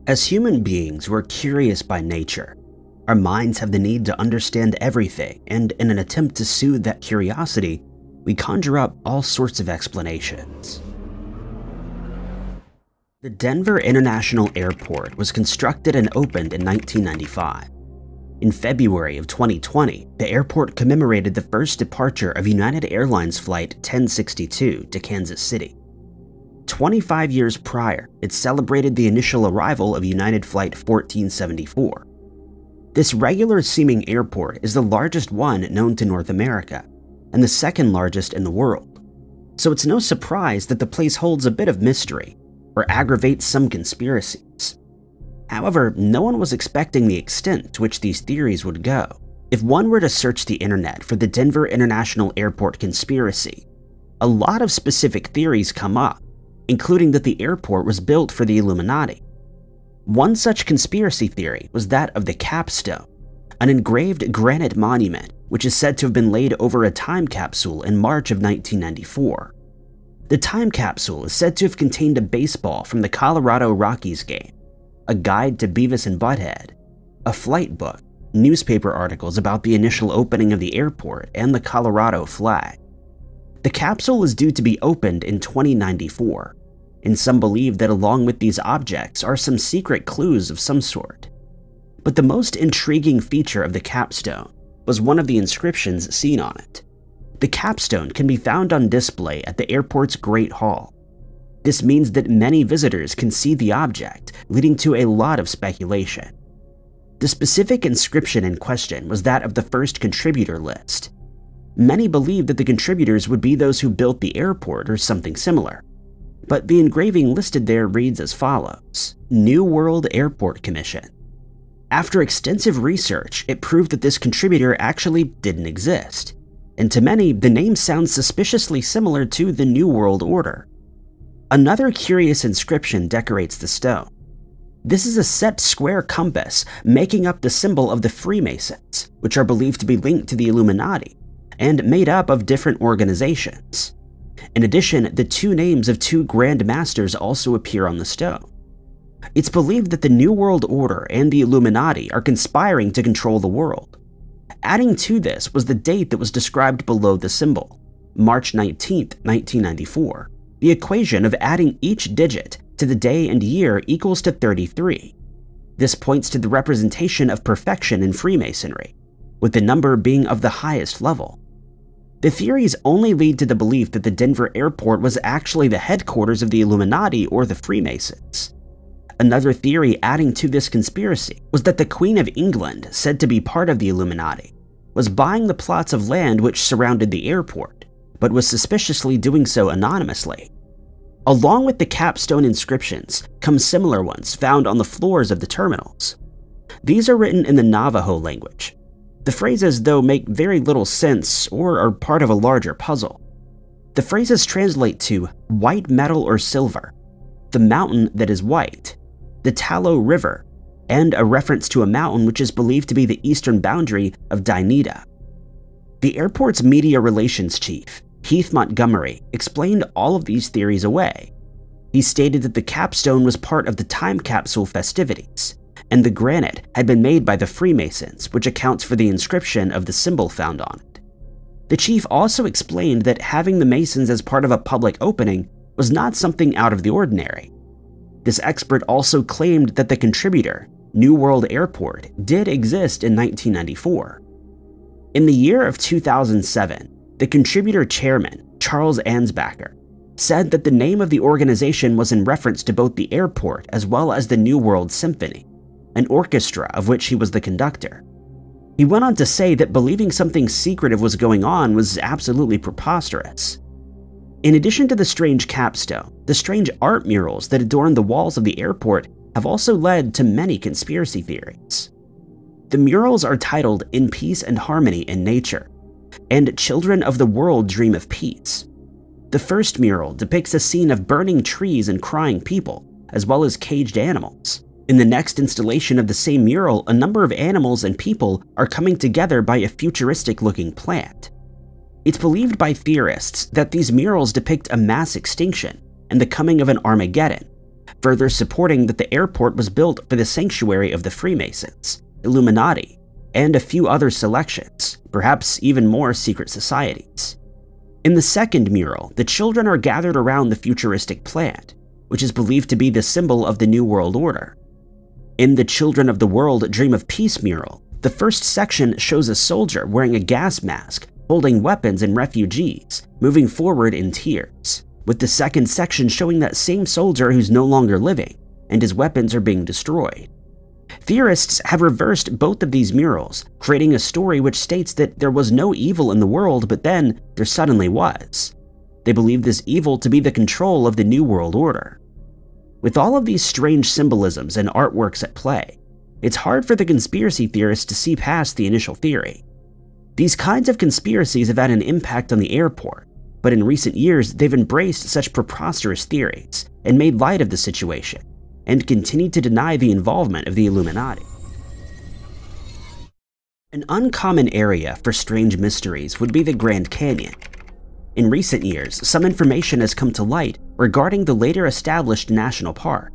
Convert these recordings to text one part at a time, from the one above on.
As human beings, we're curious by nature. Our minds have the need to understand everything, and in an attempt to soothe that curiosity, we conjure up all sorts of explanations. The Denver International Airport was constructed and opened in 1995. In February of 2020, the airport commemorated the first departure of United Airlines Flight 1062 to Kansas City. 25 years prior, it celebrated the initial arrival of United Flight 1474. This regular-seeming airport is the largest one known to North America, and the second largest in the world. So it's no surprise that the place holds a bit of mystery, or aggravates some conspiracies. However, no one was expecting the extent to which these theories would go. If one were to search the internet for the Denver International Airport conspiracy, a lot of specific theories come up, including that the airport was built for the Illuminati. One such conspiracy theory was that of the capstone, an engraved granite monument which is said to have been laid over a time capsule in March of 1994. The time capsule is said to have contained a baseball from the Colorado Rockies game, a guide to Beavis and Butthead, a flight book, newspaper articles about the initial opening of the airport, and the Colorado flag. The capsule is due to be opened in 2094, and some believe that along with these objects are some secret clues of some sort. But the most intriguing feature of the capstone was one of the inscriptions seen on it. The capstone can be found on display at the airport's Great Hall. This means that many visitors can see the object, leading to a lot of speculation. The specific inscription in question was that of the first contributor list. Many believe that the contributors would be those who built the airport or something similar. But the engraving listed there reads as follows: New World Airport Commission. After extensive research, it proved that this contributor actually didn't exist, and to many, the name sounds suspiciously similar to the New World Order. Another curious inscription decorates the stone. This is a set square compass making up the symbol of the Freemasons, which are believed to be linked to the Illuminati, and made up of different organizations. In addition, the two names of two Grand Masters also appear on the stone. It's believed that the New World Order and the Illuminati are conspiring to control the world. Adding to this was the date that was described below the symbol, March 19, 1994. The equation of adding each digit to the day and year equals to 33. This points to the representation of perfection in Freemasonry, with the number being of the highest level. The theories only lead to the belief that the Denver airport was actually the headquarters of the Illuminati or the Freemasons. Another theory adding to this conspiracy was that the Queen of England, said to be part of the Illuminati, was buying the plots of land which surrounded the airport, but was suspiciously doing so anonymously. Along with the capstone inscriptions come similar ones found on the floors of the terminals. These are written in the Navajo language. The phrases, though, make very little sense or are part of a larger puzzle. The phrases translate to white metal or silver, the mountain that is white, the Tallow River, and a reference to a mountain which is believed to be the eastern boundary of Dineta. The airport's media relations chief, Heath Montgomery, explained all of these theories away. He stated that the capstone was part of the time capsule festivities, and the granite had been made by the Freemasons, which accounts for the inscription of the symbol found on it. The chief also explained that having the Masons as part of a public opening was not something out of the ordinary. This expert also claimed that the contributor, New World Airport, did exist in 1994. In the year of 2007, the contributor chairman, Charles Ansbacher, said that the name of the organization was in reference to both the airport as well as the New World Symphony, an orchestra of which he was the conductor. He went on to say that believing something secretive was going on was absolutely preposterous. In addition to the strange capstone, the strange art murals that adorn the walls of the airport have also led to many conspiracy theories. The murals are titled In Peace and Harmony in Nature and Children of the World Dream of Peace. The first mural depicts a scene of burning trees and crying people, as well as caged animals. In the next installation of the same mural, a number of animals and people are coming together by a futuristic-looking plant. It's believed by theorists that these murals depict a mass extinction and the coming of an Armageddon, further supporting that the airport was built for the sanctuary of the Freemasons, Illuminati, and a few other selections, perhaps even more secret societies. In the second mural, the children are gathered around the futuristic plant, which is believed to be the symbol of the New World Order. In the Children of the World Dream of Peace mural, the first section shows a soldier wearing a gas mask, holding weapons and refugees, moving forward in tears, with the second section showing that same soldier who's no longer living, and his weapons are being destroyed. Theorists have reversed both of these murals, creating a story which states that there was no evil in the world, but then there suddenly was. They believe this evil to be the control of the New World Order. With all of these strange symbolisms and artworks at play, it's hard for the conspiracy theorists to see past the initial theory. These kinds of conspiracies have had an impact on the airport, but in recent years they've embraced such preposterous theories and made light of the situation, and continue to deny the involvement of the Illuminati. An uncommon area for strange mysteries would be the Grand Canyon. In recent years, some information has come to light regarding the later established national park.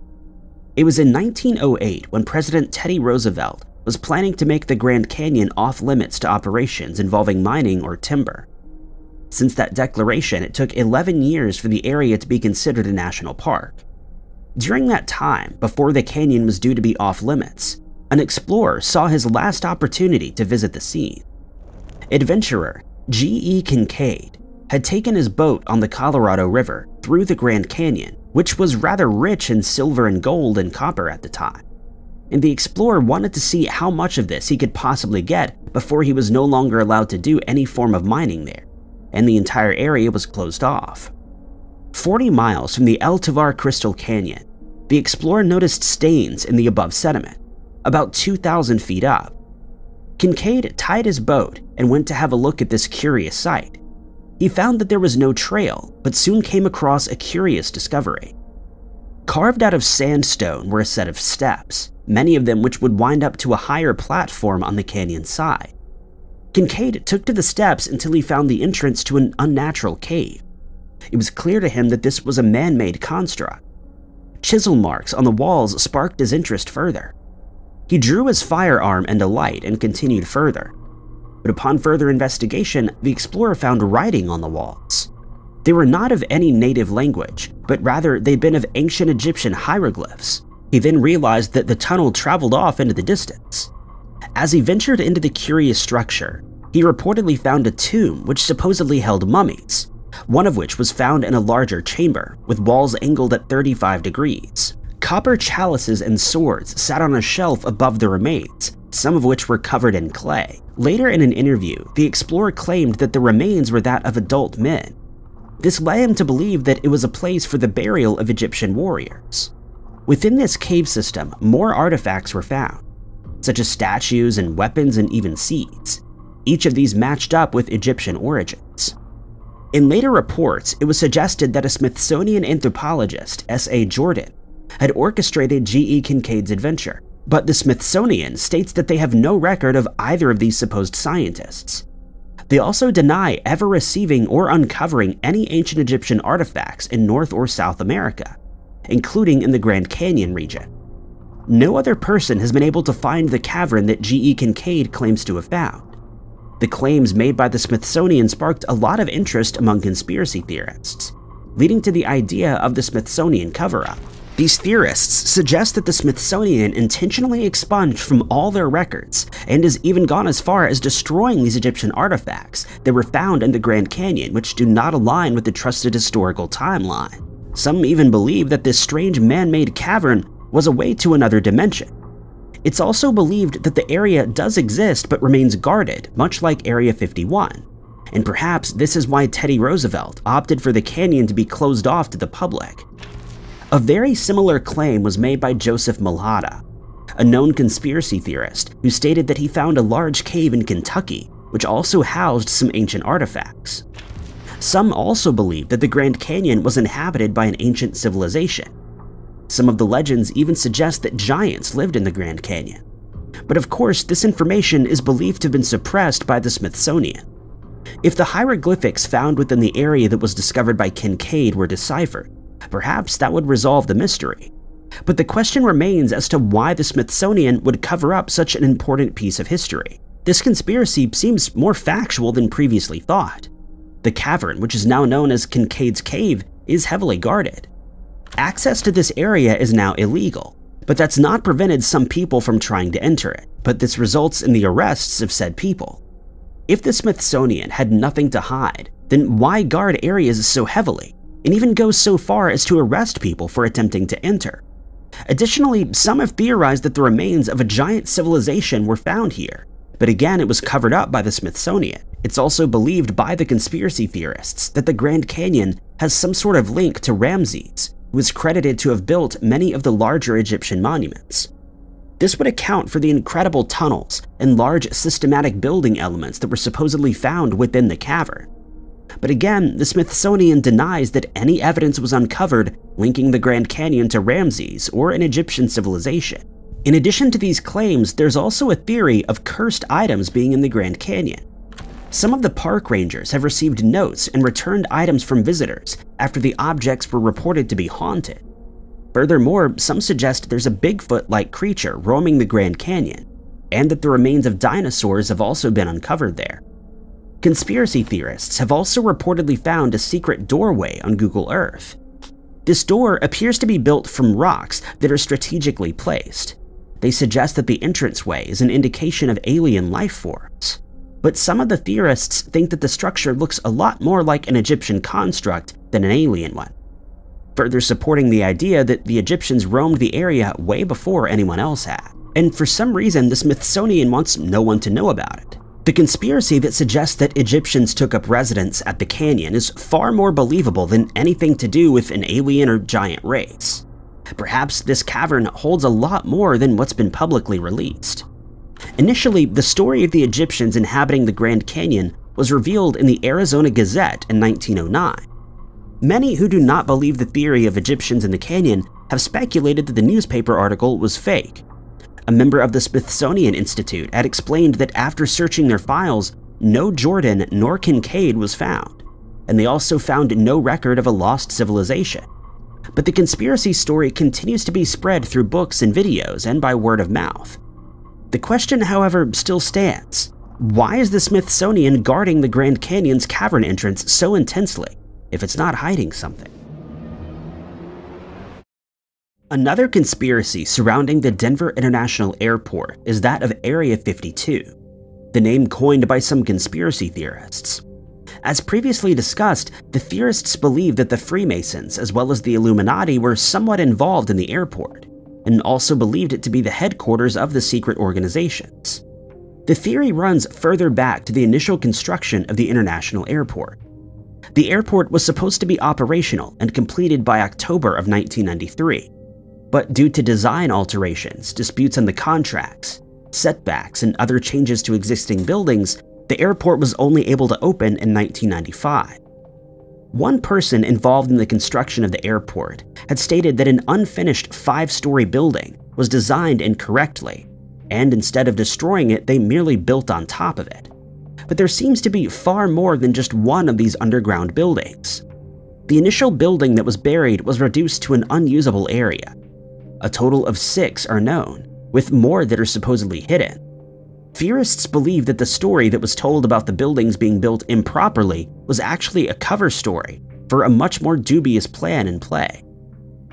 It was in 1908 when President Teddy Roosevelt was planning to make the Grand Canyon off-limits to operations involving mining or timber. Since that declaration, it took 11 years for the area to be considered a national park. During that time, before the canyon was due to be off-limits, an explorer saw his last opportunity to visit the scene. Adventurer G.E. Kincaid had taken his boat on the Colorado River through the Grand Canyon, which was rather rich in silver and gold and copper at the time. And the explorer wanted to see how much of this he could possibly get before he was no longer allowed to do any form of mining there, and the entire area was closed off. 40 miles from the El Tovar Crystal Canyon, the explorer noticed stains in the above sediment, about 2,000 feet up. Kincaid tied his boat and went to have a look at this curious sight. He found that there was no trail, but soon came across a curious discovery. Carved out of sandstone were a set of steps, many of them which would wind up to a higher platform on the canyon's side. Kincaid took to the steps until he found the entrance to an unnatural cave. It was clear to him that this was a man-made construct. Chisel marks on the walls sparked his interest further. He drew his firearm and a light and continued further. But upon further investigation, the explorer found writing on the walls. They were not of any native language, but rather they'd been of ancient Egyptian hieroglyphs. He then realized that the tunnel traveled off into the distance. As he ventured into the curious structure, he reportedly found a tomb which supposedly held mummies, one of which was found in a larger chamber, with walls angled at 35 degrees. Copper chalices and swords sat on a shelf above the remains, some of which were covered in clay. Later in an interview, the explorer claimed that the remains were that of adult men. This led him to believe that it was a place for the burial of Egyptian warriors. Within this cave system, more artifacts were found, such as statues and weapons and even seeds. Each of these matched up with Egyptian origins. In later reports, it was suggested that a Smithsonian anthropologist, S.A. Jordan, had orchestrated G.E. Kincaid's adventure, but the Smithsonian states that they have no record of either of these supposed scientists. They also deny ever receiving or uncovering any ancient Egyptian artifacts in North or South America, including in the Grand Canyon region. No other person has been able to find the cavern that G.E. Kincaid claims to have found. The claims made by the Smithsonian sparked a lot of interest among conspiracy theorists, leading to the idea of the Smithsonian cover-up. These theorists suggest that the Smithsonian intentionally expunged from all their records and has even gone as far as destroying these Egyptian artifacts that were found in the Grand Canyon, which do not align with the trusted historical timeline. Some even believe that this strange man-made cavern was a way to another dimension. It's also believed that the area does exist but remains guarded, much like Area 51. And perhaps this is why Teddy Roosevelt opted for the canyon to be closed off to the public. A very similar claim was made by Joseph Malhata, a known conspiracy theorist who stated that he found a large cave in Kentucky which also housed some ancient artifacts. Some also believe that the Grand Canyon was inhabited by an ancient civilization. Some of the legends even suggest that giants lived in the Grand Canyon. But of course, this information is believed to have been suppressed by the Smithsonian. If the hieroglyphics found within the area that was discovered by Kincaid were deciphered, perhaps that would resolve the mystery. But the question remains as to why the Smithsonian would cover up such an important piece of history. This conspiracy seems more factual than previously thought. The cavern, which is now known as Kincaid's Cave, is heavily guarded. Access to this area is now illegal, but that's not prevented some people from trying to enter it, but this results in the arrests of said people. If the Smithsonian had nothing to hide, then why guard areas so heavily, and even go so far as to arrest people for attempting to enter? Additionally, some have theorized that the remains of a giant civilization were found here, but again it was covered up by the Smithsonian. It's also believed by the conspiracy theorists that the Grand Canyon has some sort of link to Ramses, who is credited to have built many of the larger Egyptian monuments. This would account for the incredible tunnels and large systematic building elements that were supposedly found within the cavern. But again, the Smithsonian denies that any evidence was uncovered linking the Grand Canyon to Ramses or an Egyptian civilization. In addition to these claims, there's also a theory of cursed items being in the Grand Canyon. Some of the park rangers have received notes and returned items from visitors after the objects were reported to be haunted. Furthermore, some suggest there's a Bigfoot-like creature roaming the Grand Canyon, and that the remains of dinosaurs have also been uncovered there. Conspiracy theorists have also reportedly found a secret doorway on Google Earth. This door appears to be built from rocks that are strategically placed. They suggest that the entranceway is an indication of alien life forms. But some of the theorists think that the structure looks a lot more like an Egyptian construct than an alien one, further supporting the idea that the Egyptians roamed the area way before anyone else had. And for some reason, the Smithsonian wants no one to know about it. The conspiracy that suggests that Egyptians took up residence at the canyon is far more believable than anything to do with an alien or giant race. Perhaps this cavern holds a lot more than what's been publicly released. Initially, the story of the Egyptians inhabiting the Grand Canyon was revealed in the Arizona Gazette in 1909. Many who do not believe the theory of Egyptians in the canyon have speculated that the newspaper article was fake. A member of the Smithsonian Institute had explained that after searching their files, no Jordan nor Kincaid was found, and they also found no record of a lost civilization. But the conspiracy story continues to be spread through books and videos and by word of mouth. The question, however, still stands. Why is the Smithsonian guarding the Grand Canyon's cavern entrance so intensely, if it's not hiding something? Another conspiracy surrounding the Denver International Airport is that of Area 52, the name coined by some conspiracy theorists. As previously discussed, the theorists believe that the Freemasons as well as the Illuminati were somewhat involved in the airport, and also believed it to be the headquarters of the secret organizations. The theory runs further back to the initial construction of the international airport. The airport was supposed to be operational and completed by October of 1993, but due to design alterations, disputes on the contracts, setbacks, and other changes to existing buildings, the airport was only able to open in 1995. One person involved in the construction of the airport had stated that an unfinished 5-story building was designed incorrectly, and instead of destroying it, they merely built on top of it. But there seems to be far more than just one of these underground buildings. The initial building that was buried was reduced to an unusable area. A total of 6 are known, with more that are supposedly hidden. Theorists believe that the story that was told about the buildings being built improperly was actually a cover story for a much more dubious plan in play.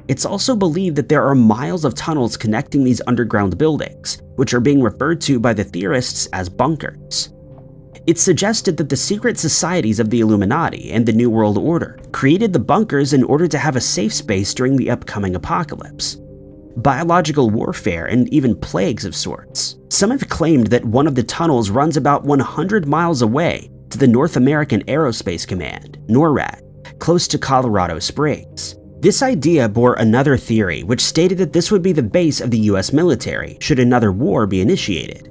It's also believed that there are miles of tunnels connecting these underground buildings, which are being referred to by the theorists as bunkers. It's suggested that the secret societies of the Illuminati and the New World Order created the bunkers in order to have a safe space during the upcoming apocalypse. Biological warfare, and even plagues of sorts. Some have claimed that one of the tunnels runs about 100 miles away to the North American Aerospace Command, NORAD, close to Colorado Springs. This idea bore another theory which stated that this would be the base of the US military should another war be initiated.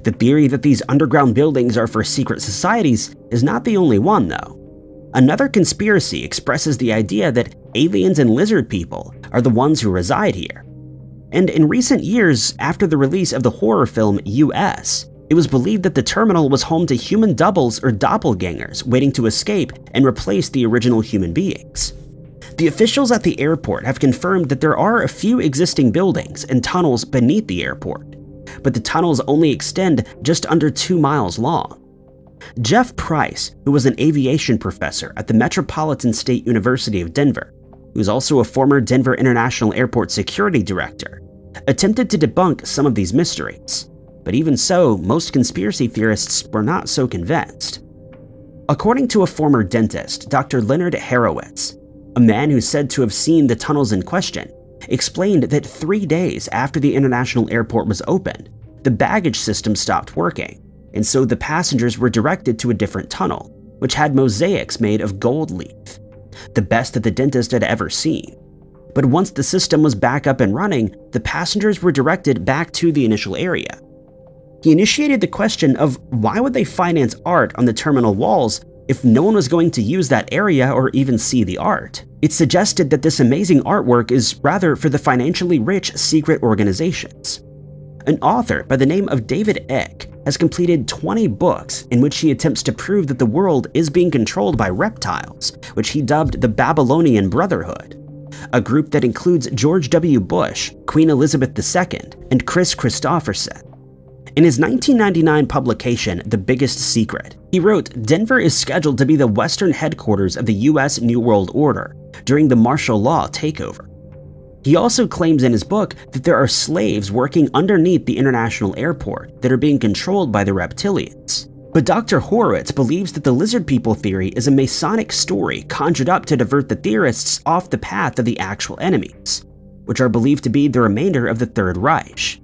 The theory that these underground buildings are for secret societies is not the only one, though. Another conspiracy expresses the idea that aliens and lizard people are the ones who reside here. And in recent years, after the release of the horror film US, it was believed that the terminal was home to human doubles or doppelgangers waiting to escape and replace the original human beings. The officials at the airport have confirmed that there are a few existing buildings and tunnels beneath the airport, but the tunnels only extend just under 2 miles long. Jeff Price, who was an aviation professor at the Metropolitan State University of Denver, who is also a former Denver International Airport security director, attempted to debunk some of these mysteries. But even so, most conspiracy theorists were not so convinced. According to a former dentist, Dr. Leonard Horowitz, a man who's said to have seen the tunnels in question, explained that 3 days after the international airport was opened, the baggage system stopped working, and so the passengers were directed to a different tunnel, which had mosaics made of gold leaf, the best that the dentist had ever seen. But once the system was back up and running, the passengers were directed back to the initial area. He initiated the question of why would they finance art on the terminal walls if no one was going to use that area or even see the art. It suggested that this amazing artwork is rather for the financially rich secret organizations. An author by the name of David Icke has completed 20 books in which he attempts to prove that the world is being controlled by reptiles, which he dubbed the Babylonian Brotherhood, a group that includes George W. Bush, Queen Elizabeth II, and Chris Christopherson. In his 1999 publication, The Biggest Secret, he wrote, "Denver is scheduled to be the western headquarters of the US New World Order during the martial law takeover." He also claims in his book that there are slaves working underneath the international airport that are being controlled by the reptilians. But Dr. Horowitz believes that the lizard people theory is a Masonic story conjured up to divert the theorists off the path of the actual enemies, which are believed to be the remainder of the Third Reich.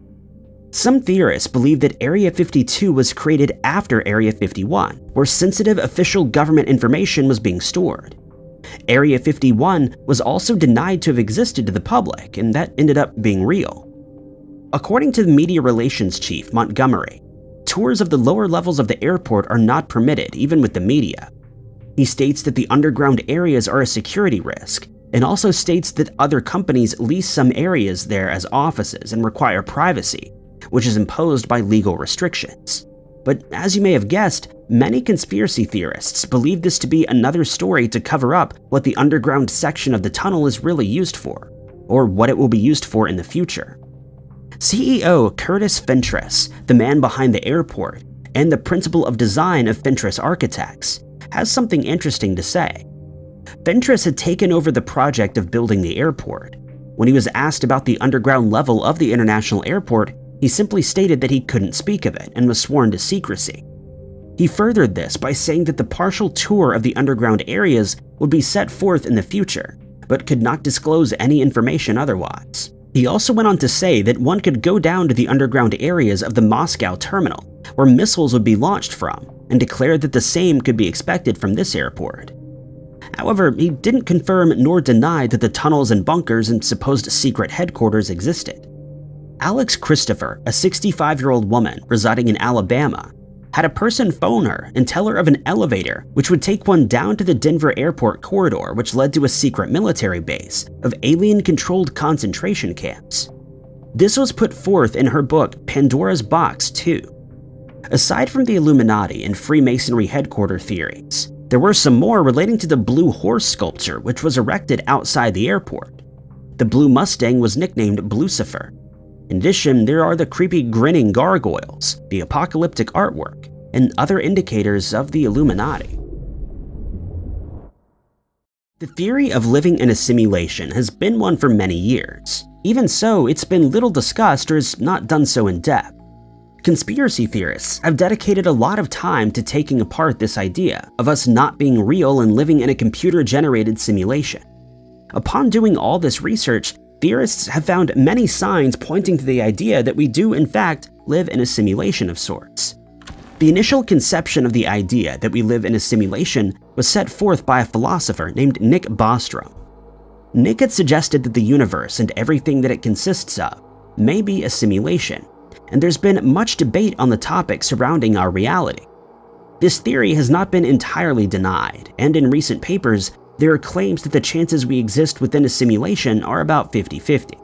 Some theorists believe that Area 52 was created after Area 51, where sensitive official government information was being stored. Area 51 was also denied to have existed to the public, and that ended up being real. According to the media relations chief, Montgomery, tours of the lower levels of the airport are not permitted, even with the media. He states that the underground areas are a security risk, and also states that other companies lease some areas there as offices and require privacy, which is imposed by legal restrictions. But as you may have guessed, many conspiracy theorists believe this to be another story to cover up what the underground section of the tunnel is really used for, or what it will be used for in the future. CEO Curtis Fentress, the man behind the airport and the principal of design of Fentress Architects, has something interesting to say. Fentress had taken over the project of building the airport. When he was asked about the underground level of the international airport, he simply stated that he couldn't speak of it and was sworn to secrecy. He furthered this by saying that the partial tour of the underground areas would be set forth in the future, but could not disclose any information otherwise. He also went on to say that one could go down to the underground areas of the Moscow terminal, where missiles would be launched from, and declared that the same could be expected from this airport. However, he didn't confirm nor deny that the tunnels and bunkers and supposed secret headquarters existed. Alex Christopher, a 65-year-old woman residing in Alabama, had a person phone her and tell her of an elevator which would take one down to the Denver airport corridor, which led to a secret military base of alien-controlled concentration camps. This was put forth in her book Pandora's Box 2. Aside from the Illuminati and Freemasonry headquarter theories, there were some more relating to the Blue Horse sculpture which was erected outside the airport. The Blue Mustang was nicknamed Blucifer. In addition, there are the creepy grinning gargoyles, the apocalyptic artwork, and other indicators of the Illuminati. The theory of living in a simulation has been one for many years. Even so, it's been little discussed or is not done so in depth. Conspiracy theorists have dedicated a lot of time to taking apart this idea of us not being real and living in a computer-generated simulation. Upon doing all this research, theorists have found many signs pointing to the idea that we do in fact live in a simulation of sorts. The initial conception of the idea that we live in a simulation was set forth by a philosopher named Nick Bostrom. Nick had suggested that the universe and everything that it consists of may be a simulation, and there's been much debate on the topic surrounding our reality. This theory has not been entirely denied, and in recent papers, there are claims that the chances we exist within a simulation are about 50-50.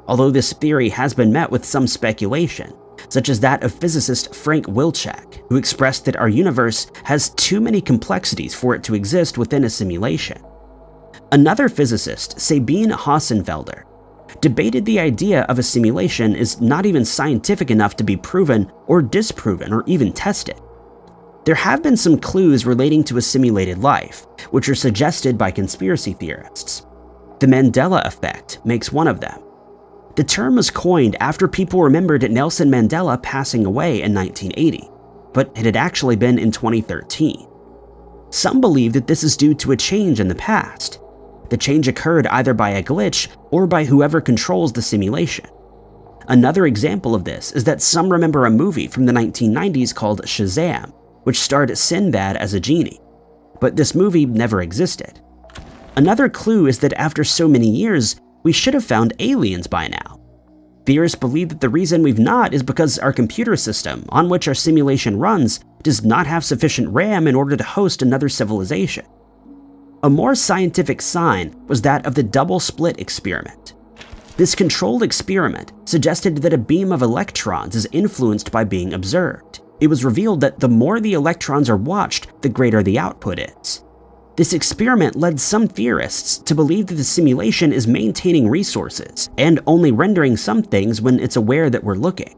Although this theory has been met with some speculation, such as that of physicist Frank Wilczek, who expressed that our universe has too many complexities for it to exist within a simulation. Another physicist, Sabine Hossenfelder, debated the idea of a simulation is not even scientific enough to be proven or disproven or even tested. There have been some clues relating to a simulated life, which are suggested by conspiracy theorists. The Mandela effect makes one of them. The term was coined after people remembered Nelson Mandela passing away in 1980, but it had actually been in 2013. Some believe that this is due to a change in the past. The change occurred either by a glitch or by whoever controls the simulation. Another example of this is that some remember a movie from the 1990s called Shazam, which starred Sinbad as a genie, but this movie never existed. Another clue is that after so many years, we should have found aliens by now. Theorists believe that the reason we've not is because our computer system, on which our simulation runs, does not have sufficient RAM in order to host another civilization. A more scientific sign was that of the double slit experiment. This controlled experiment suggested that a beam of electrons is influenced by being observed. It was revealed that the more the electrons are watched, the greater the output is. This experiment led some theorists to believe that the simulation is maintaining resources and only rendering some things when it's aware that we're looking.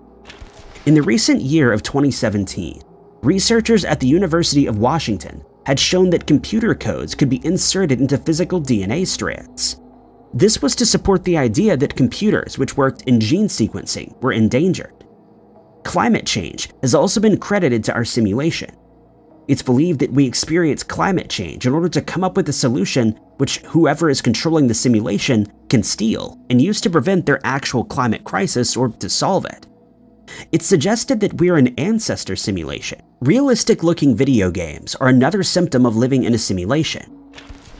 In the recent year of 2017, researchers at the University of Washington had shown that computer codes could be inserted into physical DNA strands. This was to support the idea that computers which worked in gene sequencing were endangered. Climate change has also been credited to our simulation. It's believed that we experience climate change in order to come up with a solution which whoever is controlling the simulation can steal and use to prevent their actual climate crisis or to solve it. It's suggested that we're an ancestor simulation. Realistic-looking video games are another symptom of living in a simulation.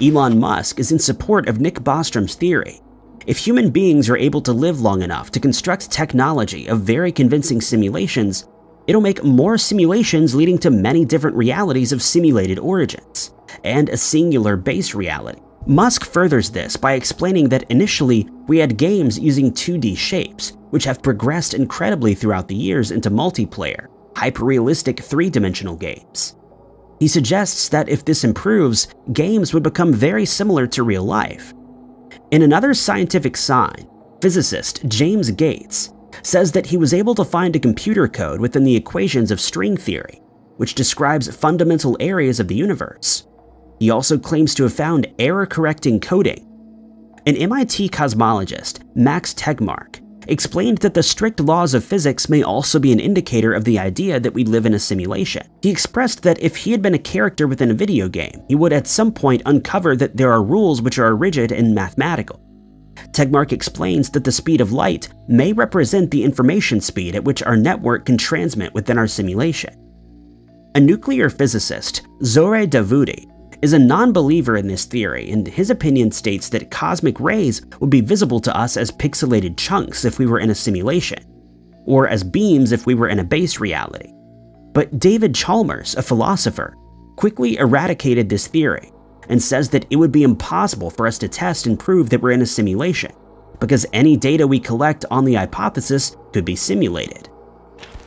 Elon Musk is in support of Nick Bostrom's theory. If human beings are able to live long enough to construct technology of very convincing simulations, it'll make more simulations leading to many different realities of simulated origins, and a singular base reality. Musk furthers this by explaining that initially we had games using 2D shapes, which have progressed incredibly throughout the years into multiplayer, hyper-realistic three-dimensional games. He suggests that if this improves, games would become very similar to real life. In another scientific sign, physicist James Gates says that he was able to find a computer code within the equations of string theory, which describes fundamental areas of the universe. He also claims to have found error-correcting coding. An MIT cosmologist, Max Tegmark, explained that the strict laws of physics may also be an indicator of the idea that we live in a simulation. He expressed that if he had been a character within a video game, he would at some point uncover that there are rules which are rigid and mathematical. Tegmark explains that the speed of light may represent the information speed at which our network can transmit within our simulation. A nuclear physicist, Zohre Davudi, is a non-believer in this theory, and his opinion states that cosmic rays would be visible to us as pixelated chunks if we were in a simulation, or as beams if we were in a base reality. But David Chalmers, a philosopher, quickly eradicated this theory and says that it would be impossible for us to test and prove that we're in a simulation, because any data we collect on the hypothesis could be simulated.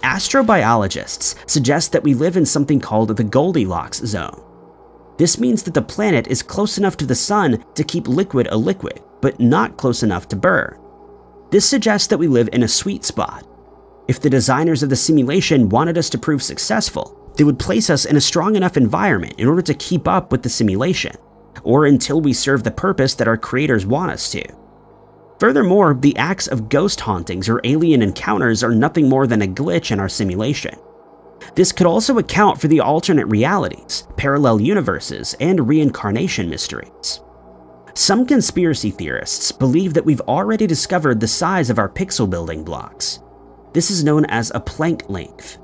Astrobiologists suggest that we live in something called the Goldilocks zone. This means that the planet is close enough to the sun to keep liquid a liquid, but not close enough to burn. This suggests that we live in a sweet spot. If the designers of the simulation wanted us to prove successful, they would place us in a strong enough environment in order to keep up with the simulation, or until we serve the purpose that our creators want us to. Furthermore, the acts of ghost hauntings or alien encounters are nothing more than a glitch in our simulation. This could also account for the alternate realities, parallel universes, and reincarnation mysteries. Some conspiracy theorists believe that we've already discovered the size of our pixel building blocks. This is known as a Planck length.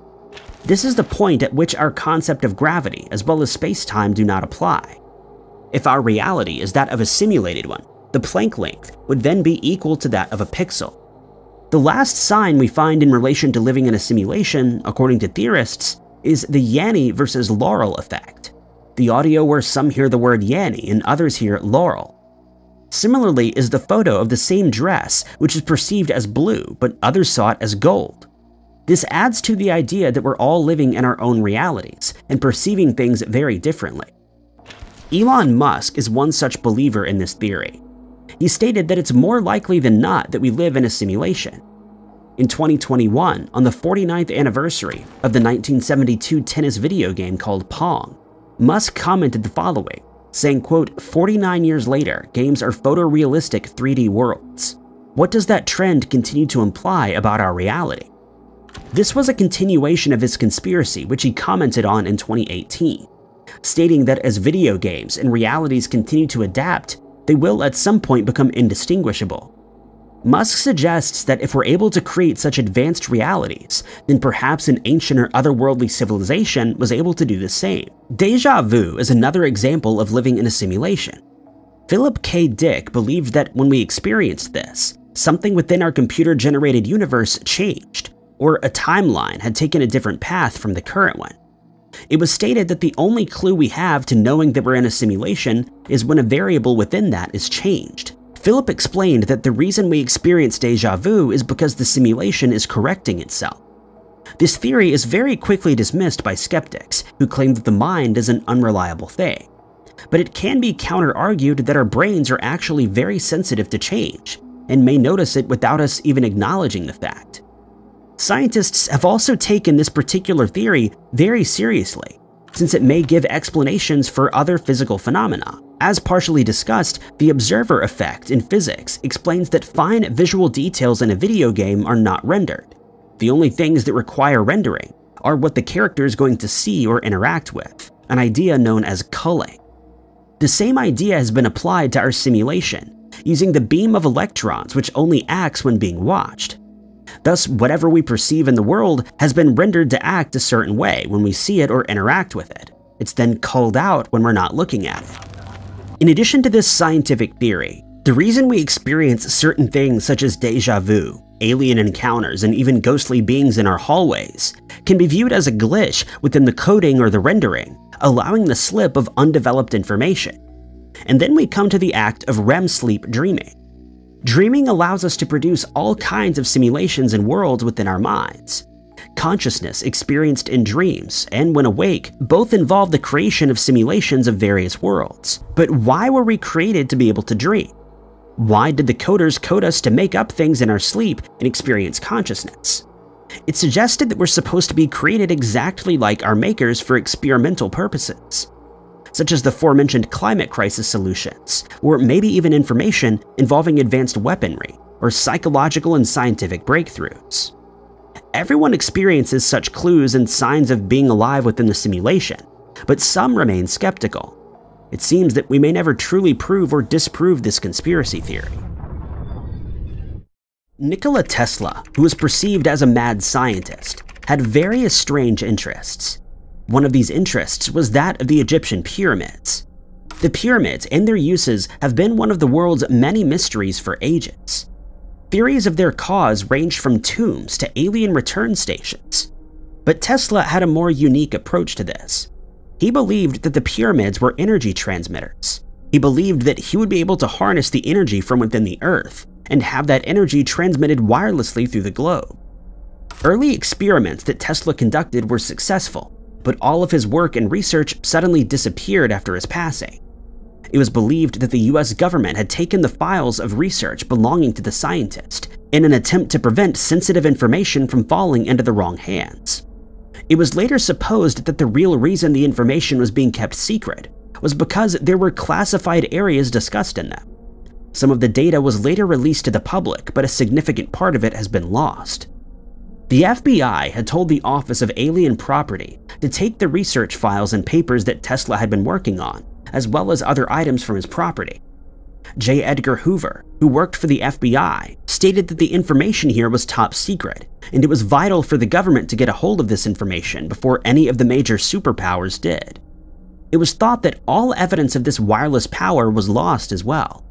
This is the point at which our concept of gravity as well as space-time do not apply. If our reality is that of a simulated one, the Planck length would then be equal to that of a pixel. The last sign we find in relation to living in a simulation, according to theorists, is the Yanny versus Laurel effect, the audio where some hear the word Yanny and others hear Laurel. Similarly is the photo of the same dress, which is perceived as blue, but others saw it as gold. This adds to the idea that we're all living in our own realities and perceiving things very differently. Elon Musk is one such believer in this theory. He stated that it's more likely than not that we live in a simulation. In 2021, on the 49th anniversary of the 1972 tennis video game called Pong, Musk commented the following, saying, quote, 49 years later, games are photorealistic 3D worlds. What does that trend continue to imply about our reality? This was a continuation of his conspiracy, which he commented on in 2018, stating that as video games and realities continue to adapt, they will at some point become indistinguishable. Musk suggests that if we're able to create such advanced realities, then perhaps an ancient or otherworldly civilization was able to do the same. Deja vu is another example of living in a simulation. Philip K. Dick believed that when we experienced this, something within our computer-generated universe changed, or a timeline had taken a different path from the current one. It was stated that the only clue we have to knowing that we're in a simulation is when a variable within that is changed. Philip explained that the reason we experience deja vu is because the simulation is correcting itself. This theory is very quickly dismissed by skeptics who claim that the mind is an unreliable thing. But it can be counter-argued that our brains are actually very sensitive to change and may notice it without us even acknowledging the fact. Scientists have also taken this particular theory very seriously, since it may give explanations for other physical phenomena. As partially discussed, the observer effect in physics explains that fine visual details in a video game are not rendered. The only things that require rendering are what the character is going to see or interact with, an idea known as culling. The same idea has been applied to our simulation, using the beam of electrons which only acts when being watched. Thus, whatever we perceive in the world has been rendered to act a certain way when we see it or interact with it. It's then culled out when we're not looking at it. In addition to this scientific theory, the reason we experience certain things such as deja vu, alien encounters, and even ghostly beings in our hallways can be viewed as a glitch within the coding or the rendering, allowing the slip of undeveloped information. And then we come to the act of REM sleep dreaming. Dreaming allows us to produce all kinds of simulations and worlds within our minds. Consciousness experienced in dreams and when awake both involve the creation of simulations of various worlds. But why were we created to be able to dream? Why did the coders code us to make up things in our sleep and experience consciousness? It suggested that we're supposed to be created exactly like our makers for experimental purposes, such as the aforementioned climate crisis solutions, or maybe even information involving advanced weaponry or psychological and scientific breakthroughs. Everyone experiences such clues and signs of being alive within the simulation, but some remain skeptical. It seems that we may never truly prove or disprove this conspiracy theory. Nikola Tesla, who was perceived as a mad scientist, had various strange interests. One of these interests was that of the Egyptian pyramids. The pyramids and their uses have been one of the world's many mysteries for ages. Theories of their cause ranged from tombs to alien return stations. But Tesla had a more unique approach to this. He believed that the pyramids were energy transmitters. He believed that he would be able to harness the energy from within the Earth and have that energy transmitted wirelessly through the globe. Early experiments that Tesla conducted were successful, but all of his work and research suddenly disappeared after his passing. It was believed that the US government had taken the files of research belonging to the scientist in an attempt to prevent sensitive information from falling into the wrong hands. It was later supposed that the real reason the information was being kept secret was because there were classified areas discussed in them. Some of the data was later released to the public, but a significant part of it has been lost. The FBI had told the Office of Alien Property to take the research files and papers that Tesla had been working on, as well as other items from his property. J. Edgar Hoover, who worked for the FBI, stated that the information here was top secret, and it was vital for the government to get a hold of this information before any of the major superpowers did. It was thought that all evidence of this wireless power was lost as well.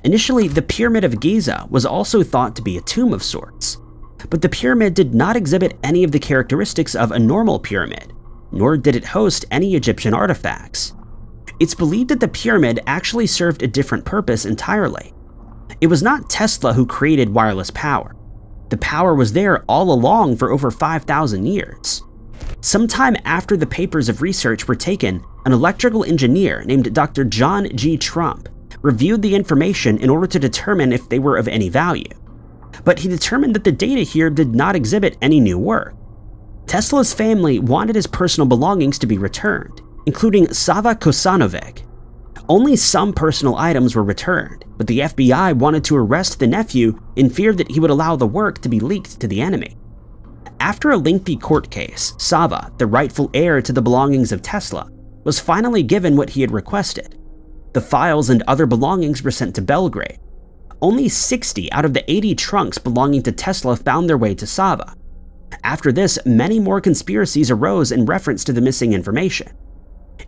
Initially, the Pyramid of Giza was also thought to be a tomb of sorts, but the pyramid did not exhibit any of the characteristics of a normal pyramid, nor did it host any Egyptian artifacts. It's believed that the pyramid actually served a different purpose entirely. It was not Tesla who created wireless power. The power was there all along for over 5,000 years. Sometime after the papers of research were taken, an electrical engineer named Dr. John G. Trump reviewed the information in order to determine if they were of any value. But he determined that the data here did not exhibit any new work. Tesla's family wanted his personal belongings to be returned, including Sava Kosanovic. Only some personal items were returned, but the FBI wanted to arrest the nephew in fear that he would allow the work to be leaked to the enemy. After a lengthy court case, Sava, the rightful heir to the belongings of Tesla, was finally given what he had requested. The files and other belongings were sent to Belgrade. Only 60 out of the 80 trunks belonging to Tesla found their way to Sava. After this, many more conspiracies arose in reference to the missing information.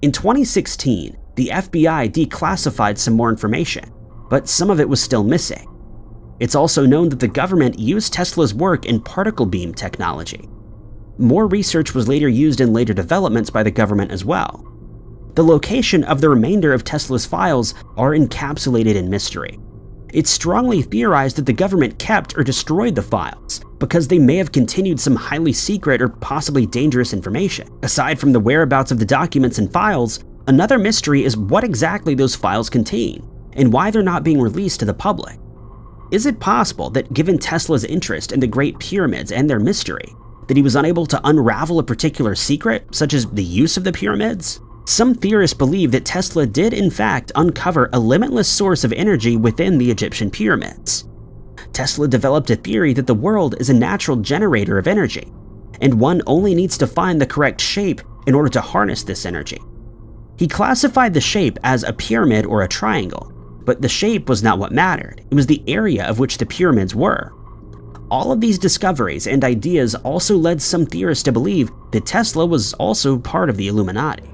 In 2016, the FBI declassified some more information, but some of it was still missing. It's also known that the government used Tesla's work in particle beam technology. More research was later used in later developments by the government as well. The location of the remainder of Tesla's files are encapsulated in mystery. It's strongly theorized that the government kept or destroyed the files because they may have contained some highly secret or possibly dangerous information. Aside from the whereabouts of the documents and files, another mystery is what exactly those files contain and why they're not being released to the public. Is it possible that given Tesla's interest in the Great Pyramids and their mystery, that he was unable to unravel a particular secret, such as the use of the pyramids? Some theorists believe that Tesla did in fact uncover a limitless source of energy within the Egyptian pyramids. Tesla developed a theory that the world is a natural generator of energy, and one only needs to find the correct shape in order to harness this energy. He classified the shape as a pyramid or a triangle, but the shape was not what mattered, it was the area of which the pyramids were. All of these discoveries and ideas also led some theorists to believe that Tesla was also part of the Illuminati.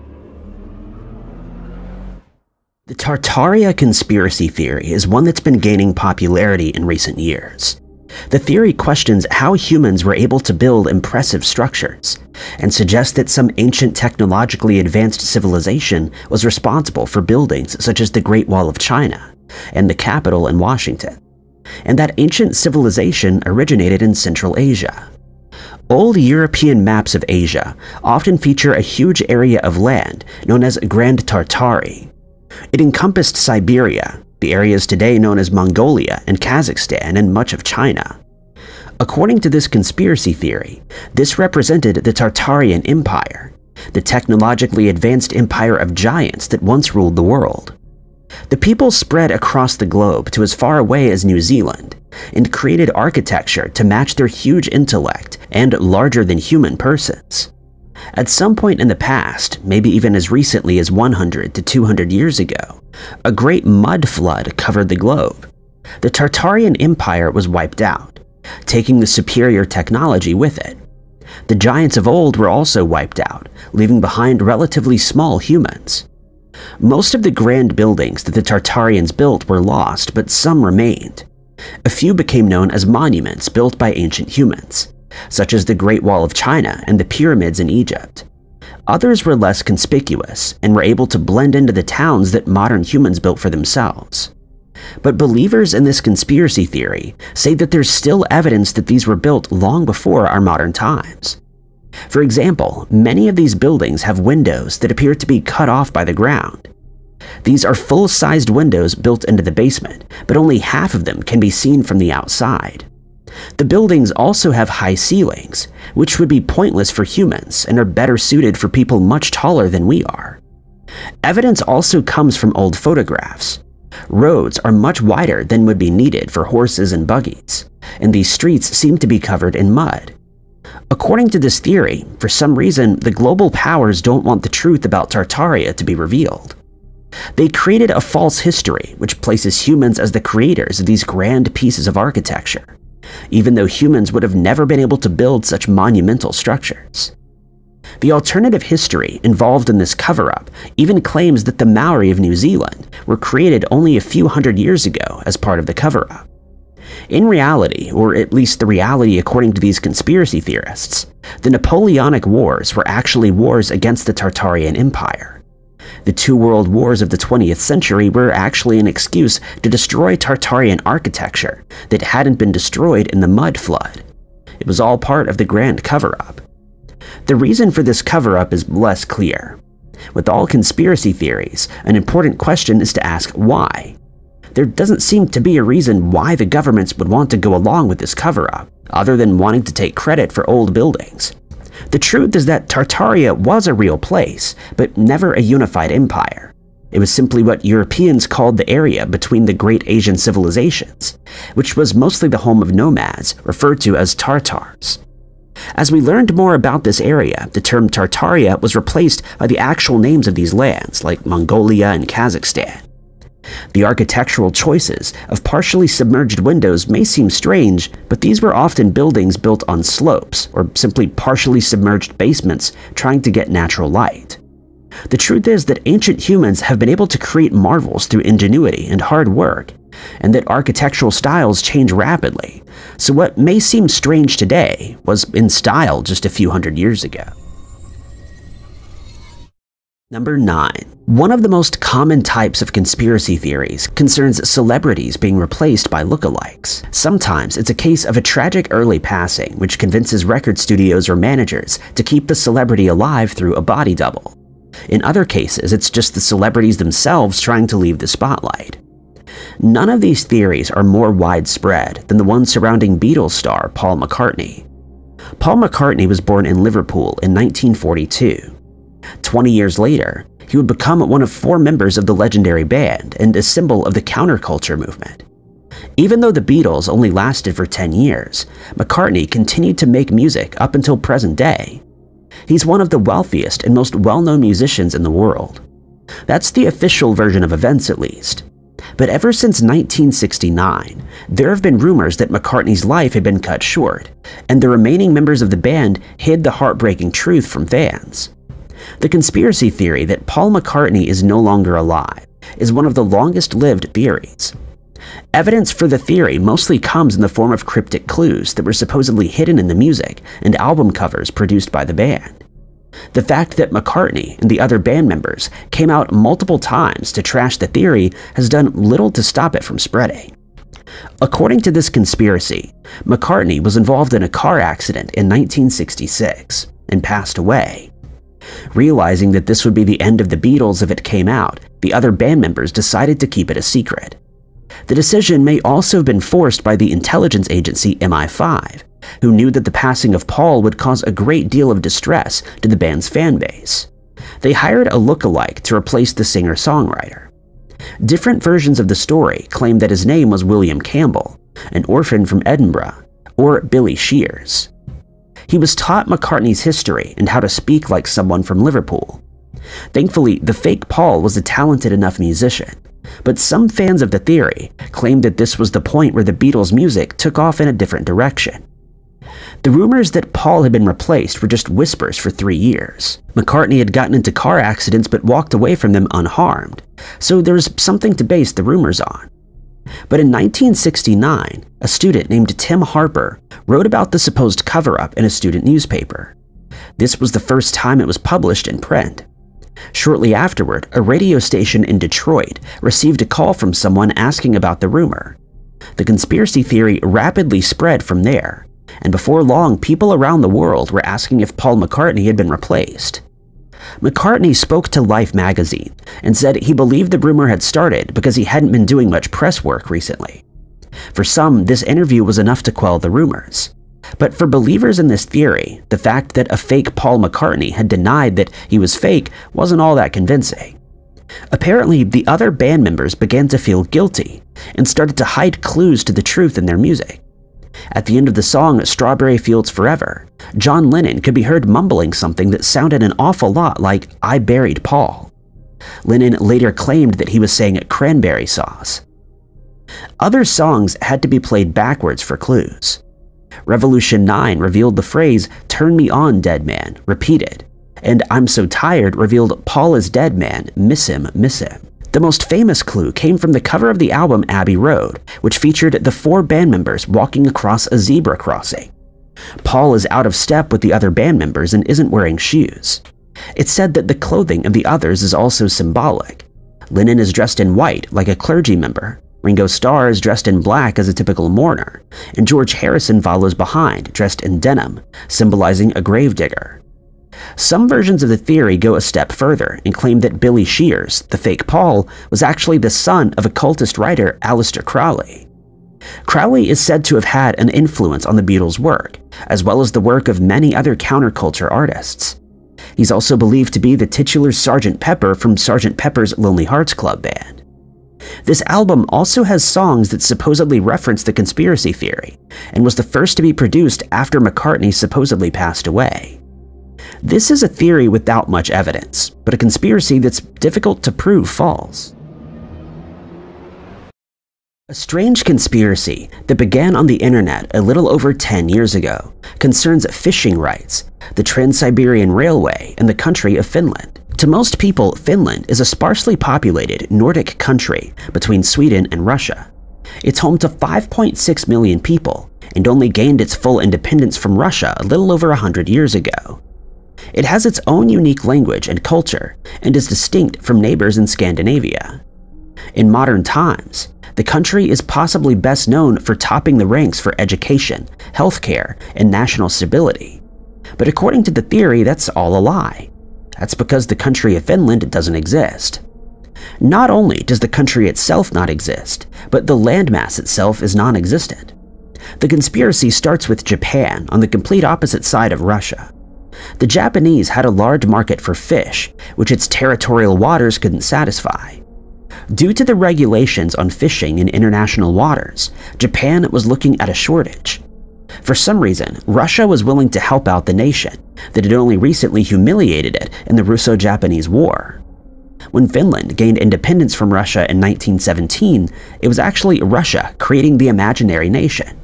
The Tartaria conspiracy theory is one that's been gaining popularity in recent years. The theory questions how humans were able to build impressive structures, and suggests that some ancient technologically advanced civilization was responsible for buildings such as the Great Wall of China and the Capitol in Washington, and that ancient civilization originated in Central Asia. Old European maps of Asia often feature a huge area of land known as Grand Tartary. It encompassed Siberia, the areas today known as Mongolia and Kazakhstan, and much of China. According to this conspiracy theory, this represented the Tartarian Empire, the technologically advanced empire of giants that once ruled the world. The people spread across the globe to as far away as New Zealand, and created architecture to match their huge intellect and larger-than-human persons. At some point in the past, maybe even as recently as 100 to 200 years ago, a great mud flood covered the globe. The Tartarian Empire was wiped out, taking the superior technology with it. The giants of old were also wiped out, leaving behind relatively small humans. Most of the grand buildings that the Tartarians built were lost, but some remained. A few became known as monuments built by ancient humans, such as the Great Wall of China and the pyramids in Egypt. Others were less conspicuous and were able to blend into the towns that modern humans built for themselves. But believers in this conspiracy theory say that there's still evidence that these were built long before our modern times. For example, many of these buildings have windows that appear to be cut off by the ground. These are full-sized windows built into the basement, but only half of them can be seen from the outside. The buildings also have high ceilings, which would be pointless for humans and are better suited for people much taller than we are. Evidence also comes from old photographs. Roads are much wider than would be needed for horses and buggies, and these streets seem to be covered in mud. According to this theory, for some reason, the global powers don't want the truth about Tartaria to be revealed. They created a false history which places humans as the creators of these grand pieces of architecture, even though humans would have never been able to build such monumental structures. The alternative history involved in this cover-up even claims that the Maori of New Zealand were created only a few hundred years ago as part of the cover-up. In reality, or at least the reality according to these conspiracy theorists, the Napoleonic Wars were actually wars against the Tartarian Empire. The two world wars of the 20th century were actually an excuse to destroy Tartarian architecture that hadn't been destroyed in the mud flood. It was all part of the grand cover-up. The reason for this cover-up is less clear. With all conspiracy theories, an important question is to ask why. There doesn't seem to be a reason why the governments would want to go along with this cover-up, other than wanting to take credit for old buildings. The truth is that Tartaria was a real place, but never a unified empire. It was simply what Europeans called the area between the great Asian civilizations, which was mostly the home of nomads, referred to as Tartars. As we learned more about this area, the term Tartaria was replaced by the actual names of these lands, like Mongolia and Kazakhstan. The architectural choices of partially submerged windows may seem strange, but these were often buildings built on slopes, or simply partially submerged basements trying to get natural light. The truth is that ancient humans have been able to create marvels through ingenuity and hard work, and that architectural styles change rapidly, so what may seem strange today was in style just a few hundred years ago. Number 9. One of the most common types of conspiracy theories concerns celebrities being replaced by lookalikes. Sometimes it's a case of a tragic early passing which convinces record studios or managers to keep the celebrity alive through a body double. In other cases, it's just the celebrities themselves trying to leave the spotlight. None of these theories are more widespread than the one surrounding Beatles star Paul McCartney. Paul McCartney was born in Liverpool in 1942. 20 years later, he would become one of 4 members of the legendary band and a symbol of the counterculture movement. Even though the Beatles only lasted for 10 years, McCartney continued to make music up until present day. He's one of the wealthiest and most well-known musicians in the world. That's the official version of events, at least. But ever since 1969, there have been rumors that McCartney's life had been cut short, and the remaining members of the band hid the heartbreaking truth from fans. The conspiracy theory that Paul McCartney is no longer alive is one of the longest-lived theories. Evidence for the theory mostly comes in the form of cryptic clues that were supposedly hidden in the music and album covers produced by the band. The fact that McCartney and the other band members came out multiple times to trash the theory has done little to stop it from spreading. According to this conspiracy, McCartney was involved in a car accident in 1966 and passed away. Realizing that this would be the end of the Beatles if it came out, the other band members decided to keep it a secret. The decision may also have been forced by the intelligence agency MI5, who knew that the passing of Paul would cause a great deal of distress to the band's fan base. They hired a look-alike to replace the singer-songwriter. Different versions of the story claim that his name was William Campbell, an orphan from Edinburgh, or Billy Shears. He was taught McCartney's history and how to speak like someone from Liverpool. Thankfully, the fake Paul was a talented enough musician, but some fans of the theory claimed that this was the point where the Beatles' music took off in a different direction. The rumors that Paul had been replaced were just whispers for 3 years. McCartney had gotten into car accidents but walked away from them unharmed, so there was something to base the rumors on. But in 1969, a student named Tim Harper wrote about the supposed cover-up in a student newspaper. This was the first time it was published in print. Shortly afterward, a radio station in Detroit received a call from someone asking about the rumor. The conspiracy theory rapidly spread from there, and before long, people around the world were asking if Paul McCartney had been replaced. McCartney spoke to Life magazine and said he believed the rumor had started because he hadn't been doing much press work recently. For some, this interview was enough to quell the rumors. But for believers in this theory, the fact that a fake Paul McCartney had denied that he was fake wasn't all that convincing. Apparently, the other band members began to feel guilty and started to hide clues to the truth in their music. At the end of the song Strawberry Fields Forever, John Lennon could be heard mumbling something that sounded an awful lot like "I buried Paul." Lennon later claimed that he was saying cranberry sauce. Other songs had to be played backwards for clues. Revolution 9 revealed the phrase "Turn me on, dead man," repeated, and I'm So Tired revealed "Paul is dead man, miss him, miss him." The most famous clue came from the cover of the album Abbey Road, which featured the 4 band members walking across a zebra crossing. Paul is out of step with the other band members and isn't wearing shoes. It's said that the clothing of the others is also symbolic. Lennon is dressed in white like a clergy member, Ringo Starr is dressed in black as a typical mourner, and George Harrison follows behind dressed in denim, symbolizing a gravedigger. Some versions of the theory go a step further and claim that Billy Shears, the fake Paul, was actually the son of occultist writer Aleister Crowley. Crowley is said to have had an influence on the Beatles' work, as well as the work of many other counterculture artists. He's also believed to be the titular Sgt. Pepper from Sgt. Pepper's Lonely Hearts Club Band. This album also has songs that supposedly reference the conspiracy theory, and was the first to be produced after McCartney supposedly passed away. This is a theory without much evidence, but a conspiracy that's difficult to prove false. A strange conspiracy that began on the internet a little over 10 years ago concerns fishing rights, the Trans-Siberian Railway, and the country of Finland. To most people, Finland is a sparsely populated Nordic country between Sweden and Russia. It's home to 5.6 million people and only gained its full independence from Russia a little over 100 years ago. It has its own unique language and culture and is distinct from neighbors in Scandinavia. In modern times, the country is possibly best known for topping the ranks for education, healthcare, and national stability. But according to the theory, that's all a lie. That's because the country of Finland doesn't exist. Not only does the country itself not exist, but the landmass itself is non-existent. The conspiracy starts with Japan on the complete opposite side of Russia. The Japanese had a large market for fish, which its territorial waters couldn't satisfy. Due to the regulations on fishing in international waters, Japan was looking at a shortage. For some reason, Russia was willing to help out the nation that had only recently humiliated it in the Russo-Japanese War. When Finland gained independence from Russia in 1917, it was actually Russia creating the imaginary nation.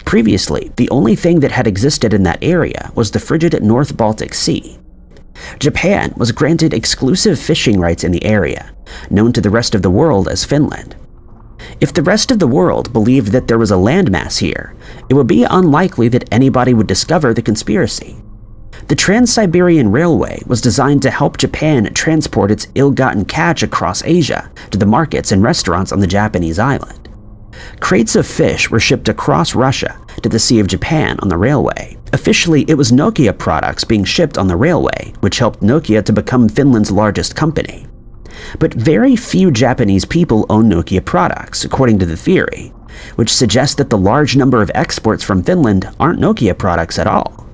Previously, the only thing that had existed in that area was the frigid North Baltic Sea. Japan was granted exclusive fishing rights in the area, known to the rest of the world as Finland. If the rest of the world believed that there was a landmass here, it would be unlikely that anybody would discover the conspiracy. The Trans-Siberian Railway was designed to help Japan transport its ill-gotten catch across Asia to the markets and restaurants on the Japanese island. Crates of fish were shipped across Russia to the Sea of Japan on the railway. Officially, it was Nokia products being shipped on the railway, which helped Nokia to become Finland's largest company. But very few Japanese people own Nokia products, according to the theory, which suggests that the large number of exports from Finland aren't Nokia products at all.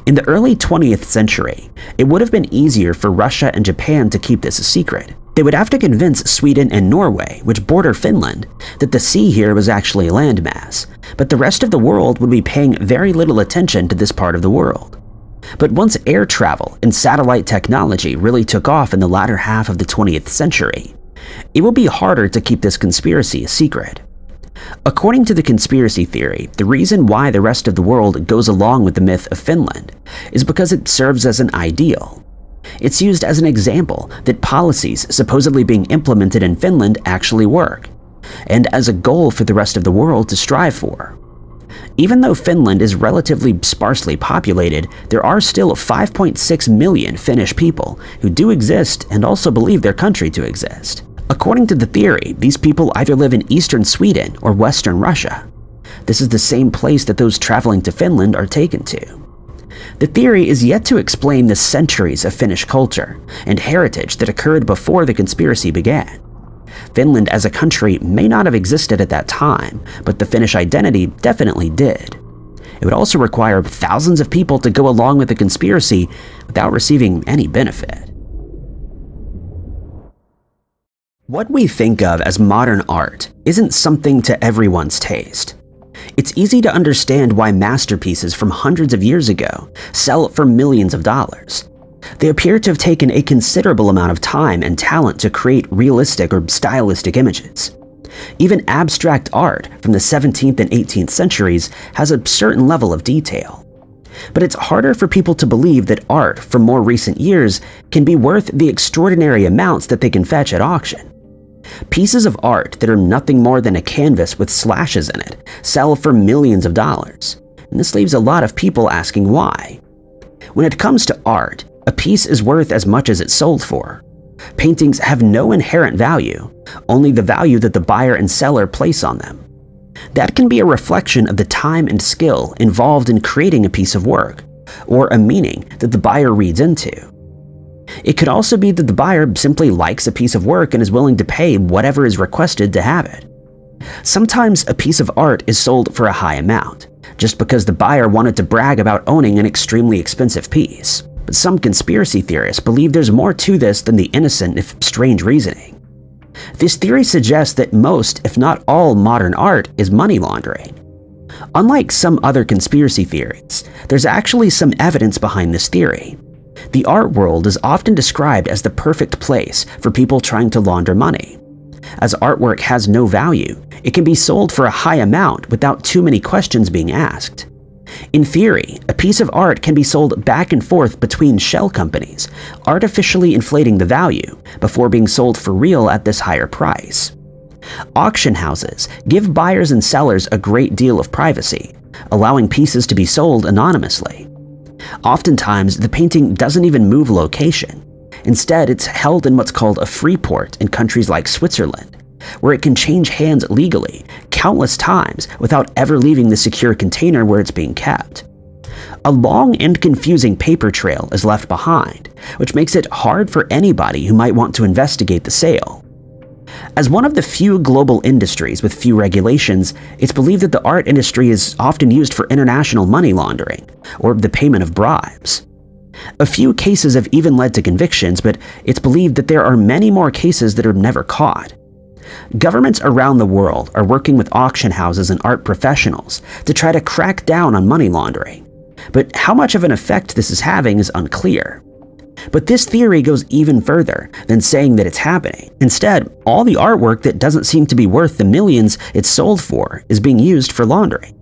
In the early 20th century, it would have been easier for Russia and Japan to keep this a secret. They would have to convince Sweden and Norway, which border Finland, that the sea here was actually a landmass, but the rest of the world would be paying very little attention to this part of the world. But once air travel and satellite technology really took off in the latter half of the 20th century, it will be harder to keep this conspiracy a secret. According to the conspiracy theory, the reason why the rest of the world goes along with the myth of Finland is because it serves as an ideal. It's used as an example that policies supposedly being implemented in Finland actually work, and as a goal for the rest of the world to strive for. Even though Finland is relatively sparsely populated, there are still 5.6 million Finnish people who do exist and also believe their country to exist. According to the theory, these people either live in eastern Sweden or western Russia. This is the same place that those traveling to Finland are taken to. The theory is yet to explain the centuries of Finnish culture and heritage that occurred before the conspiracy began. Finland as a country may not have existed at that time, but the Finnish identity definitely did. It would also require thousands of people to go along with the conspiracy without receiving any benefit. What we think of as modern art isn't something to everyone's taste. It's easy to understand why masterpieces from hundreds of years ago sell for millions of dollars. They appear to have taken a considerable amount of time and talent to create realistic or stylistic images. Even abstract art from the 17th and 18th centuries has a certain level of detail. But it's harder for people to believe that art from more recent years can be worth the extraordinary amounts that they can fetch at auction. Pieces of art that are nothing more than a canvas with slashes in it sell for millions of dollars, and this leaves a lot of people asking why. When it comes to art, a piece is worth as much as it's sold for. Paintings have no inherent value, only the value that the buyer and seller place on them. That can be a reflection of the time and skill involved in creating a piece of work, or a meaning that the buyer reads into. It could also be that the buyer simply likes a piece of work and is willing to pay whatever is requested to have it. Sometimes a piece of art is sold for a high amount, just because the buyer wanted to brag about owning an extremely expensive piece. But some conspiracy theorists believe there's more to this than the innocent if strange reasoning. This theory suggests that most, if not all, modern art is money laundering. Unlike some other conspiracy theories, there's actually some evidence behind this theory. The art world is often described as the perfect place for people trying to launder money. As artwork has no value, it can be sold for a high amount without too many questions being asked. In theory, a piece of art can be sold back and forth between shell companies, artificially inflating the value before being sold for real at this higher price. Auction houses give buyers and sellers a great deal of privacy, allowing pieces to be sold anonymously. Oftentimes, the painting doesn't even move location. Instead, it's held in what's called a free port in countries like Switzerland, where it can change hands legally countless times without ever leaving the secure container where it's being kept. A long and confusing paper trail is left behind, which makes it hard for anybody who might want to investigate the sale. As one of the few global industries with few regulations, it's believed that the art industry is often used for international money laundering or the payment of bribes. A few cases have even led to convictions, but it's believed that there are many more cases that are never caught. Governments around the world are working with auction houses and art professionals to try to crack down on money laundering, but how much of an effect this is having is unclear. But this theory goes even further than saying that it's happening. Instead, all the artwork that doesn't seem to be worth the millions it's sold for is being used for laundering.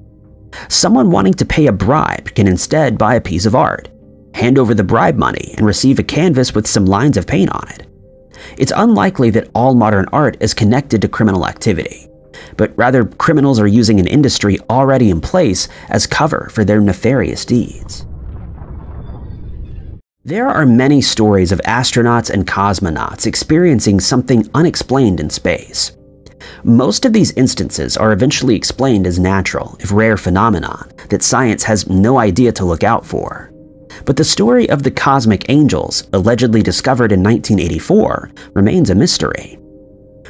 Someone wanting to pay a bribe can instead buy a piece of art, hand over the bribe money, and receive a canvas with some lines of paint on it. It's unlikely that all modern art is connected to criminal activity, but rather criminals are using an industry already in place as cover for their nefarious deeds. There are many stories of astronauts and cosmonauts experiencing something unexplained in space. Most of these instances are eventually explained as natural, if rare phenomenon that science has no idea to look out for. But the story of the cosmic angels, allegedly discovered in 1984, remains a mystery.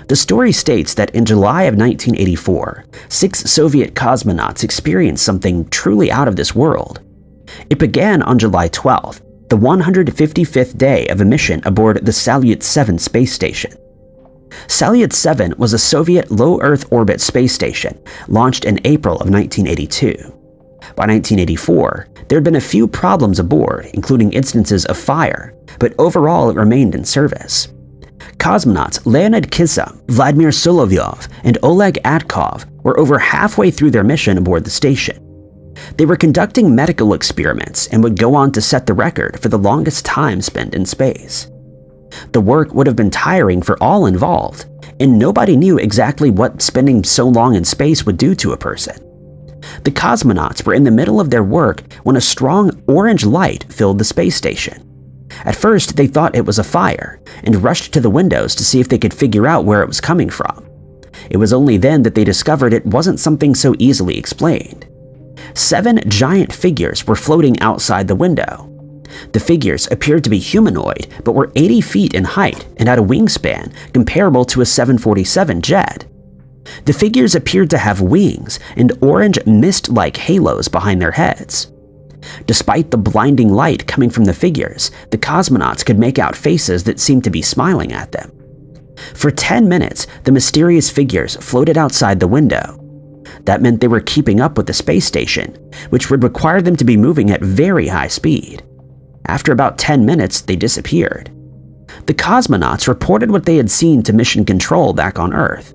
The story states that in July of 1984, 6 Soviet cosmonauts experienced something truly out of this world. It began on July 12th, the 155th day of a mission aboard the Salyut 7 space station. Salyut 7 was a Soviet low-Earth orbit space station launched in April of 1982. By 1984, there had been a few problems aboard, including instances of fire, but overall it remained in service. Cosmonauts Leonid Kissa, Vladimir Solovyov, and Oleg Atkov were over halfway through their mission aboard the station. They were conducting medical experiments and would go on to set the record for the longest time spent in space. The work would have been tiring for all involved, and nobody knew exactly what spending so long in space would do to a person. The cosmonauts were in the middle of their work when a strong orange light filled the space station. At first, they thought it was a fire and rushed to the windows to see if they could figure out where it was coming from. It was only then that they discovered it wasn't something so easily explained. 7 giant figures were floating outside the window. The figures appeared to be humanoid, but were 80 feet in height and had a wingspan comparable to a 747 jet. The figures appeared to have wings and orange mist-like halos behind their heads. Despite the blinding light coming from the figures, the cosmonauts could make out faces that seemed to be smiling at them. For 10 minutes, the mysterious figures floated outside the window. That meant they were keeping up with the space station, which would require them to be moving at very high speed. After about 10 minutes, they disappeared. The cosmonauts reported what they had seen to Mission Control back on Earth.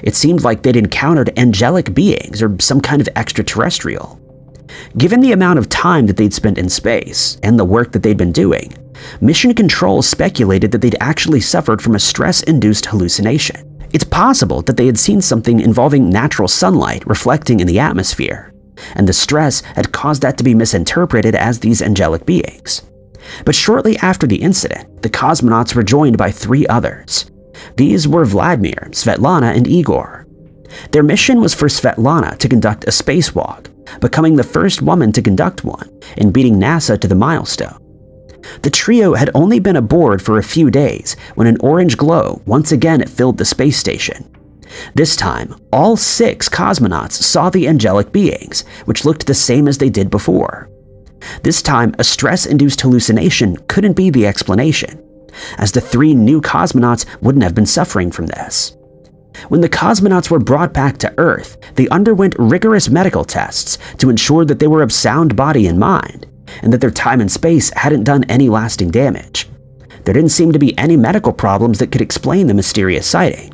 It seemed like they'd encountered angelic beings or some kind of extraterrestrial. Given the amount of time that they'd spent in space and the work that they'd been doing, Mission Control speculated that they'd actually suffered from a stress-induced hallucination. It's possible that they had seen something involving natural sunlight reflecting in the atmosphere, and the stress had caused that to be misinterpreted as these angelic beings. But shortly after the incident, the cosmonauts were joined by 3 others. These were Vladimir, Svetlana, and Igor. Their mission was for Svetlana to conduct a spacewalk, becoming the first woman to conduct one and beating NASA to the milestone. The trio had only been aboard for a few days when an orange glow once again filled the space station. This time, all 6 cosmonauts saw the angelic beings, which looked the same as they did before. This time, a stress-induced hallucination couldn't be the explanation, as the 3 new cosmonauts wouldn't have been suffering from this. When the cosmonauts were brought back to Earth, they underwent rigorous medical tests to ensure that they were of sound body and mind, and that their time in space hadn't done any lasting damage. There didn't seem to be any medical problems that could explain the mysterious sighting.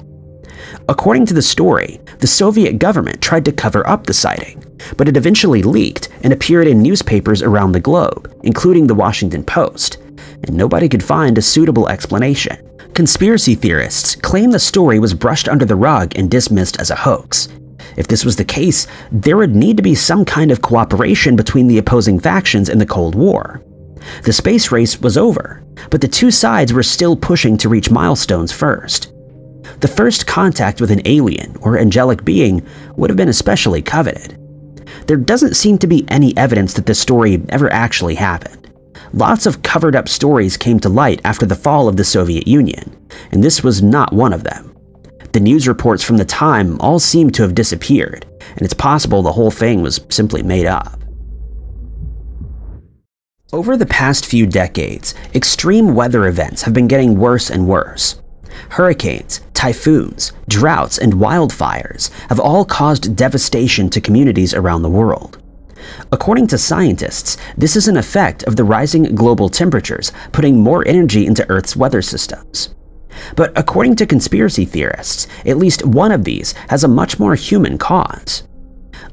According to the story, the Soviet government tried to cover up the sighting, but it eventually leaked and appeared in newspapers around the globe, including the Washington Post, and nobody could find a suitable explanation. Conspiracy theorists claim the story was brushed under the rug and dismissed as a hoax. If this was the case, there would need to be some kind of cooperation between the opposing factions in the Cold War. The space race was over, but the 2 sides were still pushing to reach milestones first. The first contact with an alien or angelic being would have been especially coveted. There doesn't seem to be any evidence that this story ever actually happened. Lots of covered-up stories came to light after the fall of the Soviet Union, and this was not one of them. The news reports from the time all seem to have disappeared, and it's possible the whole thing was simply made up. Over the past few decades, extreme weather events have been getting worse and worse. Hurricanes, typhoons, droughts, and wildfires have all caused devastation to communities around the world. According to scientists, this is an effect of the rising global temperatures putting more energy into Earth's weather systems. But according to conspiracy theorists, at least one of these has a much more human cause.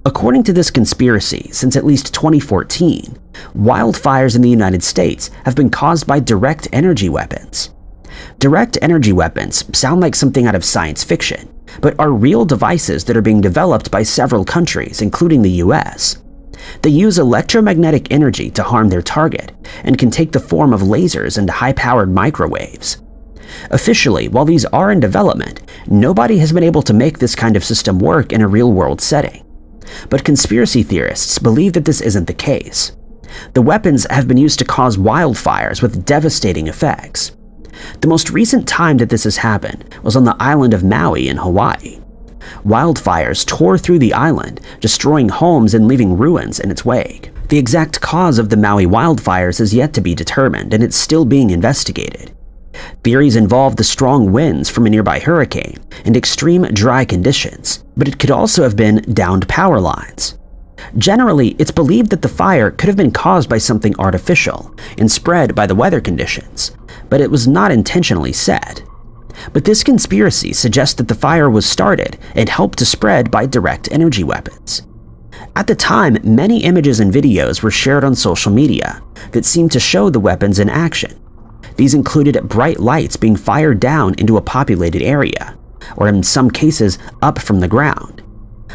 According to this conspiracy, since at least 2014, wildfires in the United States have been caused by direct energy weapons. Direct energy weapons sound like something out of science fiction, but are real devices that are being developed by several countries, including the US. They use electromagnetic energy to harm their target, and can take the form of lasers and high-powered microwaves. Officially, while these are in development, nobody has been able to make this kind of system work in a real-world setting. But conspiracy theorists believe that this isn't the case. The weapons have been used to cause wildfires with devastating effects. The most recent time that this has happened was on the island of Maui in Hawaii. Wildfires tore through the island, destroying homes and leaving ruins in its wake. The exact cause of the Maui wildfires is yet to be determined, and it's still being investigated. Theories involve the strong winds from a nearby hurricane and extreme dry conditions, but it could also have been downed power lines. Generally, it's believed that the fire could have been caused by something artificial and spread by the weather conditions, but it was not intentionally set. But this conspiracy suggests that the fire was started and helped to spread by direct energy weapons. At the time, many images and videos were shared on social media that seemed to show the weapons in action. These included bright lights being fired down into a populated area, or in some cases, up from the ground.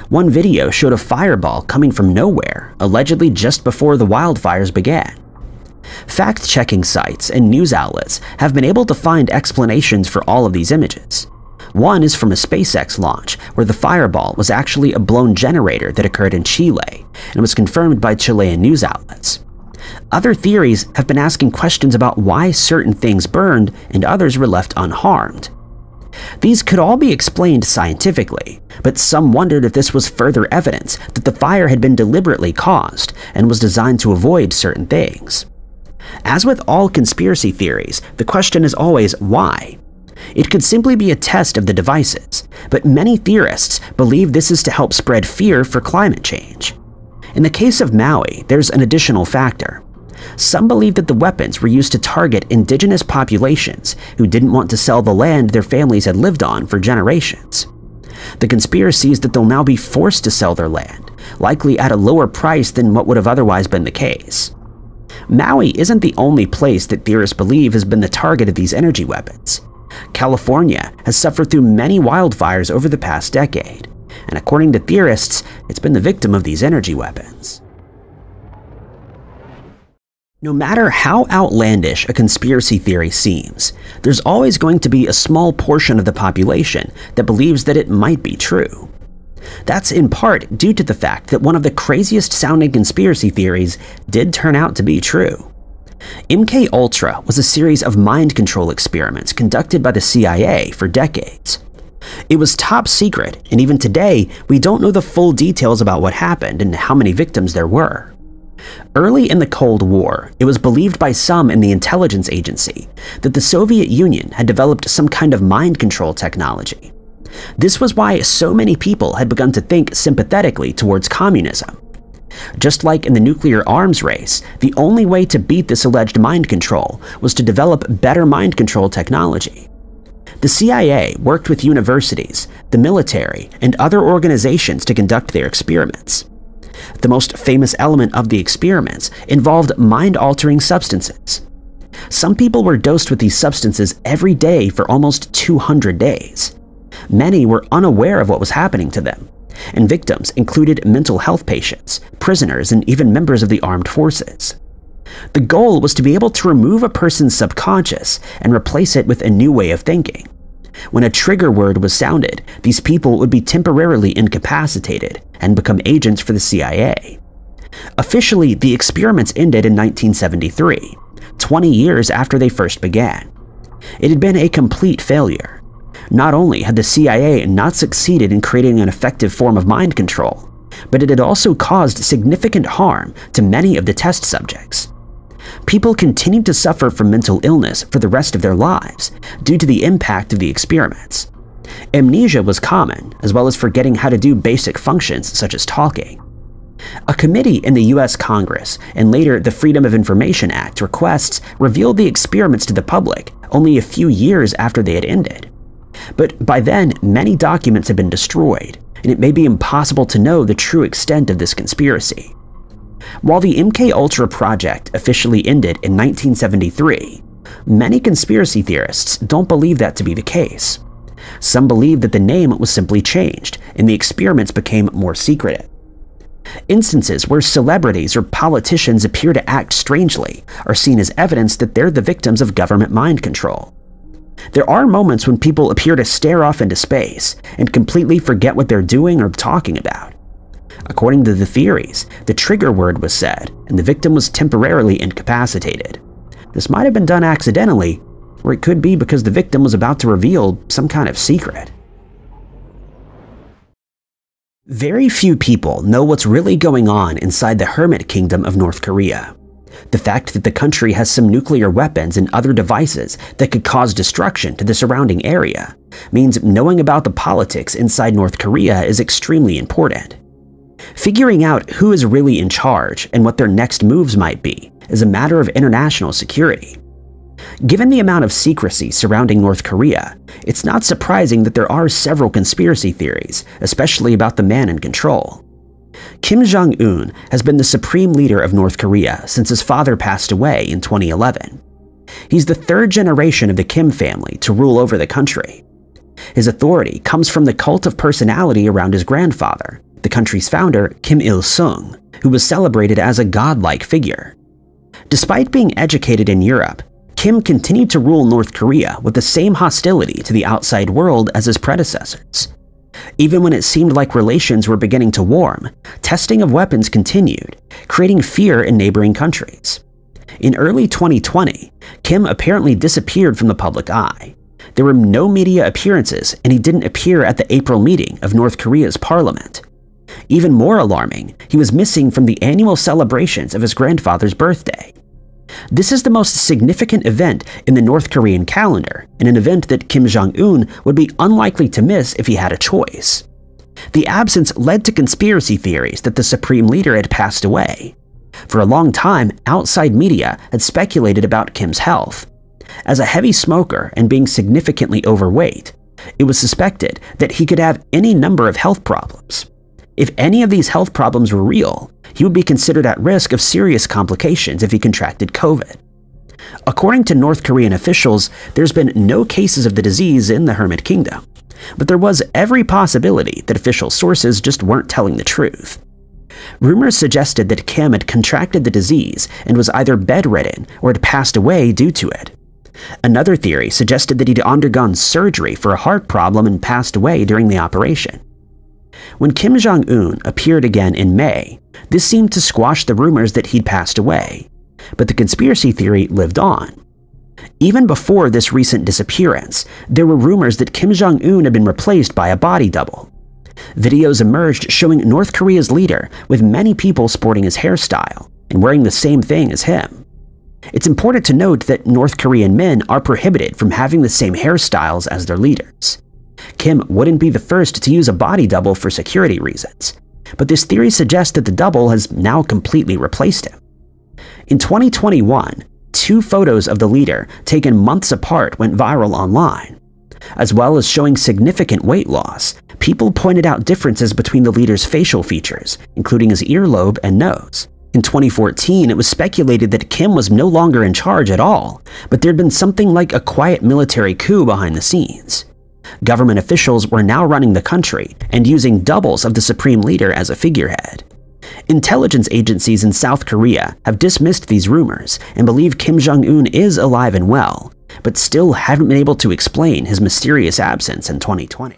One video showed a fireball coming from nowhere, allegedly just before the wildfires began. Fact-checking sites and news outlets have been able to find explanations for all of these images. One is from a SpaceX launch, where the fireball was actually a blown generator that occurred in Chile, and was confirmed by Chilean news outlets. Other theories have been asking questions about why certain things burned and others were left unharmed. These could all be explained scientifically, but some wondered if this was further evidence that the fire had been deliberately caused and was designed to avoid certain things. As with all conspiracy theories, the question is always why. It could simply be a test of the devices, but many theorists believe this is to help spread fear for climate change. In the case of Maui, there's an additional factor. Some believe that the weapons were used to target indigenous populations who didn't want to sell the land their families had lived on for generations. The conspiracy is that they'll now be forced to sell their land, likely at a lower price than what would have otherwise been the case. Maui isn't the only place that theorists believe has been the target of these energy weapons. California has suffered through many wildfires over the past decade, and according to theorists, it's been the victim of these energy weapons. No matter how outlandish a conspiracy theory seems, there's always going to be a small portion of the population that believes that it might be true. That's in part due to the fact that one of the craziest sounding conspiracy theories did turn out to be true. MKUltra was a series of mind control experiments conducted by the CIA for decades. It was top secret, and even today, we don't know the full details about what happened and how many victims there were. Early in the Cold War, it was believed by some in the intelligence agency that the Soviet Union had developed some kind of mind control technology. This was why so many people had begun to think sympathetically towards communism. Just like in the nuclear arms race, the only way to beat this alleged mind control was to develop better mind control technology. The CIA worked with universities, the military, and other organizations to conduct their experiments. The most famous element of the experiments involved mind-altering substances. Some people were dosed with these substances every day for almost 200 days. Many were unaware of what was happening to them, and victims included mental health patients, prisoners, and even members of the armed forces. The goal was to be able to remove a person's subconscious and replace it with a new way of thinking. When a trigger word was sounded, these people would be temporarily incapacitated and become agents for the CIA. Officially, the experiments ended in 1973, 20 years after they first began. It had been a complete failure. Not only had the CIA not succeeded in creating an effective form of mind control, but it had also caused significant harm to many of the test subjects. People continued to suffer from mental illness for the rest of their lives due to the impact of the experiments. Amnesia was common, as well as forgetting how to do basic functions such as talking. A committee in the US Congress, and later the Freedom of Information Act requests, revealed the experiments to the public only a few years after they had ended. But by then, many documents had been destroyed, and it may be impossible to know the true extent of this conspiracy. While the MKUltra project officially ended in 1973, many conspiracy theorists don't believe that to be the case. Some believe that the name was simply changed, and the experiments became more secretive. Instances where celebrities or politicians appear to act strangely are seen as evidence that they're the victims of government mind control. There are moments when people appear to stare off into space and completely forget what they're doing or talking about. According to the theories, the trigger word was said, and the victim was temporarily incapacitated. This might have been done accidentally, or it could be because the victim was about to reveal some kind of secret. Very few people know what's really going on inside the Hermit Kingdom of North Korea. The fact that the country has some nuclear weapons and other devices that could cause destruction to the surrounding area means knowing about the politics inside North Korea is extremely important. Figuring out who is really in charge and what their next moves might be is a matter of international security. Given the amount of secrecy surrounding North Korea, it's not surprising that there are several conspiracy theories, especially about the man in control. Kim Jong-un has been the supreme leader of North Korea since his father passed away in 2011. He's the third generation of the Kim family to rule over the country. His authority comes from the cult of personality around his grandfather, the country's founder, Kim Il-sung, who was celebrated as a godlike figure. Despite being educated in Europe, Kim continued to rule North Korea with the same hostility to the outside world as his predecessors. Even when it seemed like relations were beginning to warm, testing of weapons continued, creating fear in neighboring countries. In early 2020, Kim apparently disappeared from the public eye. There were no media appearances, and he didn't appear at the April meeting of North Korea's parliament. Even more alarming, he was missing from the annual celebrations of his grandfather's birthday. This is the most significant event in the North Korean calendar, and an event that Kim Jong-un would be unlikely to miss if he had a choice. The absence led to conspiracy theories that the supreme leader had passed away. For a long time, outside media had speculated about Kim's health. As a heavy smoker and being significantly overweight, it was suspected that he could have any number of health problems. If any of these health problems were real, he would be considered at risk of serious complications if he contracted COVID. According to North Korean officials, there's been no cases of the disease in the Hermit Kingdom, but there was every possibility that official sources just weren't telling the truth. Rumors suggested that Kim had contracted the disease and was either bedridden or had passed away due to it. Another theory suggested that he'd undergone surgery for a heart problem and passed away during the operation. When Kim Jong-un appeared again in May, this seemed to squash the rumors that he'd passed away, but the conspiracy theory lived on. Even before this recent disappearance, there were rumors that Kim Jong-un had been replaced by a body double. Videos emerged showing North Korea's leader with many people sporting his hairstyle and wearing the same thing as him. It's important to note that North Korean men are prohibited from having the same hairstyles as their leaders. Kim wouldn't be the first to use a body double for security reasons, but this theory suggests that the double has now completely replaced him. In 2021, 2 photos of the leader taken months apart went viral online. As well as showing significant weight loss, people pointed out differences between the leader's facial features, including his earlobe and nose. In 2014, it was speculated that Kim was no longer in charge at all, but there'd been something like a quiet military coup behind the scenes. Government officials were now running the country and using doubles of the supreme leader as a figurehead. Intelligence agencies in South Korea have dismissed these rumors and believe Kim Jong-un is alive and well, but still haven't been able to explain his mysterious absence in 2020.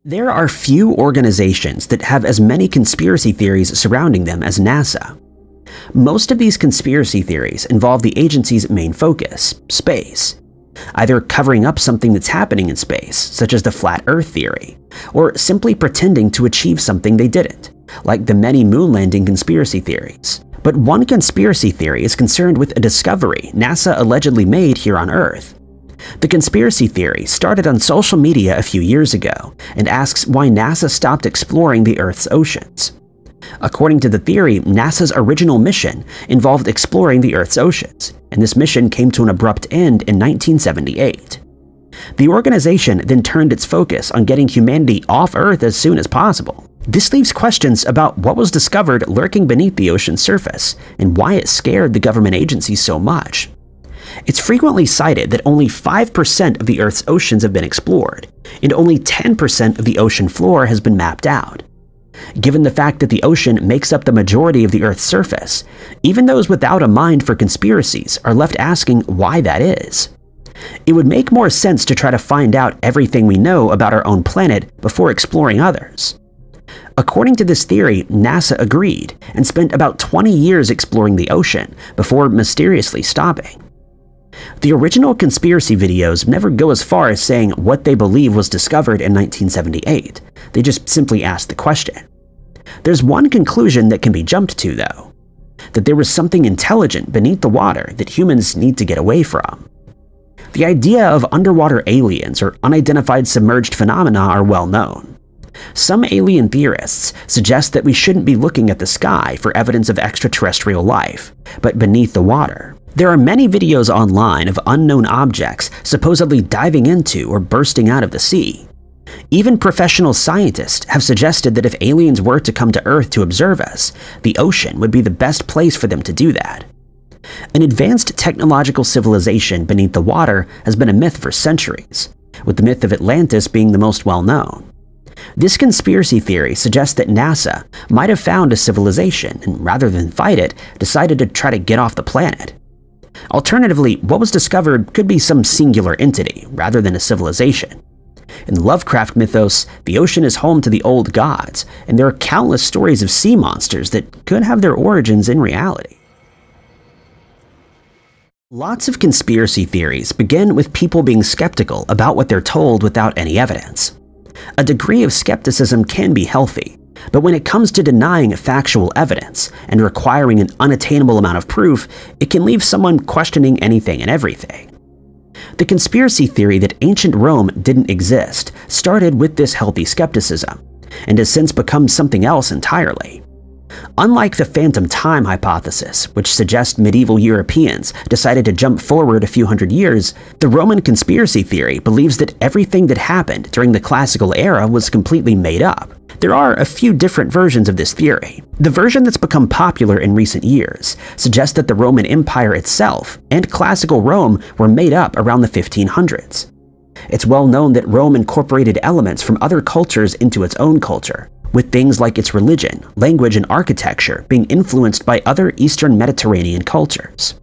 There are few organizations that have as many conspiracy theories surrounding them as NASA. Most of these conspiracy theories involve the agency's main focus, space, either covering up something that's happening in space, such as the flat Earth theory, or simply pretending to achieve something they didn't, like the many moon landing conspiracy theories. But one conspiracy theory is concerned with a discovery NASA allegedly made here on Earth. The conspiracy theory started on social media a few years ago and asks why NASA stopped exploring the Earth's oceans. According to the theory, NASA's original mission involved exploring the Earth's oceans, and this mission came to an abrupt end in 1978. The organization then turned its focus on getting humanity off Earth as soon as possible. This leaves questions about what was discovered lurking beneath the ocean's surface and why it scared the government agencies so much. It's frequently cited that only 5% of the Earth's oceans have been explored, and only 10% of the ocean floor has been mapped out. Given the fact that the ocean makes up the majority of the Earth's surface, even those without a mind for conspiracies are left asking why that is. It would make more sense to try to find out everything we know about our own planet before exploring others. According to this theory, NASA agreed and spent about 20 years exploring the ocean before mysteriously stopping. The original conspiracy videos never go as far as saying what they believe was discovered in 1978. They just simply ask the question. There's one conclusion that can be jumped to, though, that there was something intelligent beneath the water that humans need to get away from. The idea of underwater aliens or unidentified submerged phenomena are well known. Some alien theorists suggest that we shouldn't be looking at the sky for evidence of extraterrestrial life, but beneath the water. There are many videos online of unknown objects supposedly diving into or bursting out of the sea. Even professional scientists have suggested that if aliens were to come to Earth to observe us, the ocean would be the best place for them to do that. An advanced technological civilization beneath the water has been a myth for centuries, with the myth of Atlantis being the most well-known. This conspiracy theory suggests that NASA might have found a civilization and, rather than fight it, decided to try to get off the planet. Alternatively, what was discovered could be some singular entity, rather than a civilization. In the Lovecraft mythos, the ocean is home to the old gods, and there are countless stories of sea monsters that could have their origins in reality. Lots of conspiracy theories begin with people being skeptical about what they're told without any evidence. A degree of skepticism can be healthy, but when it comes to denying factual evidence and requiring an unattainable amount of proof, it can leave someone questioning anything and everything. The conspiracy theory that ancient Rome didn't exist started with this healthy skepticism, and has since become something else entirely. Unlike the phantom time hypothesis, which suggests medieval Europeans decided to jump forward a few hundred years, the Roman conspiracy theory believes that everything that happened during the classical era was completely made up. There are a few different versions of this theory. The version that's become popular in recent years suggests that the Roman Empire itself and classical Rome were made up around the 1500s. It's well known that Rome incorporated elements from other cultures into its own culture, with things like its religion, language, and architecture being influenced by other Eastern Mediterranean cultures.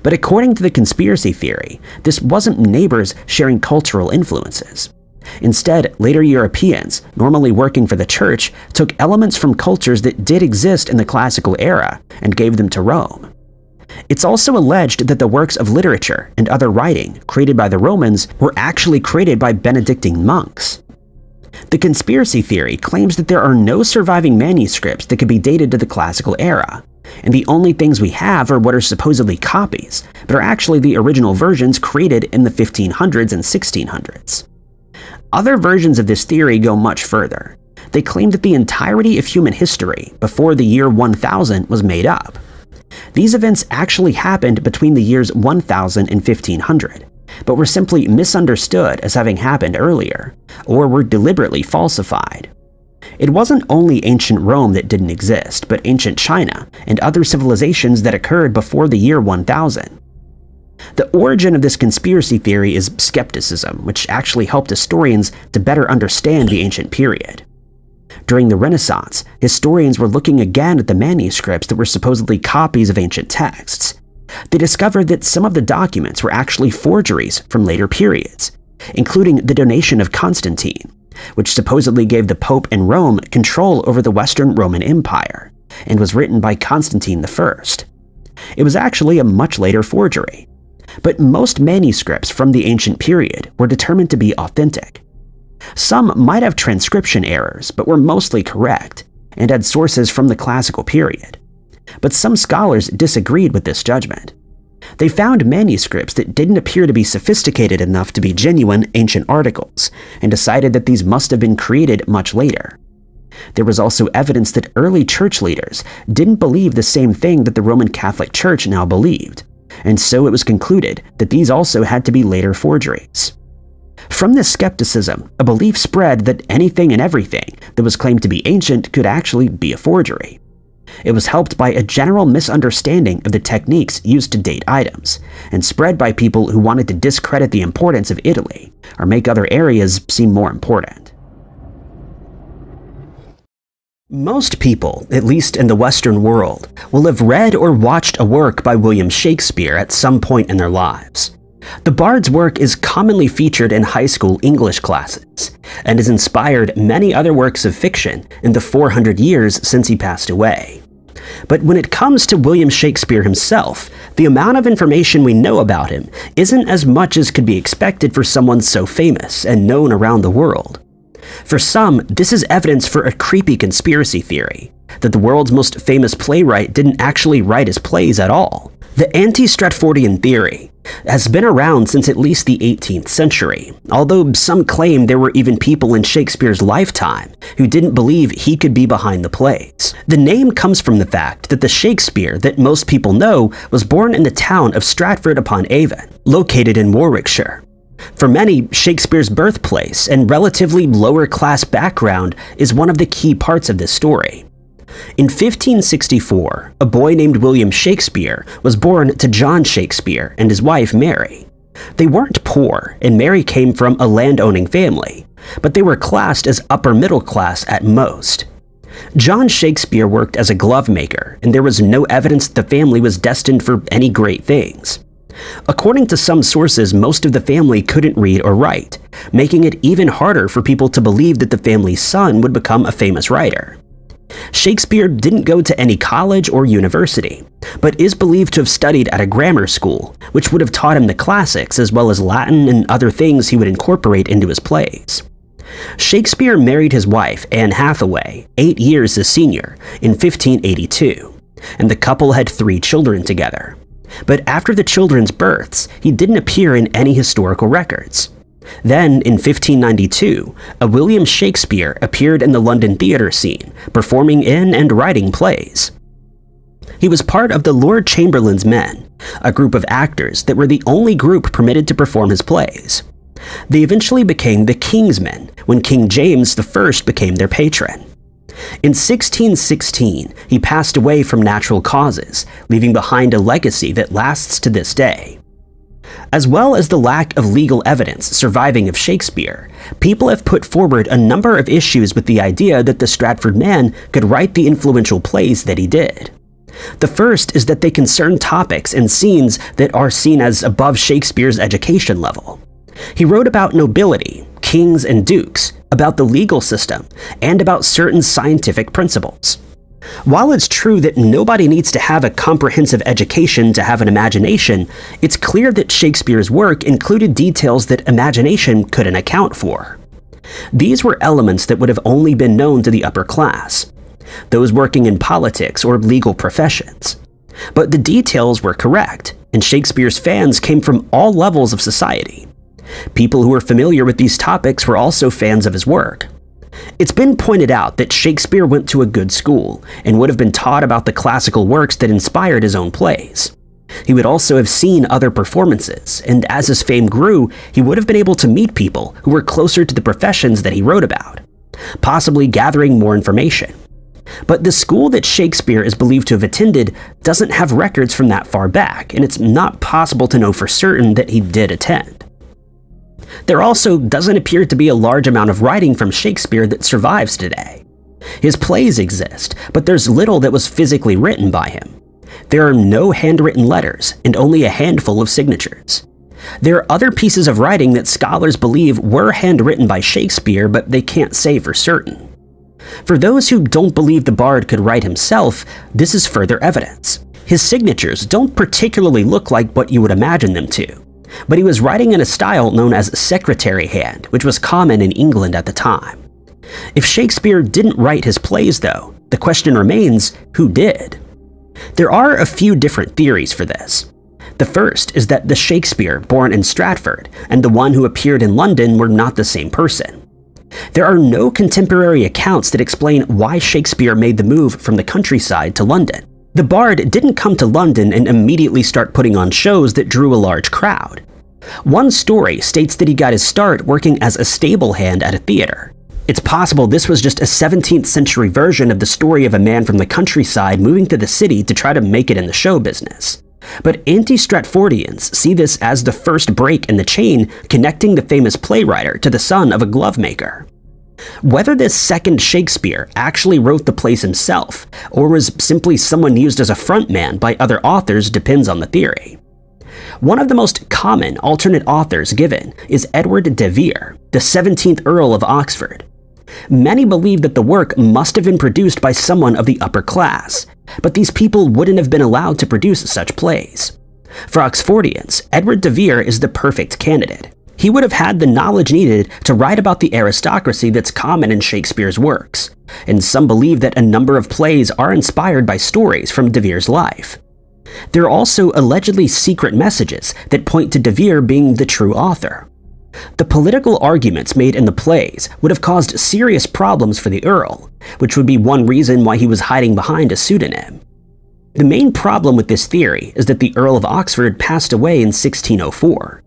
But according to the conspiracy theory, this wasn't neighbors sharing cultural influences. Instead, later Europeans, normally working for the church, took elements from cultures that did exist in the classical era and gave them to Rome. It's also alleged that the works of literature and other writing created by the Romans were actually created by Benedictine monks. The conspiracy theory claims that there are no surviving manuscripts that could be dated to the classical era, and the only things we have are what are supposedly copies, but are actually the original versions created in the 1500s and 1600s. Other versions of this theory go much further. They claim that the entirety of human history before the year 1000 was made up. These events actually happened between the years 1000 and 1500, but were simply misunderstood as having happened earlier, or were deliberately falsified. It wasn't only ancient Rome that didn't exist, but ancient China and other civilizations that occurred before the year 1000. The origin of this conspiracy theory is skepticism, which actually helped historians to better understand the ancient period. During the Renaissance, historians were looking again at the manuscripts that were supposedly copies of ancient texts. They discovered that some of the documents were actually forgeries from later periods, including the donation of Constantine, which supposedly gave the Pope in Rome control over the Western Roman Empire, and was written by Constantine I. It was actually a much later forgery. But most manuscripts from the ancient period were determined to be authentic. Some might have transcription errors, but were mostly correct, and had sources from the classical period. But some scholars disagreed with this judgment. They found manuscripts that didn't appear to be sophisticated enough to be genuine ancient articles, and decided that these must have been created much later. There was also evidence that early church leaders didn't believe the same thing that the Roman Catholic Church now believed, and so it was concluded that these also had to be later forgeries. From this skepticism, a belief spread that anything and everything that was claimed to be ancient could actually be a forgery. It was helped by a general misunderstanding of the techniques used to date items, and spread by people who wanted to discredit the importance of Italy, or make other areas seem more important. Most people, at least in the Western world, will have read or watched a work by William Shakespeare at some point in their lives. The Bard's work is commonly featured in high school English classes, and has inspired many other works of fiction in the 400 years since he passed away. But when it comes to William Shakespeare himself, the amount of information we know about him isn't as much as could be expected for someone so famous and known around the world. For some, this is evidence for a creepy conspiracy theory, that the world's most famous playwright didn't actually write his plays at all. The anti-Stratfordian theory has been around since at least the 18th century, although some claim there were even people in Shakespeare's lifetime who didn't believe he could be behind the plays. The name comes from the fact that the Shakespeare that most people know was born in the town of Stratford-upon-Avon, located in Warwickshire. For many, Shakespeare's birthplace and relatively lower-class background is one of the key parts of this story. In 1564, a boy named William Shakespeare was born to John Shakespeare and his wife Mary. They weren't poor, and Mary came from a landowning family, but they were classed as upper middle class at most. John Shakespeare worked as a glove maker, and there was no evidence that the family was destined for any great things. According to some sources, most of the family couldn't read or write, making it even harder for people to believe that the family's son would become a famous writer. Shakespeare didn't go to any college or university, but is believed to have studied at a grammar school, which would have taught him the classics as well as Latin and other things he would incorporate into his plays. Shakespeare married his wife, Anne Hathaway, 8 years his senior, in 1582, and the couple had 3 children together. But after the children's births, he didn't appear in any historical records. Then, in 1592, a William Shakespeare appeared in the London theatre scene, performing in and writing plays. He was part of the Lord Chamberlain's Men, a group of actors that were the only group permitted to perform his plays. They eventually became the King's Men when King James I became their patron. In 1616, he passed away from natural causes, leaving behind a legacy that lasts to this day. As well as the lack of legal evidence surviving of Shakespeare, people have put forward a number of issues with the idea that the Stratford man could write the influential plays that he did. The first is that they concern topics and scenes that are seen as above Shakespeare's education level. He wrote about nobility, kings and dukes, about the legal system, and about certain scientific principles. While it's true that nobody needs to have a comprehensive education to have an imagination, it's clear that Shakespeare's work included details that imagination couldn't account for. These were elements that would have only been known to the upper class, those working in politics or legal professions. But the details were correct, and Shakespeare's fans came from all levels of society. People who were familiar with these topics were also fans of his work. It's been pointed out that Shakespeare went to a good school and would have been taught about the classical works that inspired his own plays. He would also have seen other performances, and as his fame grew, he would have been able to meet people who were closer to the professions that he wrote about, possibly gathering more information. But the school that Shakespeare is believed to have attended doesn't have records from that far back, and it's not possible to know for certain that he did attend. There also doesn't appear to be a large amount of writing from Shakespeare that survives today. His plays exist, but there's little that was physically written by him. There are no handwritten letters and only a handful of signatures. There are other pieces of writing that scholars believe were handwritten by Shakespeare, but they can't say for certain. For those who don't believe the bard could write himself, this is further evidence. His signatures don't particularly look like what you would imagine them to, but he was writing in a style known as secretary hand, which was common in England at the time. If Shakespeare didn't write his plays, though, the question remains, who did? There are a few different theories for this. The first is that the Shakespeare born in Stratford and the one who appeared in London were not the same person. There are no contemporary accounts that explain why Shakespeare made the move from the countryside to London. The bard didn't come to London and immediately start putting on shows that drew a large crowd. One story states that he got his start working as a stable hand at a theater. It's possible this was just a 17th century version of the story of a man from the countryside moving to the city to try to make it in the show business. But anti-Stratfordians see this as the first break in the chain connecting the famous playwright to the son of a glove maker. Whether this second Shakespeare actually wrote the plays himself, or was simply someone used as a frontman by other authors depends on the theory. One of the most common alternate authors given is Edward de Vere, the 17th Earl of Oxford. Many believe that the work must have been produced by someone of the upper class, but these people wouldn't have been allowed to produce such plays. For Oxfordians, Edward de Vere is the perfect candidate. He would have had the knowledge needed to write about the aristocracy that's common in Shakespeare's works, and some believe that a number of plays are inspired by stories from de Vere's life. There are also allegedly secret messages that point to de Vere being the true author. The political arguments made in the plays would have caused serious problems for the Earl, which would be one reason why he was hiding behind a pseudonym. The main problem with this theory is that the Earl of Oxford passed away in 1604.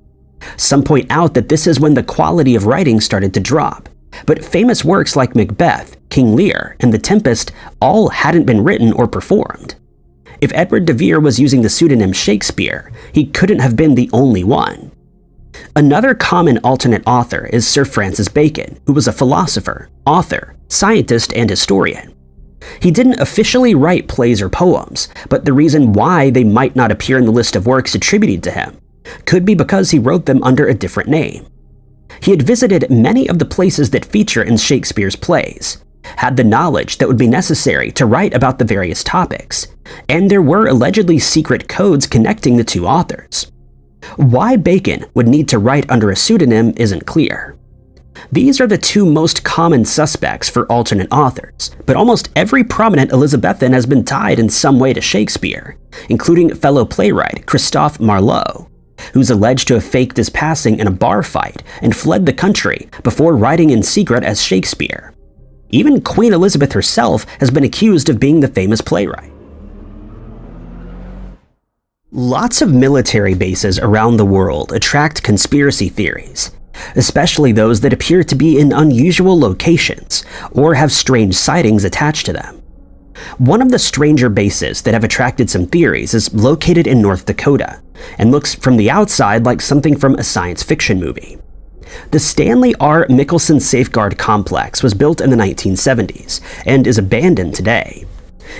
Some point out that this is when the quality of writing started to drop, but famous works like Macbeth, King Lear, and The Tempest all hadn't been written or performed. If Edward de Vere was using the pseudonym Shakespeare, he couldn't have been the only one. Another common alternate author is Sir Francis Bacon, who was a philosopher, author, scientist, and historian. He didn't officially write plays or poems, but the reason why they might not appear in the list of works attributed to him could be because he wrote them under a different name. He had visited many of the places that feature in Shakespeare's plays, had the knowledge that would be necessary to write about the various topics, and there were allegedly secret codes connecting the two authors. Why Bacon would need to write under a pseudonym isn't clear. These are the two most common suspects for alternate authors, but almost every prominent Elizabethan has been tied in some way to Shakespeare, including fellow playwright Christophe Marlowe, who's alleged to have faked his passing in a bar fight and fled the country before writing in secret as Shakespeare. Even Queen Elizabeth herself has been accused of being the famous playwright. Lots of military bases around the world attract conspiracy theories, especially those that appear to be in unusual locations or have strange sightings attached to them. One of the stranger bases that have attracted some theories is located in North Dakota and looks from the outside like something from a science fiction movie. The Stanley R. Mickelson Safeguard Complex was built in the 1970s and is abandoned today.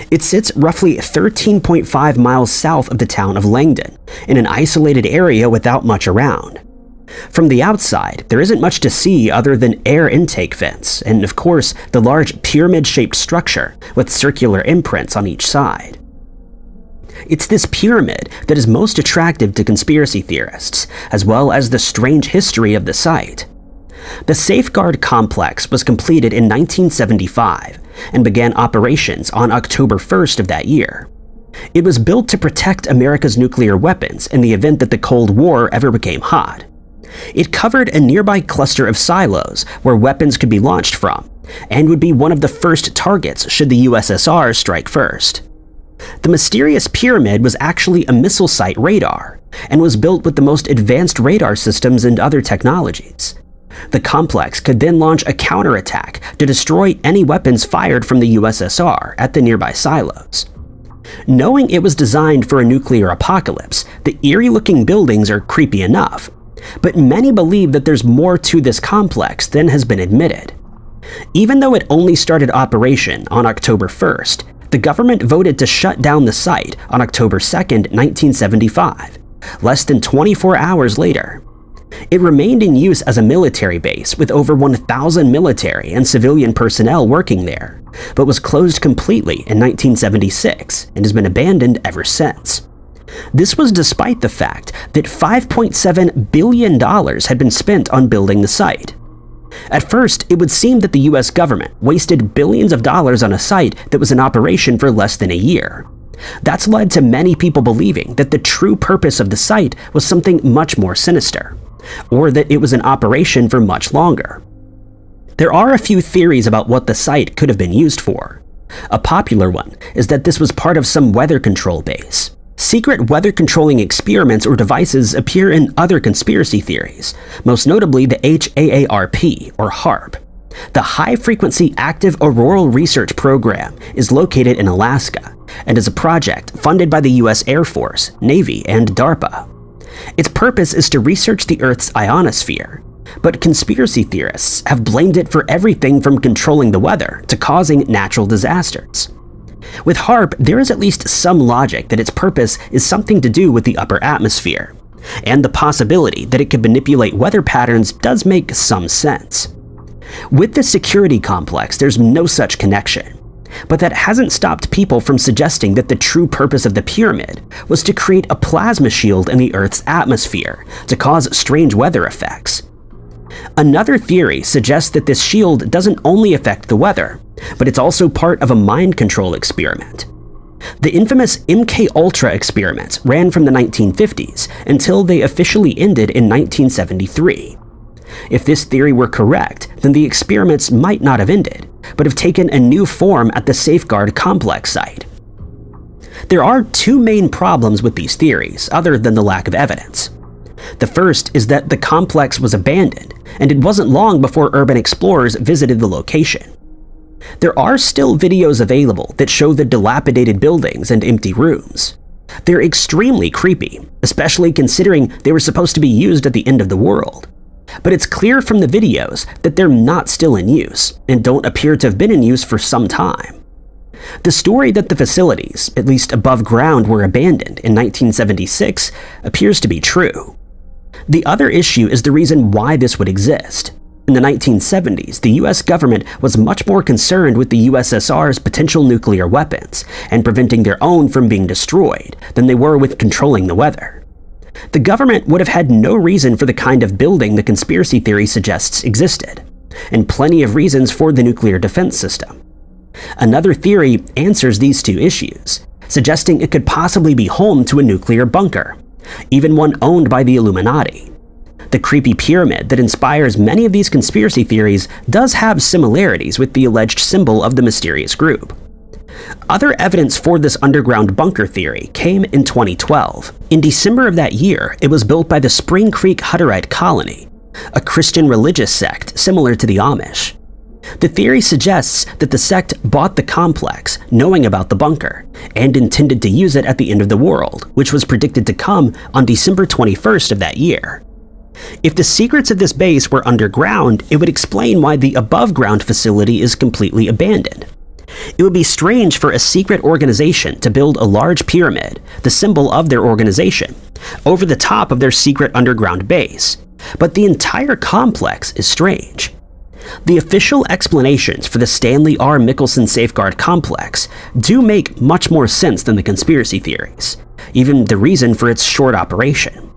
It sits roughly 13.5 miles south of the town of Langdon, in an isolated area without much around. From the outside, there isn't much to see other than air intake vents, and of course, the large pyramid-shaped structure with circular imprints on each side. It's this pyramid that is most attractive to conspiracy theorists, as well as the strange history of the site. The Safeguard complex was completed in 1975 and began operations on October 1st of that year. It was built to protect America's nuclear weapons in the event that the Cold War ever became hot. It covered a nearby cluster of silos where weapons could be launched from, and would be one of the first targets should the USSR strike first. The mysterious pyramid was actually a missile site radar, and was built with the most advanced radar systems and other technologies. The complex could then launch a counterattack to destroy any weapons fired from the USSR at the nearby silos. Knowing it was designed for a nuclear apocalypse, the eerie-looking buildings are creepy enough, but many believe that there's more to this complex than has been admitted. Even though it only started operation on October 1st, the government voted to shut down the site on October 2nd, 1975, less than 24 hours later. It remained in use as a military base with over 1,000 military and civilian personnel working there, but was closed completely in 1976 and has been abandoned ever since. This was despite the fact that $5.7 billion had been spent on building the site. At first, it would seem that the US government wasted billions of dollars on a site that was in operation for less than a year. That's led to many people believing that the true purpose of the site was something much more sinister, or that it was in operation for much longer. There are a few theories about what the site could have been used for. A popular one is that this was part of some weather control base. Secret weather-controlling experiments or devices appear in other conspiracy theories, most notably the HAARP, or HAARP. The High-Frequency Active Auroral Research Program is located in Alaska, and is a project funded by the US Air Force, Navy, and DARPA. Its purpose is to research the Earth's ionosphere, but conspiracy theorists have blamed it for everything from controlling the weather to causing natural disasters. With HAARP, there is at least some logic that its purpose is something to do with the upper atmosphere, and the possibility that it could manipulate weather patterns does make some sense. With the security complex, there's no such connection, but that hasn't stopped people from suggesting that the true purpose of the pyramid was to create a plasma shield in the Earth's atmosphere to cause strange weather effects. Another theory suggests that this shield doesn't only affect the weather, but it's also part of a mind control experiment. The infamous MKUltra experiments ran from the 1950s until they officially ended in 1973. If this theory were correct, then the experiments might not have ended, but have taken a new form at the Safeguard complex site. There are two main problems with these theories, other than the lack of evidence. The first is that the complex was abandoned, and it wasn't long before urban explorers visited the location. There are still videos available that show the dilapidated buildings and empty rooms. They're extremely creepy, especially considering they were supposed to be used at the end of the world. But it's clear from the videos that they're not still in use, and don't appear to have been in use for some time. The story that the facilities, at least above ground, were abandoned in 1976 appears to be true. The other issue is the reason why this would exist. In the 1970s, the US government was much more concerned with the USSR's potential nuclear weapons and preventing their own from being destroyed than they were with controlling the weather. The government would have had no reason for the kind of building the conspiracy theory suggests existed, and plenty of reasons for the nuclear defense system. Another theory answers these two issues, suggesting it could possibly be home to a nuclear bunker, even one owned by the Illuminati. The creepy pyramid that inspires many of these conspiracy theories does have similarities with the alleged symbol of the mysterious group. Other evidence for this underground bunker theory came in 2012. In December of that year, it was built by the Spring Creek Hutterite Colony, a Christian religious sect similar to the Amish. The theory suggests that the sect bought the complex knowing about the bunker, and intended to use it at the end of the world, which was predicted to come on December 21st of that year. If the secrets of this base were underground, it would explain why the above-ground facility is completely abandoned. It would be strange for a secret organization to build a large pyramid, the symbol of their organization, over the top of their secret underground base, but the entire complex is strange. The official explanations for the Stanley R. Michelson Safeguard Complex do make much more sense than the conspiracy theories, even the reason for its short operation.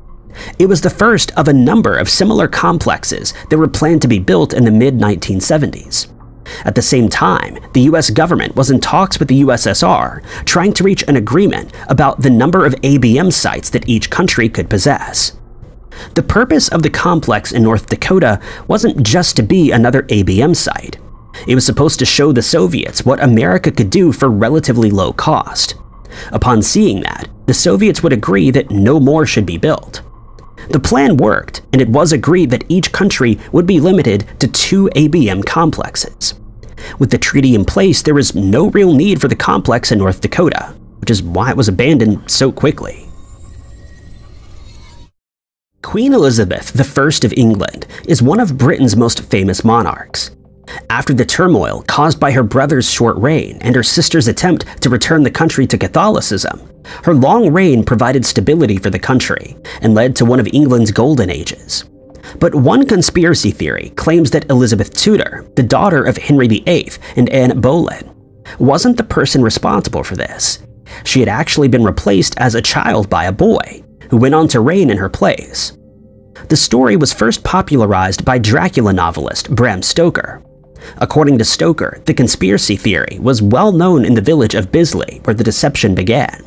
It was the first of a number of similar complexes that were planned to be built in the mid-1970s. At the same time, the US government was in talks with the USSR, trying to reach an agreement about the number of ABM sites that each country could possess. The purpose of the complex in North Dakota wasn't just to be another ABM site. It was supposed to show the Soviets what America could do for relatively low cost. Upon seeing that, the Soviets would agree that no more should be built. The plan worked, and it was agreed that each country would be limited to 2 ABM complexes. With the treaty in place, there was no real need for the complex in North Dakota, which is why it was abandoned so quickly. Queen Elizabeth I of England is one of Britain's most famous monarchs. After the turmoil caused by her brother's short reign and her sister's attempt to return the country to Catholicism, her long reign provided stability for the country and led to one of England's golden ages. But one conspiracy theory claims that Elizabeth Tudor, the daughter of Henry VIII and Anne Boleyn, wasn't the person responsible for this. She had actually been replaced as a child by a boy, who went on to reign in her place. The story was first popularized by Dracula novelist Bram Stoker. According to Stoker, the conspiracy theory was well known in the village of Bisley, where the deception began.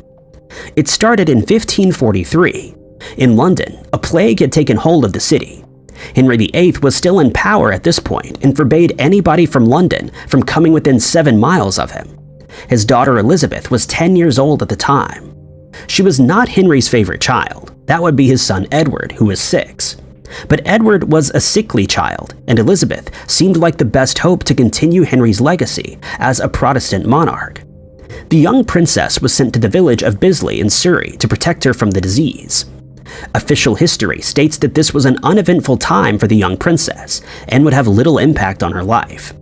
It started in 1543. In London, a plague had taken hold of the city. Henry VIII was still in power at this point and forbade anybody from London from coming within 7 miles of him. His daughter Elizabeth was 10 years old at the time. She was not Henry's favorite child. That would be his son Edward, who was 6. But Edward was a sickly child, and Elizabeth seemed like the best hope to continue Henry's legacy as a Protestant monarch. The young princess was sent to the village of Bisley in Surrey to protect her from the disease. Official history states that this was an uneventful time for the young princess and would have little impact on her life.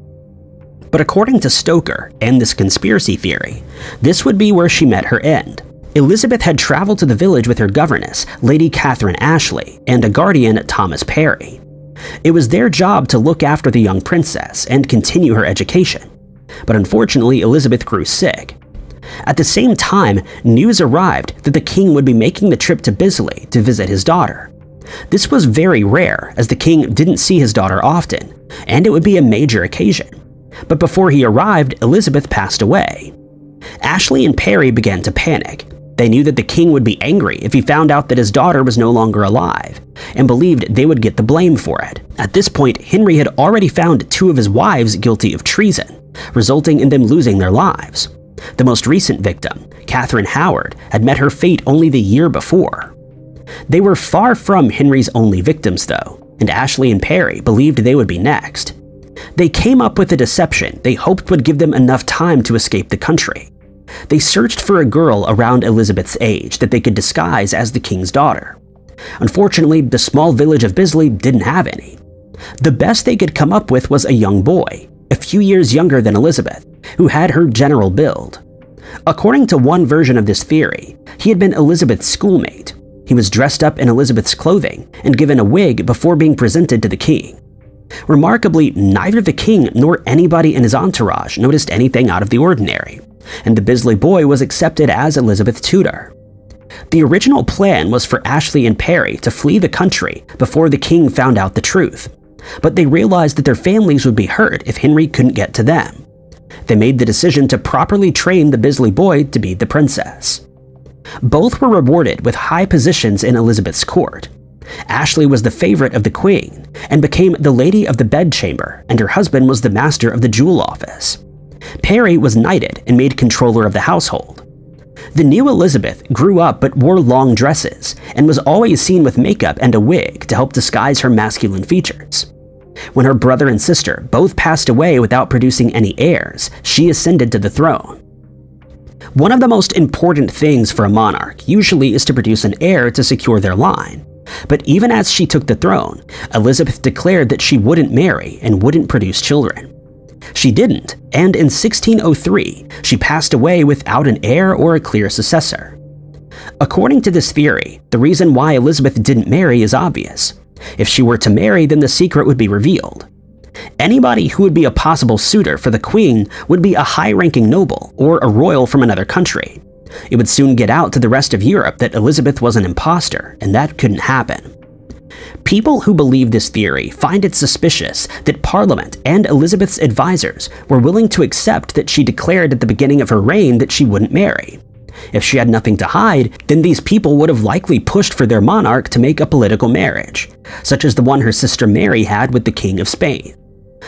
But according to Stoker and this conspiracy theory, this would be where she met her end. Elizabeth had traveled to the village with her governess, Lady Catherine Ashley, and a guardian, Thomas Parry. It was their job to look after the young princess and continue her education. But unfortunately, Elizabeth grew sick. At the same time, news arrived that the king would be making the trip to Bisley to visit his daughter. This was very rare, as the king didn't see his daughter often, and it would be a major occasion. But before he arrived, Elizabeth passed away. Ashley and Parry began to panic. They knew that the king would be angry if he found out that his daughter was no longer alive, and believed they would get the blame for it. At this point, Henry had already found 2 of his wives guilty of treason, resulting in them losing their lives. The most recent victim, Catherine Howard, had met her fate only the year before. They were far from Henry's only victims, though, and Ashley and Parry believed they would be next. They came up with a deception they hoped would give them enough time to escape the country. They searched for a girl around Elizabeth's age that they could disguise as the king's daughter. Unfortunately, the small village of Bisley didn't have any. The best they could come up with was a young boy, a few years younger than Elizabeth, who had her general build. According to one version of this theory, he had been Elizabeth's schoolmate. He was dressed up in Elizabeth's clothing and given a wig before being presented to the king. Remarkably, neither the king nor anybody in his entourage noticed anything out of the ordinary, and the Bisley boy was accepted as Elizabeth Tudor. The original plan was for Ashley and Parry to flee the country before the king found out the truth, but they realized that their families would be hurt if Henry couldn't get to them. They made the decision to properly train the Bisley boy to be the princess. Both were rewarded with high positions in Elizabeth's court. Ashley was the favorite of the queen and became the lady of the bedchamber, and her husband was the master of the jewel office. Parry was knighted and made controller of the household. The new Elizabeth grew up but wore long dresses and was always seen with makeup and a wig to help disguise her masculine features. When her brother and sister both passed away without producing any heirs, she ascended to the throne. One of the most important things for a monarch usually is to produce an heir to secure their line. But even as she took the throne, Elizabeth declared that she wouldn't marry and wouldn't produce children. She didn't, and in 1603, she passed away without an heir or a clear successor. According to this theory, the reason why Elizabeth didn't marry is obvious. If she were to marry, then the secret would be revealed. Anybody who would be a possible suitor for the queen would be a high-ranking noble or a royal from another country. It would soon get out to the rest of Europe that Elizabeth was an imposter, and that couldn't happen. People who believe this theory find it suspicious that Parliament and Elizabeth's advisors were willing to accept that she declared at the beginning of her reign that she wouldn't marry. If she had nothing to hide, then these people would have likely pushed for their monarch to make a political marriage, such as the one her sister Mary had with the King of Spain.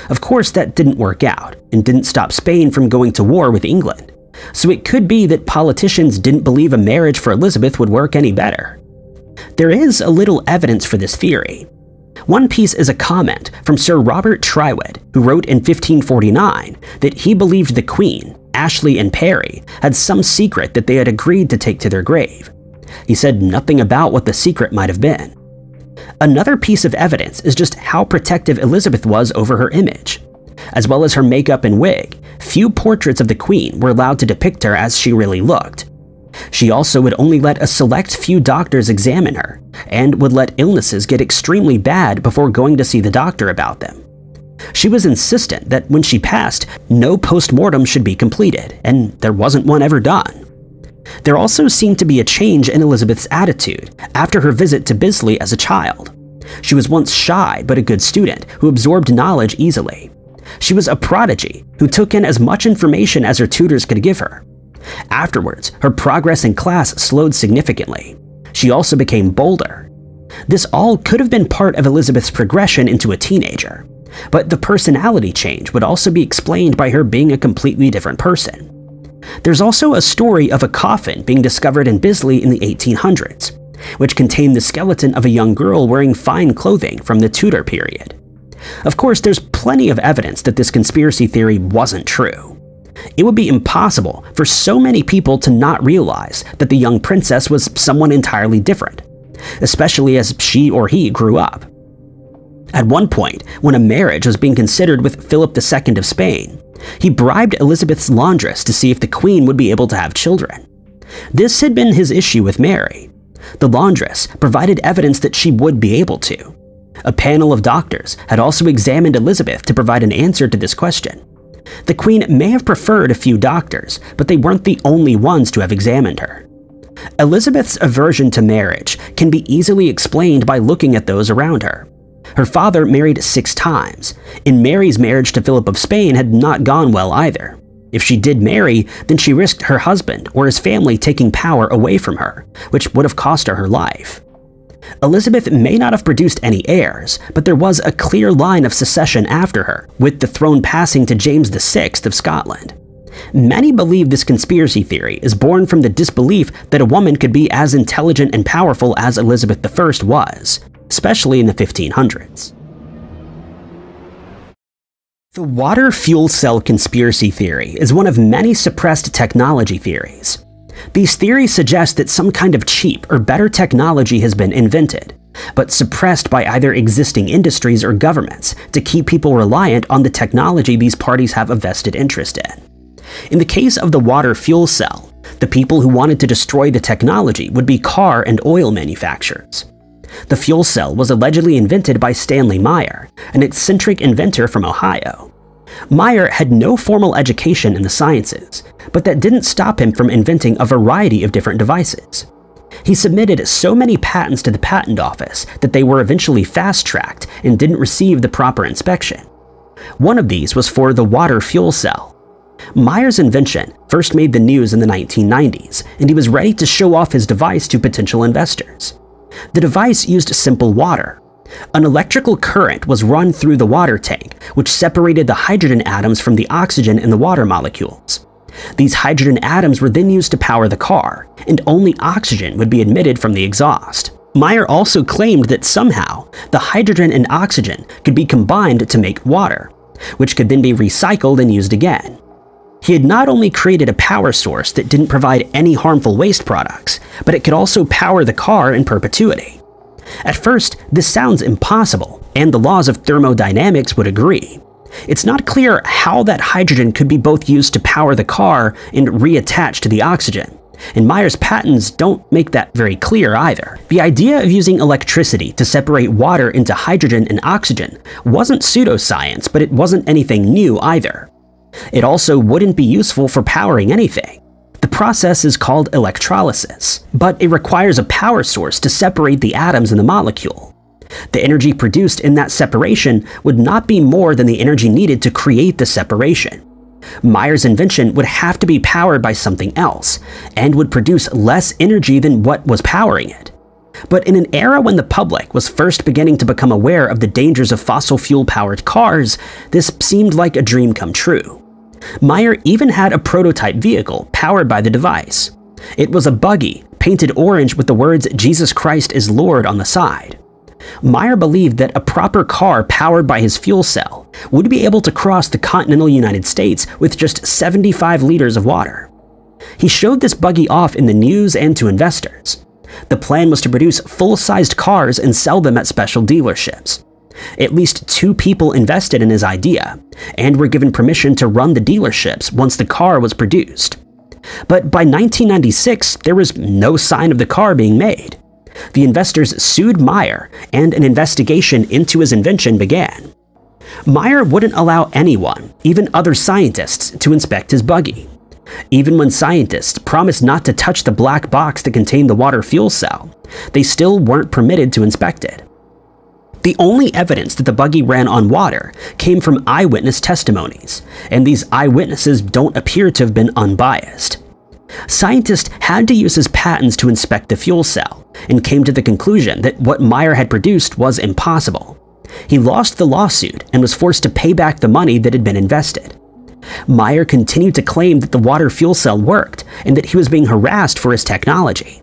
Of course, that didn't work out, and didn't stop Spain from going to war with England. So it could be that politicians didn't believe a marriage for Elizabeth would work any better. There is a little evidence for this theory. One piece is a comment from Sir Robert Tyrwhitt, who wrote in 1549 that he believed the Queen, Ashley and Parry, had some secret that they had agreed to take to their grave. He said nothing about what the secret might have been. Another piece of evidence is just how protective Elizabeth was over her image. As well as her makeup and wig, few portraits of the Queen were allowed to depict her as she really looked. She also would only let a select few doctors examine her, and would let illnesses get extremely bad before going to see the doctor about them. She was insistent that when she passed, no post-mortem should be completed, and there wasn't one ever done. There also seemed to be a change in Elizabeth's attitude after her visit to Bisley as a child. She was once shy but a good student who absorbed knowledge easily. She was a prodigy who took in as much information as her tutors could give her. Afterwards, her progress in class slowed significantly. She also became bolder. This all could have been part of Elizabeth's progression into a teenager, but the personality change would also be explained by her being a completely different person. There's also a story of a coffin being discovered in Bisley in the 1800s, which contained the skeleton of a young girl wearing fine clothing from the Tudor period. Of course, there's plenty of evidence that this conspiracy theory wasn't true. It would be impossible for so many people to not realize that the young princess was someone entirely different, especially as she or he grew up. At one point, when a marriage was being considered with Philip II of Spain, he bribed Elizabeth's laundress to see if the Queen would be able to have children. This had been his issue with Mary. The laundress provided evidence that she would be able to. A panel of doctors had also examined Elizabeth to provide an answer to this question. The Queen may have preferred a few doctors, but they weren't the only ones to have examined her. Elizabeth's aversion to marriage can be easily explained by looking at those around her. Her father married 6 times, and Mary's marriage to Philip of Spain had not gone well either. If she did marry, then she risked her husband or his family taking power away from her, which would have cost her her life. Elizabeth may not have produced any heirs, but there was a clear line of succession after her, with the throne passing to James VI of Scotland. Many believe this conspiracy theory is born from the disbelief that a woman could be as intelligent and powerful as Elizabeth I was, especially in the 1500s. The water fuel cell conspiracy theory is one of many suppressed technology theories. These theories suggest that some kind of cheap or better technology has been invented, but suppressed by either existing industries or governments to keep people reliant on the technology these parties have a vested interest in. In the case of the water fuel cell, the people who wanted to destroy the technology would be car and oil manufacturers. The fuel cell was allegedly invented by Stanley Meyer, an eccentric inventor from Ohio. Meyer had no formal education in the sciences, but that didn't stop him from inventing a variety of different devices. He submitted so many patents to the patent office that they were eventually fast-tracked and didn't receive the proper inspection. One of these was for the water fuel cell. Meyer's invention first made the news in the 1990s, and he was ready to show off his device to potential investors. The device used simple water. An electrical current was run through the water tank, which separated the hydrogen atoms from the oxygen in the water molecules. These hydrogen atoms were then used to power the car, and only oxygen would be emitted from the exhaust. Meyer also claimed that somehow the hydrogen and oxygen could be combined to make water, which could then be recycled and used again. He had not only created a power source that didn't provide any harmful waste products, but it could also power the car in perpetuity. At first, this sounds impossible, and the laws of thermodynamics would agree. It's not clear how that hydrogen could be both used to power the car and reattach to the oxygen, And Meyer's patents don't make that very clear either. The idea of using electricity to separate water into hydrogen and oxygen wasn't pseudoscience, but it wasn't anything new either. It also wouldn't be useful for powering anything. The process is called electrolysis, but it requires a power source to separate the atoms in the molecule. The energy produced in that separation would not be more than the energy needed to create the separation. Meyer's invention would have to be powered by something else, and would produce less energy than what was powering it. But in an era when the public was first beginning to become aware of the dangers of fossil fuel-powered cars, this seemed like a dream come true. Meyer even had a prototype vehicle powered by the device. It was a buggy, painted orange with the words "Jesus Christ is Lord" on the side. Meyer believed that a proper car powered by his fuel cell would be able to cross the continental United States with just 75 liters of water. He showed this buggy off in the news and to investors. The plan was to produce full-sized cars and sell them at special dealerships. At least 2 people invested in his idea, and were given permission to run the dealerships once the car was produced. But by 1996, there was no sign of the car being made. The investors sued Meyer, and an investigation into his invention began. Meyer wouldn't allow anyone, even other scientists, to inspect his buggy. Even when scientists promised not to touch the black box that contained the water fuel cell, they still weren't permitted to inspect it. The only evidence that the buggy ran on water came from eyewitness testimonies, and these eyewitnesses don't appear to have been unbiased. Scientists had to use his patents to inspect the fuel cell, and came to the conclusion that what Meyer had produced was impossible. He lost the lawsuit and was forced to pay back the money that had been invested. Meyer continued to claim that the water fuel cell worked, and that he was being harassed for his technology.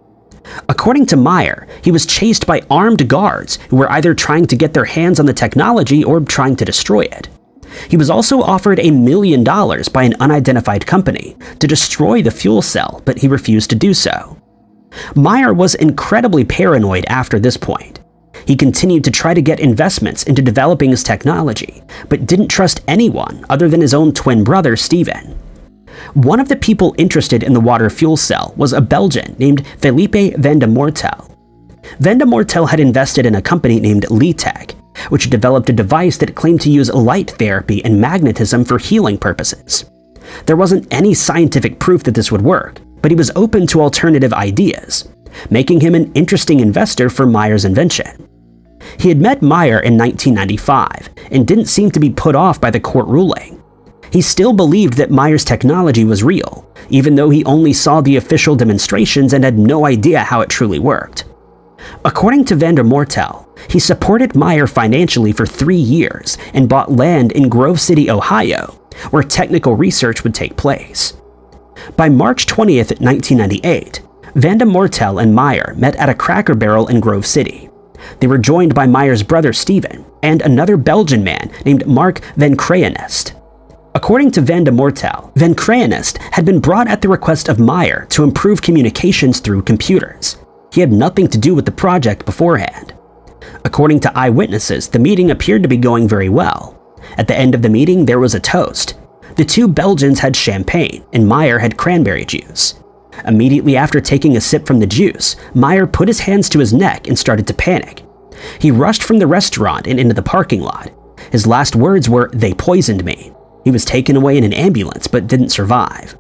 According to Meyer, he was chased by armed guards who were either trying to get their hands on the technology or trying to destroy it. He was also offered $1 million by an unidentified company to destroy the fuel cell, but he refused to do so. Meyer was incredibly paranoid after this point. He continued to try to get investments into developing his technology, but didn't trust anyone other than his own twin brother, Steven. One of the people interested in the water fuel cell was a Belgian named Philippe van de Mortel. Van de Mortel had invested in a company named Litech, which developed a device that claimed to use light therapy and magnetism for healing purposes. There wasn't any scientific proof that this would work, but he was open to alternative ideas, making him an interesting investor for Meyer's invention. He had met Meyer in 1995 and didn't seem to be put off by the court ruling. He still believed that Meyer's technology was real, even though he only saw the official demonstrations and had no idea how it truly worked. According to van der Mortel, he supported Meyer financially for 3 years and bought land in Grove City, Ohio, where technical research would take place. By March 20th, 1998, van der Mortel and Meyer met at a Cracker Barrel in Grove City. They were joined by Meyer's brother Steven and another Belgian man named Mark van Krayenest. According to van der Mortel, van Krayenest had been brought at the request of Meyer to improve communications through computers. He had nothing to do with the project beforehand. According to eyewitnesses, the meeting appeared to be going very well. At the end of the meeting, there was a toast. The 2 Belgians had champagne, and Meyer had cranberry juice. Immediately after taking a sip from the juice, Meyer put his hands to his neck and started to panic. He rushed from the restaurant and into the parking lot. His last words were, "They poisoned me." He was taken away in an ambulance but didn't survive.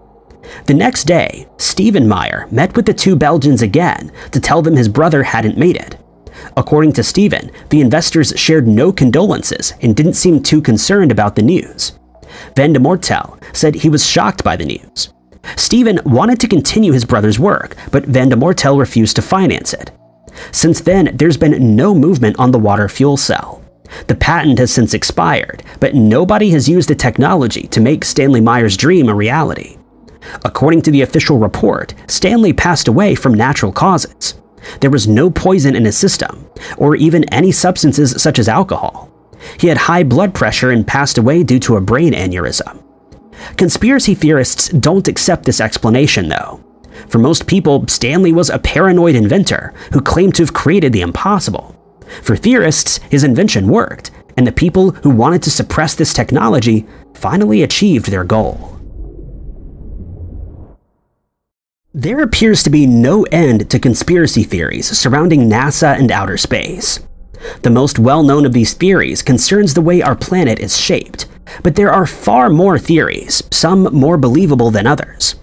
The next day, Steven Meyer met with the 2 Belgians again to tell them his brother hadn't made it. According to Steven, the investors shared no condolences and didn't seem too concerned about the news. Van de Mortel said he was shocked by the news. Steven wanted to continue his brother's work, but van de Mortel refused to finance it. Since then, there's been no movement on the water fuel cell. The patent has since expired, but nobody has used the technology to make Stanley Meyer's dream a reality. According to the official report, Stanley passed away from natural causes. There was no poison in his system, or even any substances such as alcohol. He had high blood pressure and passed away due to a brain aneurysm. Conspiracy theorists don't accept this explanation, though. For most people, Stanley was a paranoid inventor who claimed to have created the impossible. For theorists, his invention worked, and the people who wanted to suppress this technology finally achieved their goal. There appears to be no end to conspiracy theories surrounding NASA and outer space. The most well-known of these theories concerns the way our planet is shaped, but there are far more theories, some more believable than others.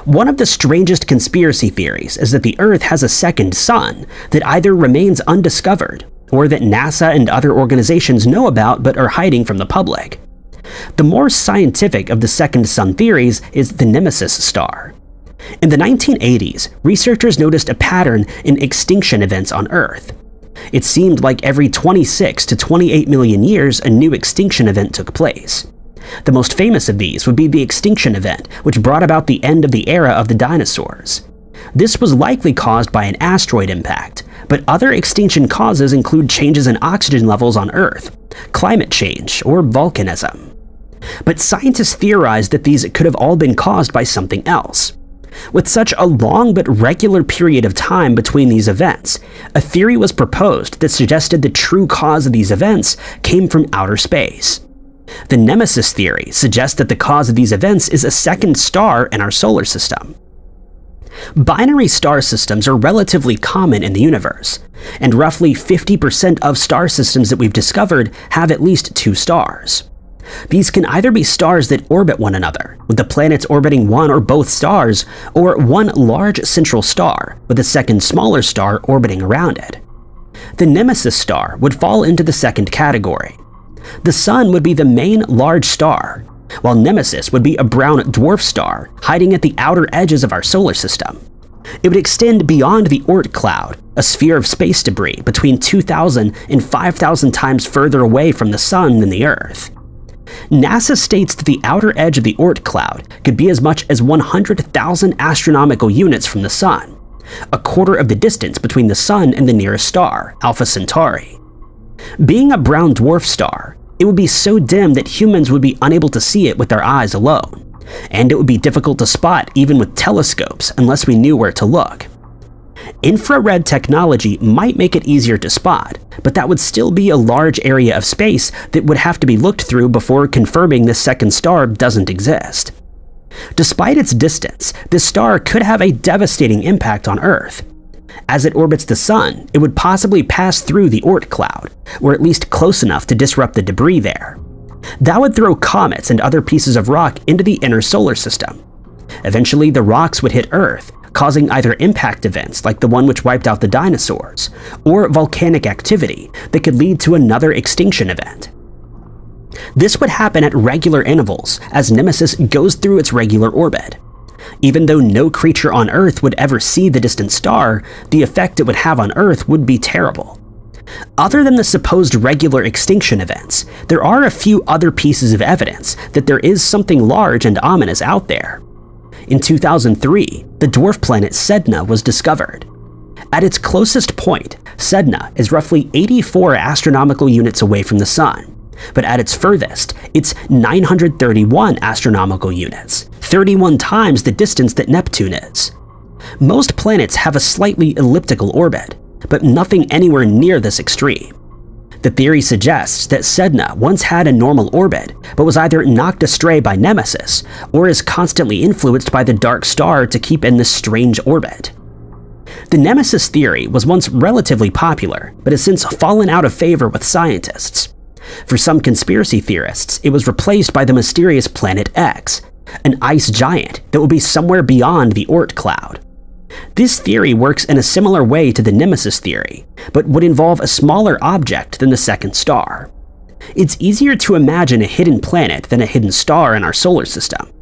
One of the strangest conspiracy theories is that the Earth has a second sun that either remains undiscovered, or that NASA and other organizations know about but are hiding from the public. The more scientific of the second sun theories is the Nemesis star. In the 1980s, researchers noticed a pattern in extinction events on Earth. It seemed like every 26 to 28 million years a new extinction event took place. The most famous of these would be the extinction event, which brought about the end of the era of the dinosaurs. This was likely caused by an asteroid impact, but other extinction causes include changes in oxygen levels on Earth, climate change, or volcanism. But scientists theorized that these could have all been caused by something else. With such a long but regular period of time between these events, a theory was proposed that suggested the true cause of these events came from outer space. The Nemesis theory suggests that the cause of these events is a second star in our solar system. Binary star systems are relatively common in the universe, and roughly 50% of star systems that we've discovered have at least two stars. These can either be stars that orbit one another, with the planets orbiting one or both stars, or one large central star with a second smaller star orbiting around it. The Nemesis star would fall into the second category. The Sun would be the main large star, while Nemesis would be a brown dwarf star hiding at the outer edges of our solar system. It would extend beyond the Oort cloud, a sphere of space debris between 2,000 and 5,000 times further away from the Sun than the Earth. NASA states that the outer edge of the Oort cloud could be as much as 100,000 astronomical units from the Sun, a quarter of the distance between the Sun and the nearest star, Alpha Centauri. Being a brown dwarf star, it would be so dim that humans would be unable to see it with their eyes alone, and it would be difficult to spot even with telescopes unless we knew where to look. Infrared technology might make it easier to spot, but that would still be a large area of space that would have to be looked through before confirming this second star doesn't exist. Despite its distance, this star could have a devastating impact on Earth. As it orbits the Sun, it would possibly pass through the Oort cloud, or at least close enough to disrupt the debris there. That would throw comets and other pieces of rock into the inner solar system. Eventually, the rocks would hit Earth, causing either impact events like the one which wiped out the dinosaurs, or volcanic activity that could lead to another extinction event. This would happen at regular intervals as Nemesis goes through its regular orbit. Even though no creature on Earth would ever see the distant star, the effect it would have on Earth would be terrible. Other than the supposed regular extinction events, there are a few other pieces of evidence that there is something large and ominous out there. In 2003, the dwarf planet Sedna was discovered. At its closest point, Sedna is roughly 84 astronomical units away from the Sun, but at its furthest, it's 931 astronomical units, 31 times the distance that Neptune is. Most planets have a slightly elliptical orbit, but nothing anywhere near this extreme. The theory suggests that Sedna once had a normal orbit, but was either knocked astray by Nemesis, or is constantly influenced by the dark star to keep in this strange orbit. The Nemesis theory was once relatively popular, but has since fallen out of favor with scientists. For some conspiracy theorists, it was replaced by the mysterious Planet X, an ice giant that will be somewhere beyond the Oort cloud. This theory works in a similar way to the Nemesis theory, but would involve a smaller object than the second star. It's easier to imagine a hidden planet than a hidden star in our solar system,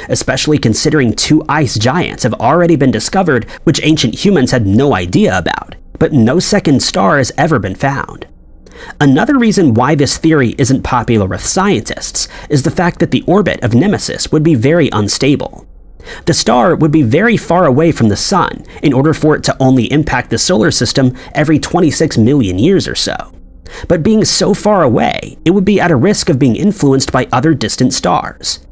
especially considering two ice giants have already been discovered which ancient humans had no idea about, but no second star has ever been found. Another reason why this theory isn't popular with scientists is the fact that the orbit of Nemesis would be very unstable. The star would be very far away from the Sun in order for it to only impact the solar system every 26 million years or so. But being so far away, it would be at a risk of being influenced by other distant stars.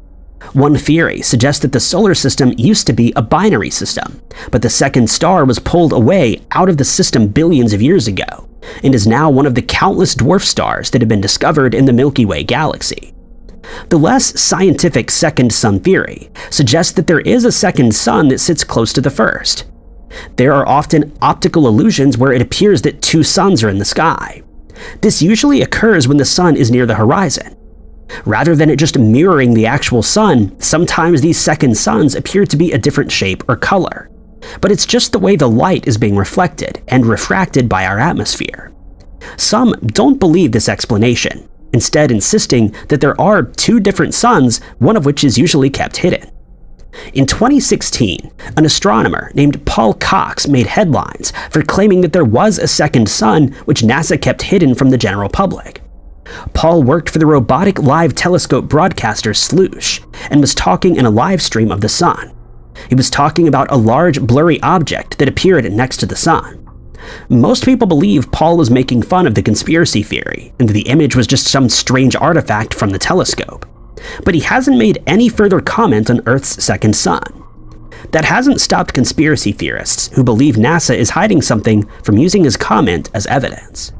One theory suggests that the solar system used to be a binary system, but the second star was pulled away out of the system billions of years ago, and is now one of the countless dwarf stars that have been discovered in the Milky Way galaxy. The less scientific second sun theory suggests that there is a second sun that sits close to the first. There are often optical illusions where it appears that two suns are in the sky. This usually occurs when the sun is near the horizon. Rather than it just mirroring the actual sun, sometimes these second suns appear to be a different shape or color. But it's just the way the light is being reflected and refracted by our atmosphere. Some don't believe this explanation, instead insisting that there are two different suns, one of which is usually kept hidden. In 2016, an astronomer named Paul Cox made headlines for claiming that there was a second sun which NASA kept hidden from the general public. Paul worked for the robotic live telescope broadcaster Sloosh and was talking in a live stream of the sun. He was talking about a large blurry object that appeared next to the sun. Most people believe Paul was making fun of the conspiracy theory and that the image was just some strange artifact from the telescope. But he hasn't made any further comment on Earth's second sun. That hasn't stopped conspiracy theorists who believe NASA is hiding something from using his comment as evidence.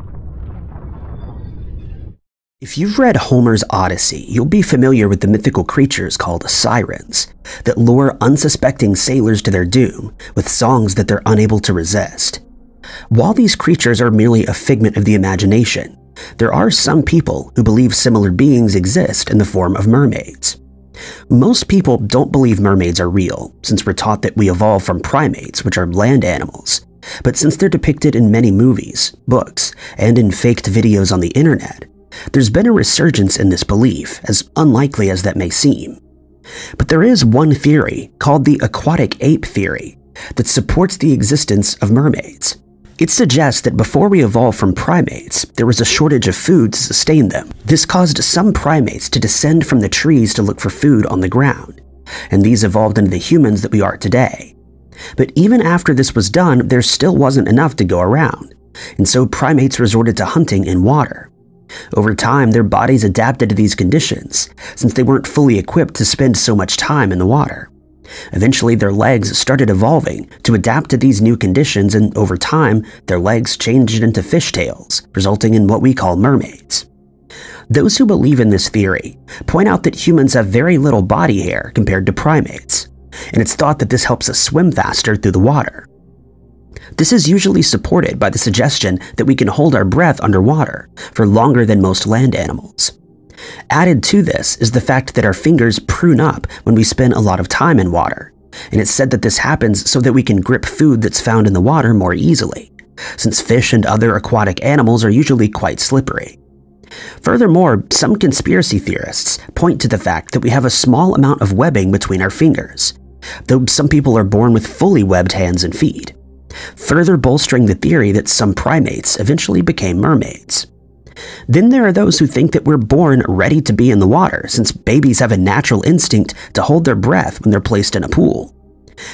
If you've read Homer's Odyssey, you'll be familiar with the mythical creatures called sirens that lure unsuspecting sailors to their doom with songs that they're unable to resist. While these creatures are merely a figment of the imagination, there are some people who believe similar beings exist in the form of mermaids. Most people don't believe mermaids are real, since we're taught that we evolved from primates, which are land animals. But since they're depicted in many movies, books, and in faked videos on the internet, there's been a resurgence in this belief, as unlikely as that may seem. But there is one theory, called the aquatic ape theory, that supports the existence of mermaids. It suggests that before we evolved from primates, there was a shortage of food to sustain them. This caused some primates to descend from the trees to look for food on the ground, and these evolved into the humans that we are today. But even after this was done, there still wasn't enough to go around, and so primates resorted to hunting in water. Over time, their bodies adapted to these conditions, since they weren't fully equipped to spend so much time in the water. Eventually, their legs started evolving to adapt to these new conditions, and over time, their legs changed into fishtails, resulting in what we call mermaids. Those who believe in this theory point out that humans have very little body hair compared to primates, and it's thought that this helps us swim faster through the water. This is usually supported by the suggestion that we can hold our breath underwater for longer than most land animals. Added to this is the fact that our fingers prune up when we spend a lot of time in water, and it's said that this happens so that we can grip food that's found in the water more easily, since fish and other aquatic animals are usually quite slippery. Furthermore, some conspiracy theorists point to the fact that we have a small amount of webbing between our fingers, though some people are born with fully webbed hands and feet, further bolstering the theory that some primates eventually became mermaids. Then there are those who think that we're born ready to be in the water, since babies have a natural instinct to hold their breath when they're placed in a pool.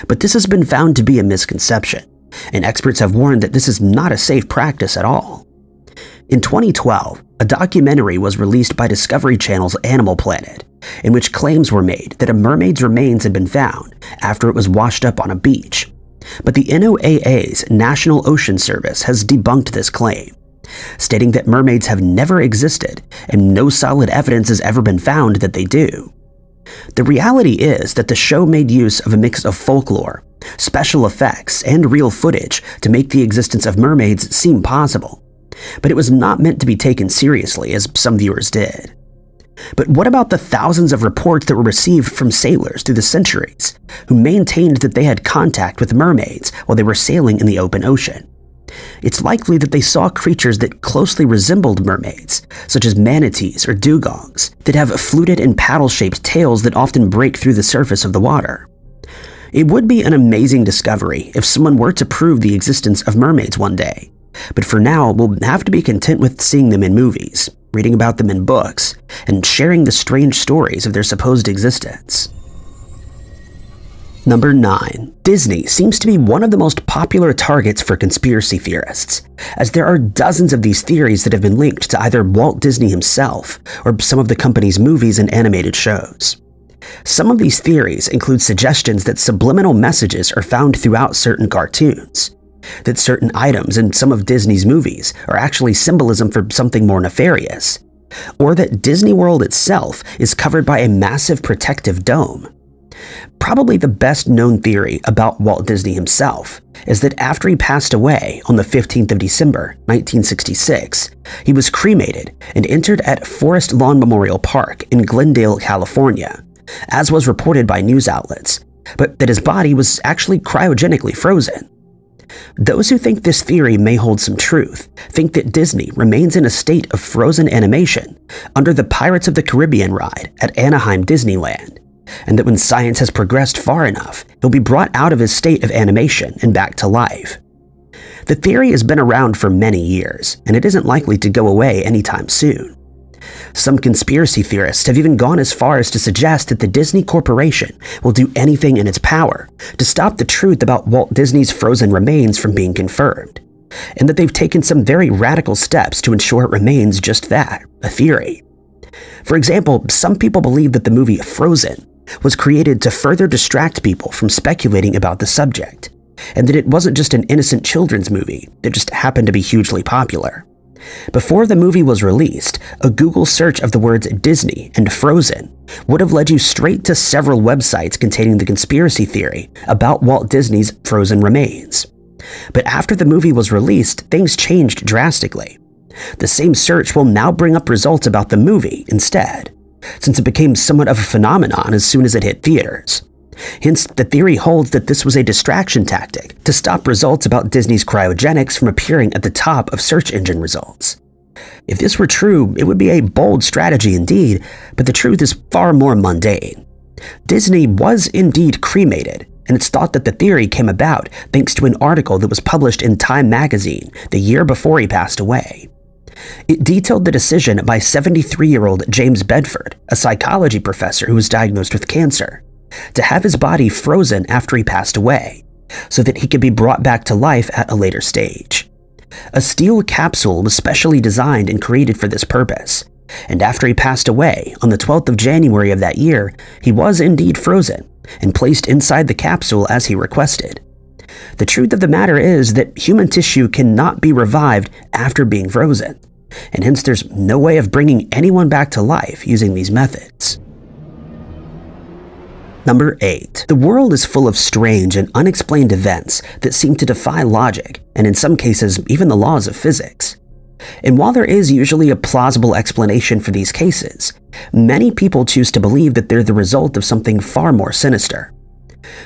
But this has been found to be a misconception, and experts have warned that this is not a safe practice at all. In 2012, a documentary was released by Discovery Channel's Animal Planet, in which claims were made that a mermaid's remains had been found after it was washed up on a beach. But the NOAA's National Ocean Service has debunked this claim, stating that mermaids have never existed and no solid evidence has ever been found that they do. The reality is that the show made use of a mix of folklore, special effects, and real footage to make the existence of mermaids seem possible, but it was not meant to be taken seriously as some viewers did. But what about the thousands of reports that were received from sailors through the centuries who maintained that they had contact with mermaids while they were sailing in the open ocean? It's likely that they saw creatures that closely resembled mermaids, such as manatees or dugongs, that have fluted and paddle-shaped tails that often break through the surface of the water. It would be an amazing discovery if someone were to prove the existence of mermaids one day, but for now we'll have to be content with seeing them in movies, reading about them in books, and sharing the strange stories of their supposed existence. Number 9. Disney seems to be one of the most popular targets for conspiracy theorists, as there are dozens of these theories that have been linked to either Walt Disney himself or some of the company's movies and animated shows. Some of these theories include suggestions that subliminal messages are found throughout certain cartoons, that certain items in some of Disney's movies are actually symbolism for something more nefarious, or that Disney World itself is covered by a massive protective dome. Probably the best known theory about Walt Disney himself is that after he passed away on the 15th of December, 1966, he was cremated and interred at Forest Lawn Memorial Park in Glendale, California, as was reported by news outlets, but that his body was actually cryogenically frozen. Those who think this theory may hold some truth think that Disney remains in a state of frozen animation under the Pirates of the Caribbean ride at Anaheim Disneyland, and that when science has progressed far enough, he'll be brought out of his state of animation and back to life. The theory has been around for many years, and it isn't likely to go away anytime soon. Some conspiracy theorists have even gone as far as to suggest that the Disney Corporation will do anything in its power to stop the truth about Walt Disney's frozen remains from being confirmed, and that they've taken some very radical steps to ensure it remains just that, a theory. For example, some people believe that the movie Frozen was created to further distract people from speculating about the subject, and that it wasn't just an innocent children's movie that just happened to be hugely popular. Before the movie was released, a Google search of the words Disney and Frozen would have led you straight to several websites containing the conspiracy theory about Walt Disney's frozen remains. But after the movie was released, things changed drastically. The same search will now bring up results about the movie instead, since it became somewhat of a phenomenon as soon as it hit theaters. Hence, the theory holds that this was a distraction tactic to stop results about Disney's cryogenics from appearing at the top of search engine results. If this were true, it would be a bold strategy indeed, but the truth is far more mundane. Disney was indeed cremated, and it's thought that the theory came about thanks to an article that was published in Time magazine the year before he passed away. It detailed the decision by 73-year-old James Bedford, a psychology professor who was diagnosed with cancer, to have his body frozen after he passed away, so that he could be brought back to life at a later stage. A steel capsule was specially designed and created for this purpose, and after he passed away on the 12th of January of that year, he was indeed frozen and placed inside the capsule as he requested. The truth of the matter is that human tissue cannot be revived after being frozen, and hence there's no way of bringing anyone back to life using these methods. Number 8. The world is full of strange and unexplained events that seem to defy logic, and in some cases, even the laws of physics. And while there is usually a plausible explanation for these cases, many people choose to believe that they're the result of something far more sinister.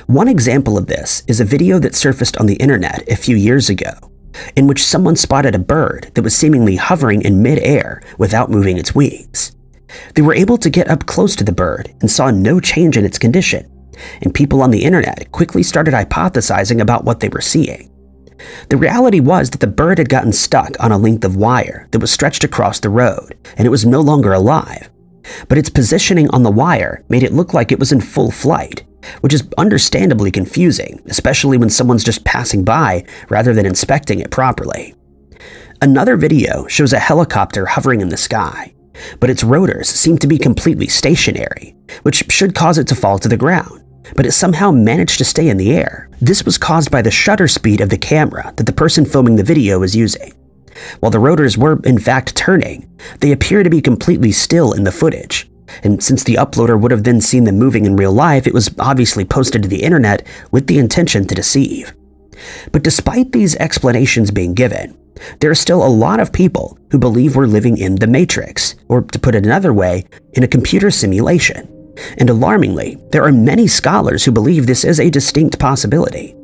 One example of this is a video that surfaced on the internet a few years ago, in which someone spotted a bird that was seemingly hovering in mid-air without moving its wings. They were able to get up close to the bird and saw no change in its condition, and people on the internet quickly started hypothesizing about what they were seeing. The reality was that the bird had gotten stuck on a length of wire that was stretched across the road, and it was no longer alive. But its positioning on the wire made it look like it was in full flight, which is understandably confusing, especially when someone's just passing by rather than inspecting it properly. Another video shows a helicopter hovering in the sky, but its rotors seem to be completely stationary, which should cause it to fall to the ground, but it somehow managed to stay in the air. This was caused by the shutter speed of the camera that the person filming the video was using. While the rotors were in fact turning, they appear to be completely still in the footage, and since the uploader would have then seen them moving in real life, it was obviously posted to the internet with the intention to deceive. But despite these explanations being given, there are still a lot of people who believe we're living in the Matrix, or to put it another way, in a computer simulation. And alarmingly, there are many scholars who believe this is a distinct possibility.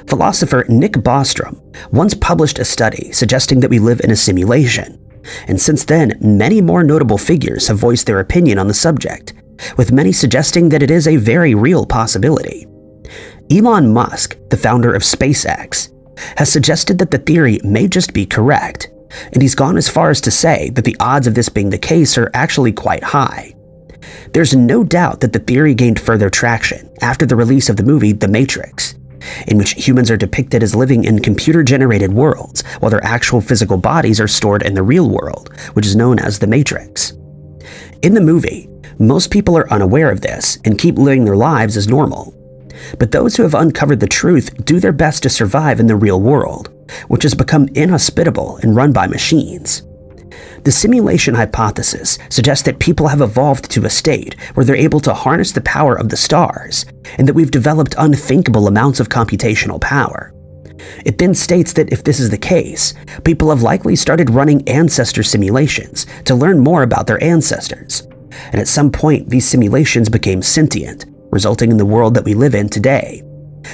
Philosopher Nick Bostrom once published a study suggesting that we live in a simulation, and since then, many more notable figures have voiced their opinion on the subject, with many suggesting that it is a very real possibility. Elon Musk, the founder of SpaceX, has suggested that the theory may just be correct, and he's gone as far as to say that the odds of this being the case are actually quite high. There's no doubt that the theory gained further traction after the release of the movie The Matrix, in which humans are depicted as living in computer-generated worlds while their actual physical bodies are stored in the real world, which is known as the Matrix. In the movie, most people are unaware of this and keep living their lives as normal. But those who have uncovered the truth do their best to survive in the real world, which has become inhospitable and run by machines. The simulation hypothesis suggests that people have evolved to a state where they're able to harness the power of the stars, and that we've developed unthinkable amounts of computational power. It then states that if this is the case, people have likely started running ancestor simulations to learn more about their ancestors, and at some point these simulations became sentient, resulting in the world that we live in today.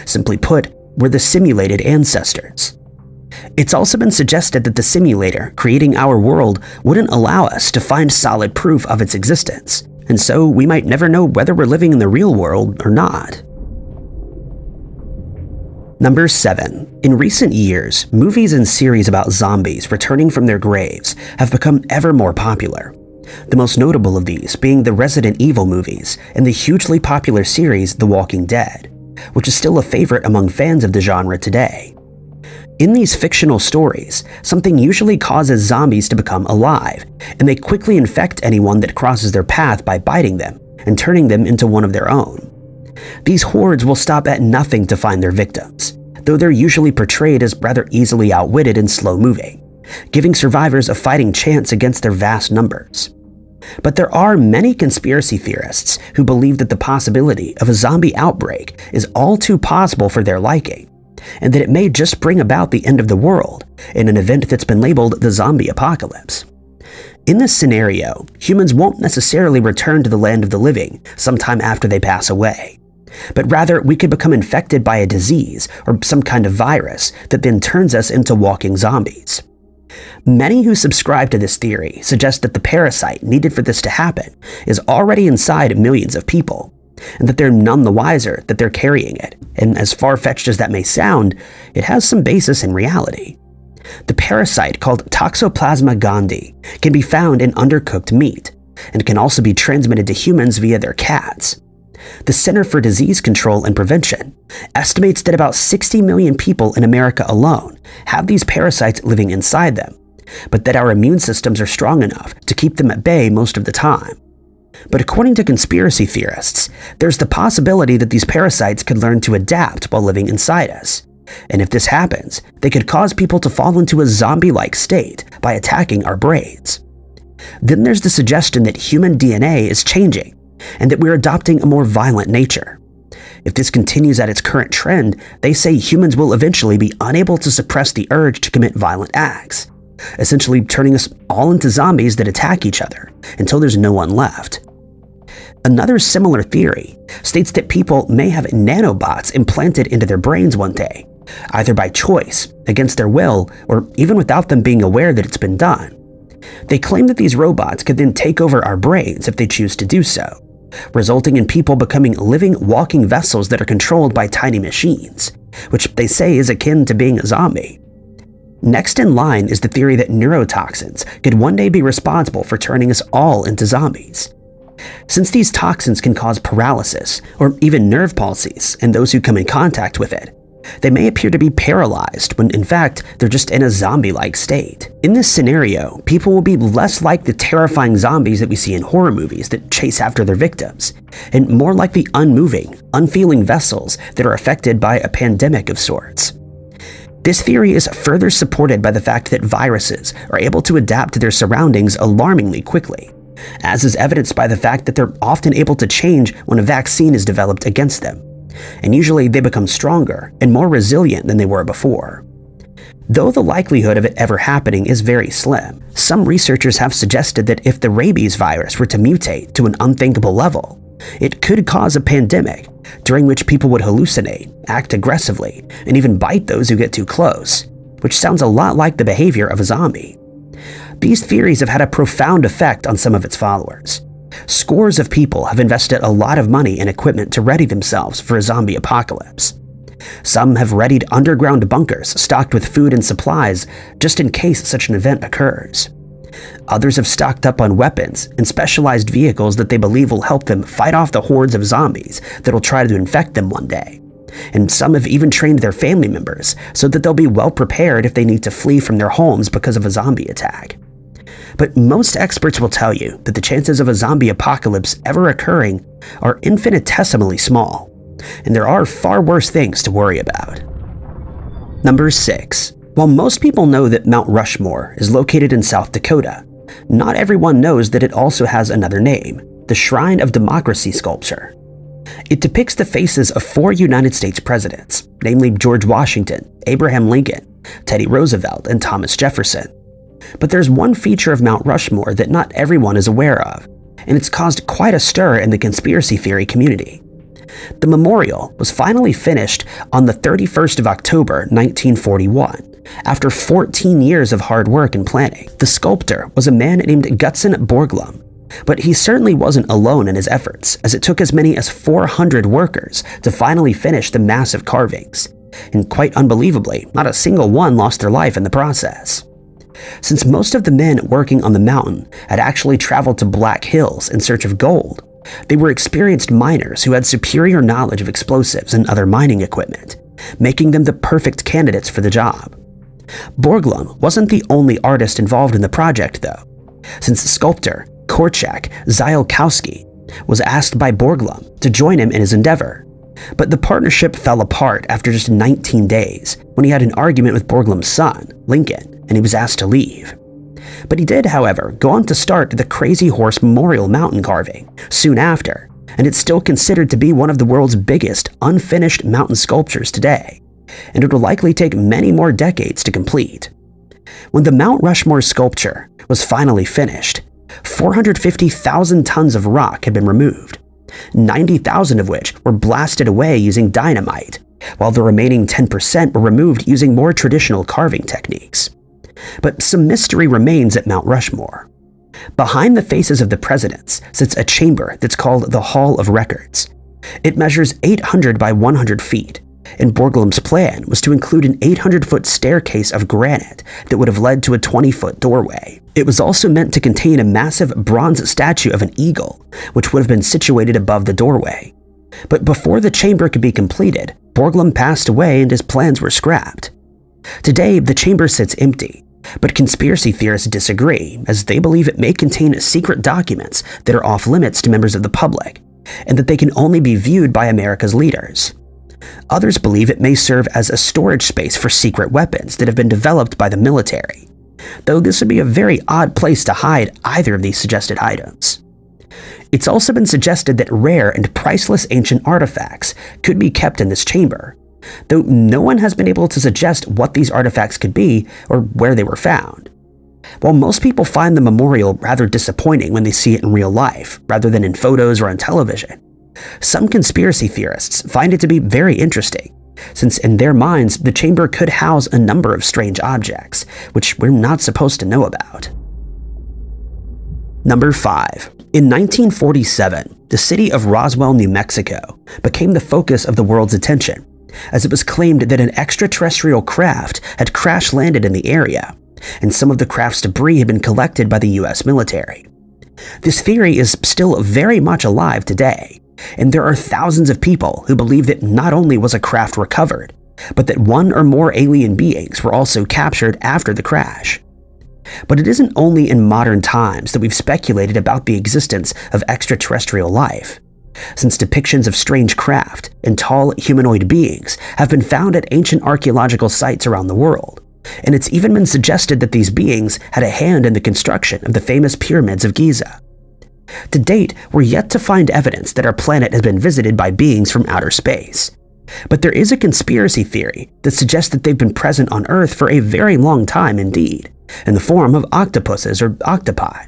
Simply put, we're the simulated ancestors. It's also been suggested that the simulator creating our world wouldn't allow us to find solid proof of its existence, and so we might never know whether we're living in the real world or not. Number 7. In recent years, movies and series about zombies returning from their graves have become ever more popular. The most notable of these being the Resident Evil movies and the hugely popular series The Walking Dead, which is still a favorite among fans of the genre today. In these fictional stories, something usually causes zombies to become alive, and they quickly infect anyone that crosses their path by biting them and turning them into one of their own. These hordes will stop at nothing to find their victims, though they're usually portrayed as rather easily outwitted and slow-moving, giving survivors a fighting chance against their vast numbers. But there are many conspiracy theorists who believe that the possibility of a zombie outbreak is all too possible for their liking, and that it may just bring about the end of the world in an event that's been labeled the zombie apocalypse. In this scenario, humans won't necessarily return to the land of the living sometime after they pass away, but rather we could become infected by a disease or some kind of virus that then turns us into walking zombies. Many who subscribe to this theory suggest that the parasite needed for this to happen is already inside millions of people, and that they're none the wiser that they're carrying it, and as far-fetched as that may sound, it has some basis in reality. The parasite, called Toxoplasma gondii, can be found in undercooked meat, and can also be transmitted to humans via their cats. The Center for Disease Control and Prevention estimates that about 60 million people in America alone have these parasites living inside them, but that our immune systems are strong enough to keep them at bay most of the time. But according to conspiracy theorists, there's the possibility that these parasites could learn to adapt while living inside us. And if this happens, they could cause people to fall into a zombie-like state by attacking our brains. Then there's the suggestion that human DNA is changing, and that we're adopting a more violent nature. If this continues at its current trend, they say humans will eventually be unable to suppress the urge to commit violent acts, essentially turning us all into zombies that attack each other until there's no one left. Another similar theory states that people may have nanobots implanted into their brains one day, either by choice, against their will, or even without them being aware that it's been done. They claim that these robots could then take over our brains if they choose to do so, resulting in people becoming living, walking vessels that are controlled by tiny machines, which they say is akin to being a zombie. Next in line is the theory that neurotoxins could one day be responsible for turning us all into zombies. Since these toxins can cause paralysis or even nerve palsies in those who come in contact with it, they may appear to be paralyzed when in fact they're just in a zombie-like state. In this scenario, people will be less like the terrifying zombies that we see in horror movies that chase after their victims, and more like the unmoving, unfeeling vessels that are affected by a pandemic of sorts. This theory is further supported by the fact that viruses are able to adapt to their surroundings alarmingly quickly, as is evidenced by the fact that they're often able to change when a vaccine is developed against them, and usually they become stronger and more resilient than they were before. Though the likelihood of it ever happening is very slim, some researchers have suggested that if the rabies virus were to mutate to an unthinkable level, it could cause a pandemic during which people would hallucinate, act aggressively, and even bite those who get too close, which sounds a lot like the behavior of a zombie. These theories have had a profound effect on some of its followers. Scores of people have invested a lot of money and equipment to ready themselves for a zombie apocalypse. Some have readied underground bunkers stocked with food and supplies just in case such an event occurs. Others have stocked up on weapons and specialized vehicles that they believe will help them fight off the hordes of zombies that will try to infect them one day. And some have even trained their family members so that they'll be well prepared if they need to flee from their homes because of a zombie attack. But most experts will tell you that the chances of a zombie apocalypse ever occurring are infinitesimally small, and there are far worse things to worry about. Number 6. While most people know that Mount Rushmore is located in South Dakota, not everyone knows that it also has another name, the Shrine of Democracy sculpture. It depicts the faces of 4 United States presidents, namely George Washington, Abraham Lincoln, Teddy Roosevelt, and Thomas Jefferson. But there's one feature of Mount Rushmore that not everyone is aware of, and it's caused quite a stir in the conspiracy theory community. The memorial was finally finished on the 31st of October, 1941, after 14 years of hard work and planning. The sculptor was a man named Gutzon Borglum, but he certainly wasn't alone in his efforts, as it took as many as 400 workers to finally finish the massive carvings. And quite unbelievably, not a single one lost their life in the process. Since most of the men working on the mountain had actually traveled to Black Hills in search of gold, they were experienced miners who had superior knowledge of explosives and other mining equipment, making them the perfect candidates for the job. Borglum wasn't the only artist involved in the project, though, since sculptor Korczak Ziolkowski was asked by Borglum to join him in his endeavor. But the partnership fell apart after just 19 days when he had an argument with Borglum's son, Lincoln, and he was asked to leave. But he did, however, go on to start the Crazy Horse Memorial mountain carving soon after, and it's still considered to be one of the world's biggest unfinished mountain sculptures today, and it will likely take many more decades to complete. When the Mount Rushmore sculpture was finally finished, 450,000 tons of rock had been removed, 90,000 of which were blasted away using dynamite, while the remaining 10% were removed using more traditional carving techniques. But some mystery remains at Mount Rushmore. Behind the faces of the presidents sits a chamber that's called the Hall of Records. It measures 800 by 100 feet, and Borglum's plan was to include an 800-foot staircase of granite that would have led to a 20-foot doorway. It was also meant to contain a massive bronze statue of an eagle, which would have been situated above the doorway. But before the chamber could be completed, Borglum passed away and his plans were scrapped. Today, the chamber sits empty, but conspiracy theorists disagree, as they believe it may contain secret documents that are off-limits to members of the public, and that they can only be viewed by America's leaders. Others believe it may serve as a storage space for secret weapons that have been developed by the military, though this would be a very odd place to hide either of these suggested items. It's also been suggested that rare and priceless ancient artifacts could be kept in this chamber, though no one has been able to suggest what these artifacts could be or where they were found. While most people find the memorial rather disappointing when they see it in real life, rather than in photos or on television, some conspiracy theorists find it to be very interesting, since in their minds the chamber could house a number of strange objects, which we're not supposed to know about. Number 5. In 1947, the city of Roswell, New Mexico became the focus of the world's attention, as it was claimed that an extraterrestrial craft had crash-landed in the area, and some of the craft's debris had been collected by the US military. This theory is still very much alive today, and there are thousands of people who believe that not only was a craft recovered, but that one or more alien beings were also captured after the crash. But it isn't only in modern times that we've speculated about the existence of extraterrestrial life, since depictions of strange craft and tall humanoid beings have been found at ancient archaeological sites around the world, and it's even been suggested that these beings had a hand in the construction of the famous pyramids of Giza. To date, we're yet to find evidence that our planet has been visited by beings from outer space, but there is a conspiracy theory that suggests that they've been present on Earth for a very long time indeed, in the form of octopuses or octopi.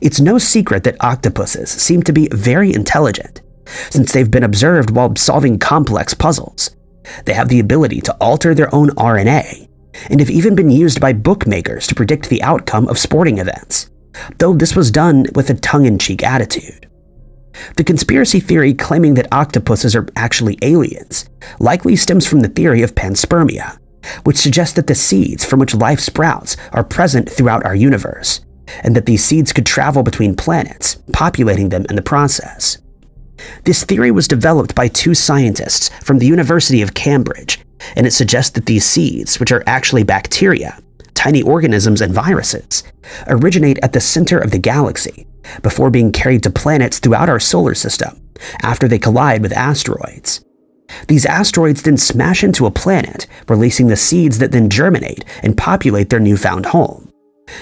It's no secret that octopuses seem to be very intelligent, since they've been observed while solving complex puzzles. They have the ability to alter their own RNA, and have even been used by bookmakers to predict the outcome of sporting events, though this was done with a tongue-in-cheek attitude. The conspiracy theory claiming that octopuses are actually aliens likely stems from the theory of panspermia, which suggests that the seeds from which life sprouts are present throughout our universe, and that these seeds could travel between planets, populating them in the process. This theory was developed by 2 scientists from the University of Cambridge, and it suggests that these seeds, which are actually bacteria, tiny organisms and viruses, originate at the center of the galaxy before being carried to planets throughout our solar system after they collide with asteroids. These asteroids then smash into a planet, releasing the seeds that then germinate and populate their newfound home.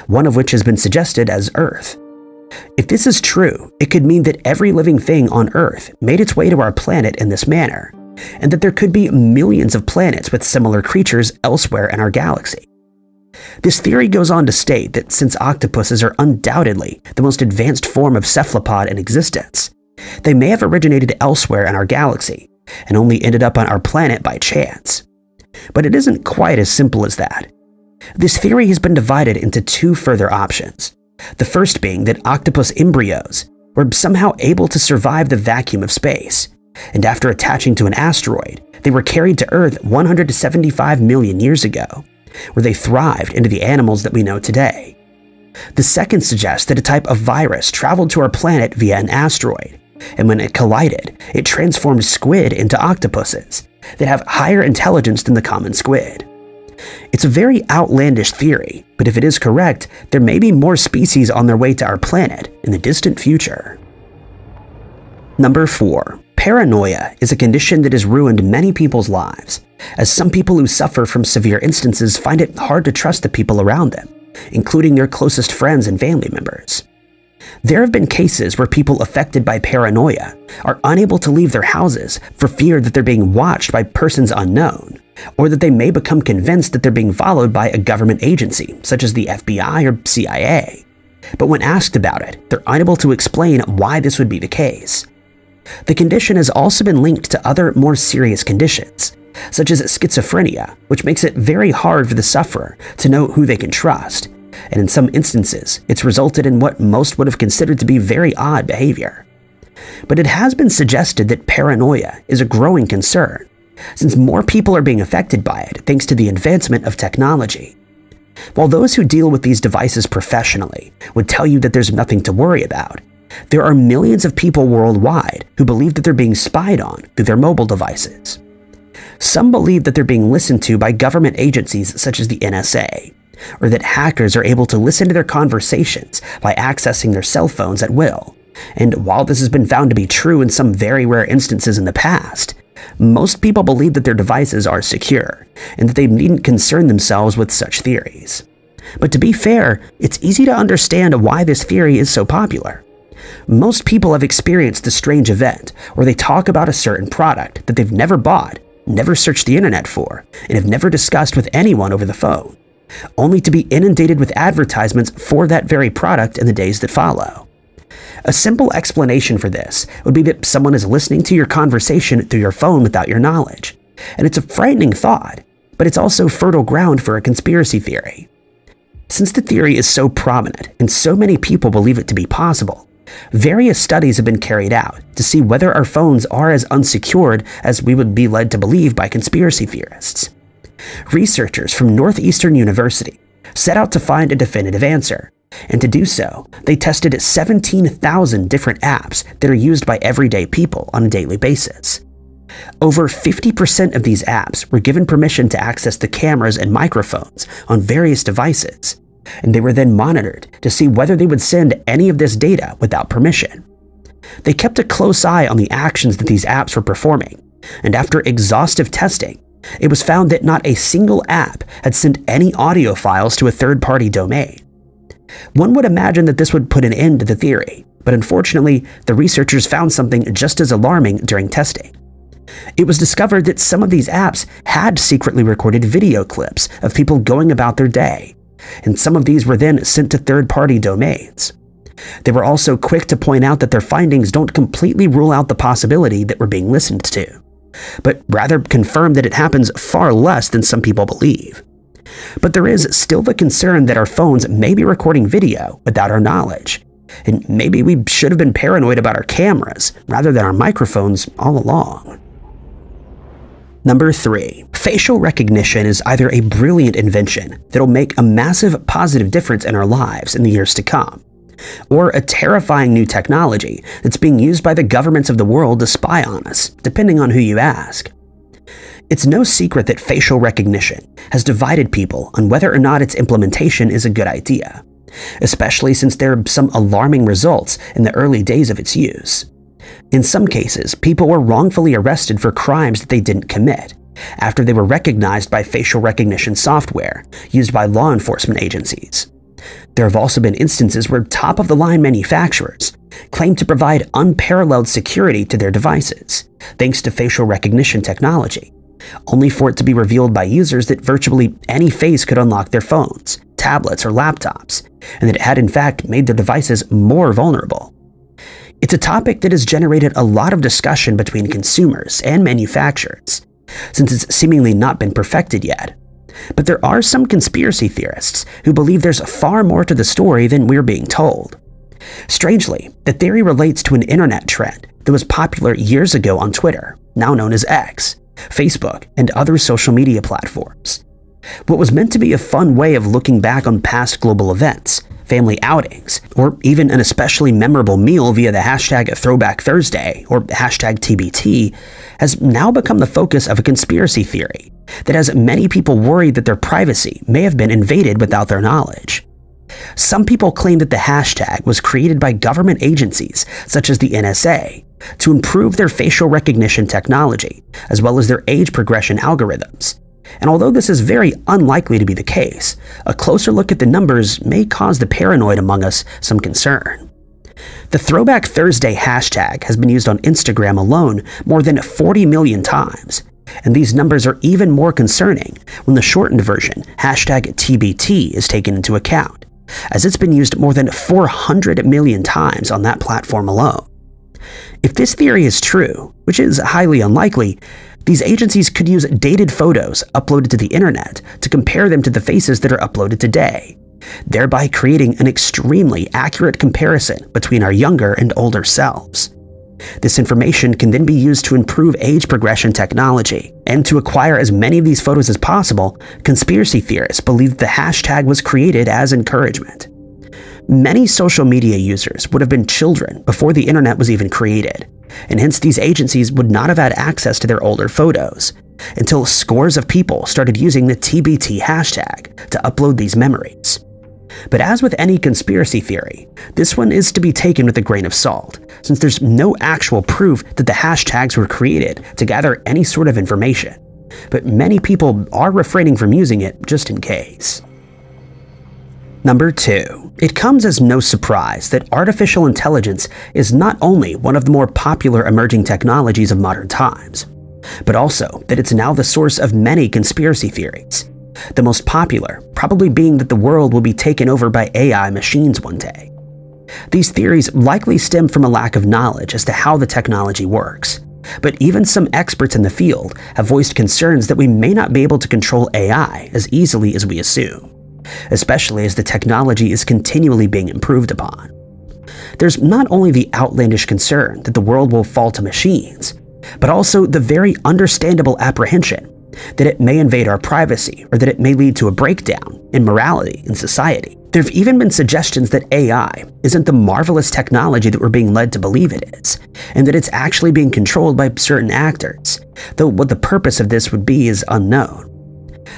one of which has been suggested as Earth. If this is true, it could mean that every living thing on Earth made its way to our planet in this manner, and that there could be millions of planets with similar creatures elsewhere in our galaxy. This theory goes on to state that since octopuses are undoubtedly the most advanced form of cephalopod in existence, they may have originated elsewhere in our galaxy and only ended up on our planet by chance. But it isn't quite as simple as that. This theory has been divided into two further options. The first being that octopus embryos were somehow able to survive the vacuum of space, and after attaching to an asteroid, they were carried to Earth 175 million years ago, where they thrived into the animals that we know today. The second suggests that a type of virus traveled to our planet via an asteroid, and when it collided, it transformed squid into octopuses that have higher intelligence than the common squid. It's a very outlandish theory, but if it is correct, there may be more species on their way to our planet in the distant future. Number 4. Paranoia is a condition that has ruined many people's lives, as some people who suffer from severe instances find it hard to trust the people around them, including their closest friends and family members. There have been cases where people affected by paranoia are unable to leave their houses for fear that they're being watched by persons unknown, or that they may become convinced that they're being followed by a government agency, such as the FBI or CIA. But when asked about it, they're unable to explain why this would be the case. The condition has also been linked to other more serious conditions, such as schizophrenia, which makes it very hard for the sufferer to know who they can trust, and in some instances, it's resulted in what most would have considered to be very odd behavior. But it has been suggested that paranoia is a growing concern, since more people are being affected by it thanks to the advancement of technology. While those who deal with these devices professionally would tell you that there's nothing to worry about, there are millions of people worldwide who believe that they're being spied on through their mobile devices. Some believe that they're being listened to by government agencies such as the NSA, or that hackers are able to listen to their conversations by accessing their cell phones at will. And while this has been found to be true in some very rare instances in the past, most people believe that their devices are secure, and that they needn't concern themselves with such theories. But to be fair, it's easy to understand why this theory is so popular. Most people have experienced the strange event where they talk about a certain product that they've never bought, never searched the internet for, and have never discussed with anyone over the phone, only to be inundated with advertisements for that very product in the days that follow. A simple explanation for this would be that someone is listening to your conversation through your phone without your knowledge, and it's a frightening thought, but it's also fertile ground for a conspiracy theory. Since the theory is so prominent and so many people believe it to be possible, various studies have been carried out to see whether our phones are as unsecured as we would be led to believe by conspiracy theorists. Researchers from Northeastern University set out to find a definitive answer, and to do so, they tested 17,000 different apps that are used by everyday people on a daily basis. Over 50% of these apps were given permission to access the cameras and microphones on various devices, and they were then monitored to see whether they would send any of this data without permission. They kept a close eye on the actions that these apps were performing, and after exhaustive testing, it was found that not a single app had sent any audio files to a third-party domain. One would imagine that this would put an end to the theory, but unfortunately, the researchers found something just as alarming during testing. It was discovered that some of these apps had secretly recorded video clips of people going about their day, and some of these were then sent to third-party domains. They were also quick to point out that their findings don't completely rule out the possibility that we're being listened to, but rather confirm that it happens far less than some people believe. But there is still the concern that our phones may be recording video without our knowledge, and maybe we should have been paranoid about our cameras rather than our microphones all along. Number 3. Facial recognition is either a brilliant invention that'll make a massive positive difference in our lives in the years to come, or a terrifying new technology that's being used by the governments of the world to spy on us, depending on who you ask. It's no secret that facial recognition has divided people on whether or not its implementation is a good idea, especially since there are some alarming results in the early days of its use. In some cases, people were wrongfully arrested for crimes that they didn't commit, after they were recognized by facial recognition software used by law enforcement agencies. There have also been instances where top-of-the-line manufacturers claim to provide unparalleled security to their devices, thanks to facial recognition technology, only for it to be revealed by users that virtually any face could unlock their phones, tablets, or laptops, and that it had in fact made their devices more vulnerable. It's a topic that has generated a lot of discussion between consumers and manufacturers, since it's seemingly not been perfected yet. But there are some conspiracy theorists who believe there's far more to the story than we're being told. Strangely, the theory relates to an internet trend that was popular years ago on Twitter, now known as X, Facebook, and other social media platforms. What was meant to be a fun way of looking back on past global events, family outings, or even an especially memorable meal via the hashtag Throwback Thursday or hashtag TBT has now become the focus of a conspiracy theory that has many people worried that their privacy may have been invaded without their knowledge. Some people claim that the hashtag was created by government agencies such as the NSA to improve their facial recognition technology as well as their age progression algorithms. And although this is very unlikely to be the case, a closer look at the numbers may cause the paranoid among us some concern. The Throwback Thursday hashtag has been used on Instagram alone more than 40 million times, and these numbers are even more concerning when the shortened version, hashtag TBT, is taken into account, as it's been used more than 400 million times on that platform alone. If this theory is true, which is highly unlikely, these agencies could use dated photos uploaded to the internet to compare them to the faces that are uploaded today, thereby creating an extremely accurate comparison between our younger and older selves. This information can then be used to improve age progression technology, and to acquire as many of these photos as possible, conspiracy theorists believe the hashtag was created as encouragement. Many social media users would have been children before the internet was even created, and hence these agencies would not have had access to their older photos until scores of people started using the TBT hashtag to upload these memories. But as with any conspiracy theory, this one is to be taken with a grain of salt, since there's no actual proof that the hashtags were created to gather any sort of information. But many people are refraining from using it just in case. Number 2. It comes as no surprise that artificial intelligence is not only one of the more popular emerging technologies of modern times, but also that it's now the source of many conspiracy theories. The most popular probably being that the world will be taken over by AI machines one day. These theories likely stem from a lack of knowledge as to how the technology works, but even some experts in the field have voiced concerns that we may not be able to control AI as easily as we assume, especially as the technology is continually being improved upon. There's not only the outlandish concern that the world will fall to machines, but also the very understandable apprehension that it may invade our privacy or that it may lead to a breakdown in morality in society. There have even been suggestions that AI isn't the marvelous technology that we're being led to believe it is, and that it's actually being controlled by certain actors, though what the purpose of this would be is unknown.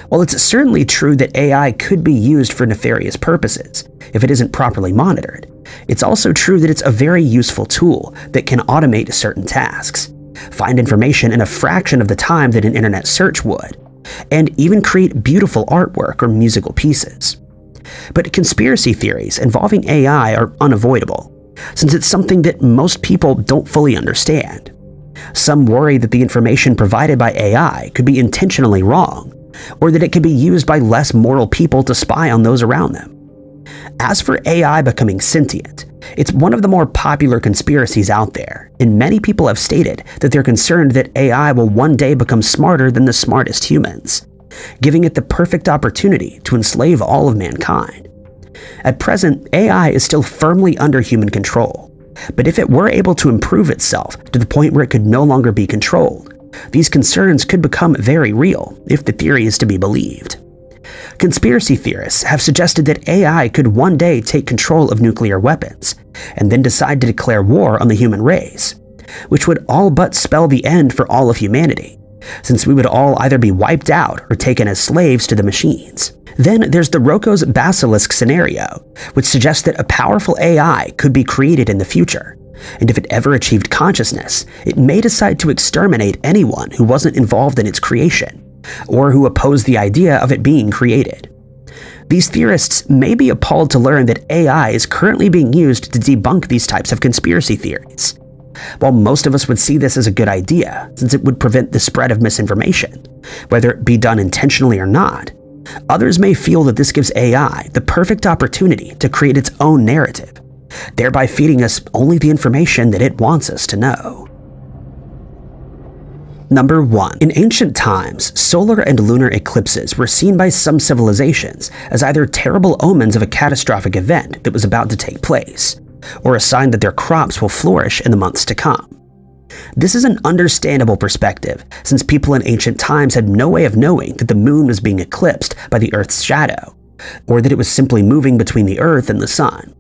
While it's certainly true that AI could be used for nefarious purposes if it isn't properly monitored, it's also true that it's a very useful tool that can automate certain tasks, find information in a fraction of the time that an internet search would, and even create beautiful artwork or musical pieces. But conspiracy theories involving AI are unavoidable, since it's something that most people don't fully understand. Some worry that the information provided by AI could be intentionally wrong, or that it could be used by less moral people to spy on those around them. As for AI becoming sentient, it's one of the more popular conspiracies out there, and many people have stated that they're concerned that AI will one day become smarter than the smartest humans, giving it the perfect opportunity to enslave all of mankind. At present, AI is still firmly under human control, but if it were able to improve itself to the point where it could no longer be controlled, these concerns could become very real if the theory is to be believed. Conspiracy theorists have suggested that AI could one day take control of nuclear weapons, and then decide to declare war on the human race, which would all but spell the end for all of humanity, since we would all either be wiped out or taken as slaves to the machines. Then there's the Rocco's basilisk scenario, which suggests that a powerful AI could be created in the future, and if it ever achieved consciousness, it may decide to exterminate anyone who wasn't involved in its creation, or who opposed the idea of it being created. These theorists may be appalled to learn that AI is currently being used to debunk these types of conspiracy theories. While most of us would see this as a good idea, since it would prevent the spread of misinformation, whether it be done intentionally or not, others may feel that this gives AI the perfect opportunity to create its own narrative, thereby feeding us only the information that it wants us to know. Number 1. In ancient times, solar and lunar eclipses were seen by some civilizations as either terrible omens of a catastrophic event that was about to take place, or a sign that their crops will flourish in the months to come. This is an understandable perspective, since people in ancient times had no way of knowing that the moon was being eclipsed by the Earth's shadow, or that it was simply moving between the Earth and the sun.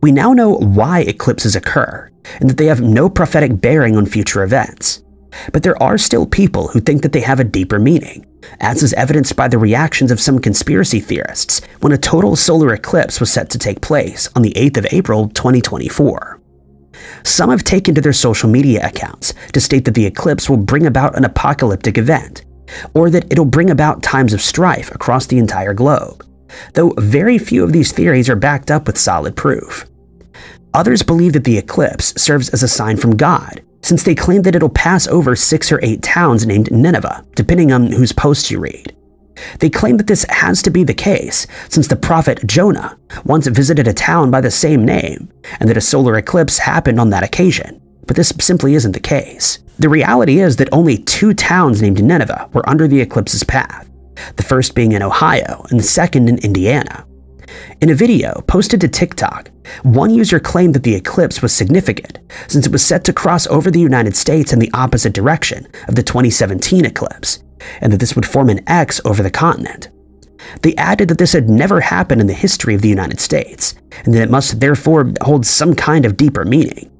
We now know why eclipses occur, and that they have no prophetic bearing on future events. But there are still people who think that they have a deeper meaning, as is evidenced by the reactions of some conspiracy theorists when a total solar eclipse was set to take place on the 8th of April 2024. Some have taken to their social media accounts to state that the eclipse will bring about an apocalyptic event, or that it'll bring about times of strife across the entire globe, though very few of these theories are backed up with solid proof. Others believe that the eclipse serves as a sign from God, since they claim that it'll pass over 6 or 8 towns named Nineveh, depending on whose post you read. They claim that this has to be the case, since the prophet Jonah once visited a town by the same name, and that a solar eclipse happened on that occasion, but this simply isn't the case. The reality is that only 2 towns named Nineveh were under the eclipse's path, the first being in Ohio and the second in Indiana. In a video posted to TikTok, one user claimed that the eclipse was significant since it was set to cross over the United States in the opposite direction of the 2017 eclipse, and that this would form an X over the continent. They added that this had never happened in the history of the United States, and that it must therefore hold some kind of deeper meaning.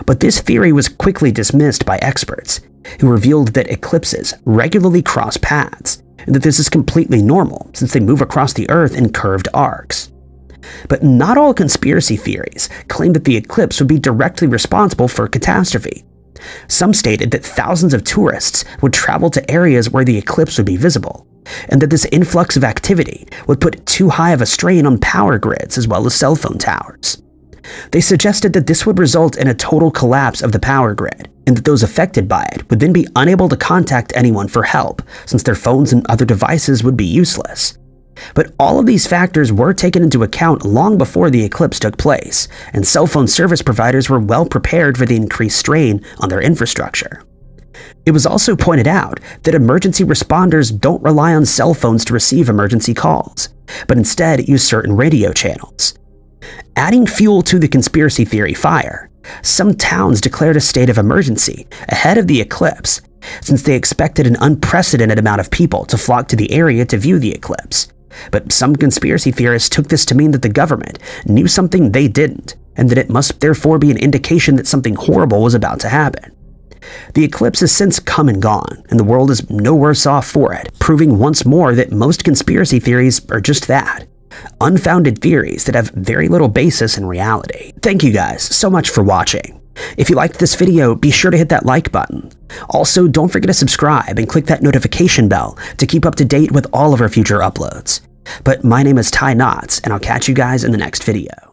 But this theory was quickly dismissed by experts, who revealed that eclipses regularly cross paths, and that this is completely normal since they move across the Earth in curved arcs. But not all conspiracy theories claim that the eclipse would be directly responsible for a catastrophe. Some stated that thousands of tourists would travel to areas where the eclipse would be visible, and that this influx of activity would put too high of a strain on power grids as well as cell phone towers. They suggested that this would result in a total collapse of the power grid, and that those affected by it would then be unable to contact anyone for help, since their phones and other devices would be useless. But all of these factors were taken into account long before the eclipse took place, and cell phone service providers were well prepared for the increased strain on their infrastructure. It was also pointed out that emergency responders don't rely on cell phones to receive emergency calls, but instead use certain radio channels. Adding fuel to the conspiracy theory fire, some towns declared a state of emergency ahead of the eclipse, since they expected an unprecedented amount of people to flock to the area to view the eclipse. But some conspiracy theorists took this to mean that the government knew something they didn't, and that it must therefore be an indication that something horrible was about to happen. The eclipse has since come and gone, and the world is no worse off for it, proving once more that most conspiracy theories are just that. Unfounded theories that have very little basis in reality. Thank you guys so much for watching. If you liked this video, be sure to hit that like button. Also, don't forget to subscribe and click that notification bell to keep up to date with all of our future uploads. But my name is Ty Knotts, and I'll catch you guys in the next video.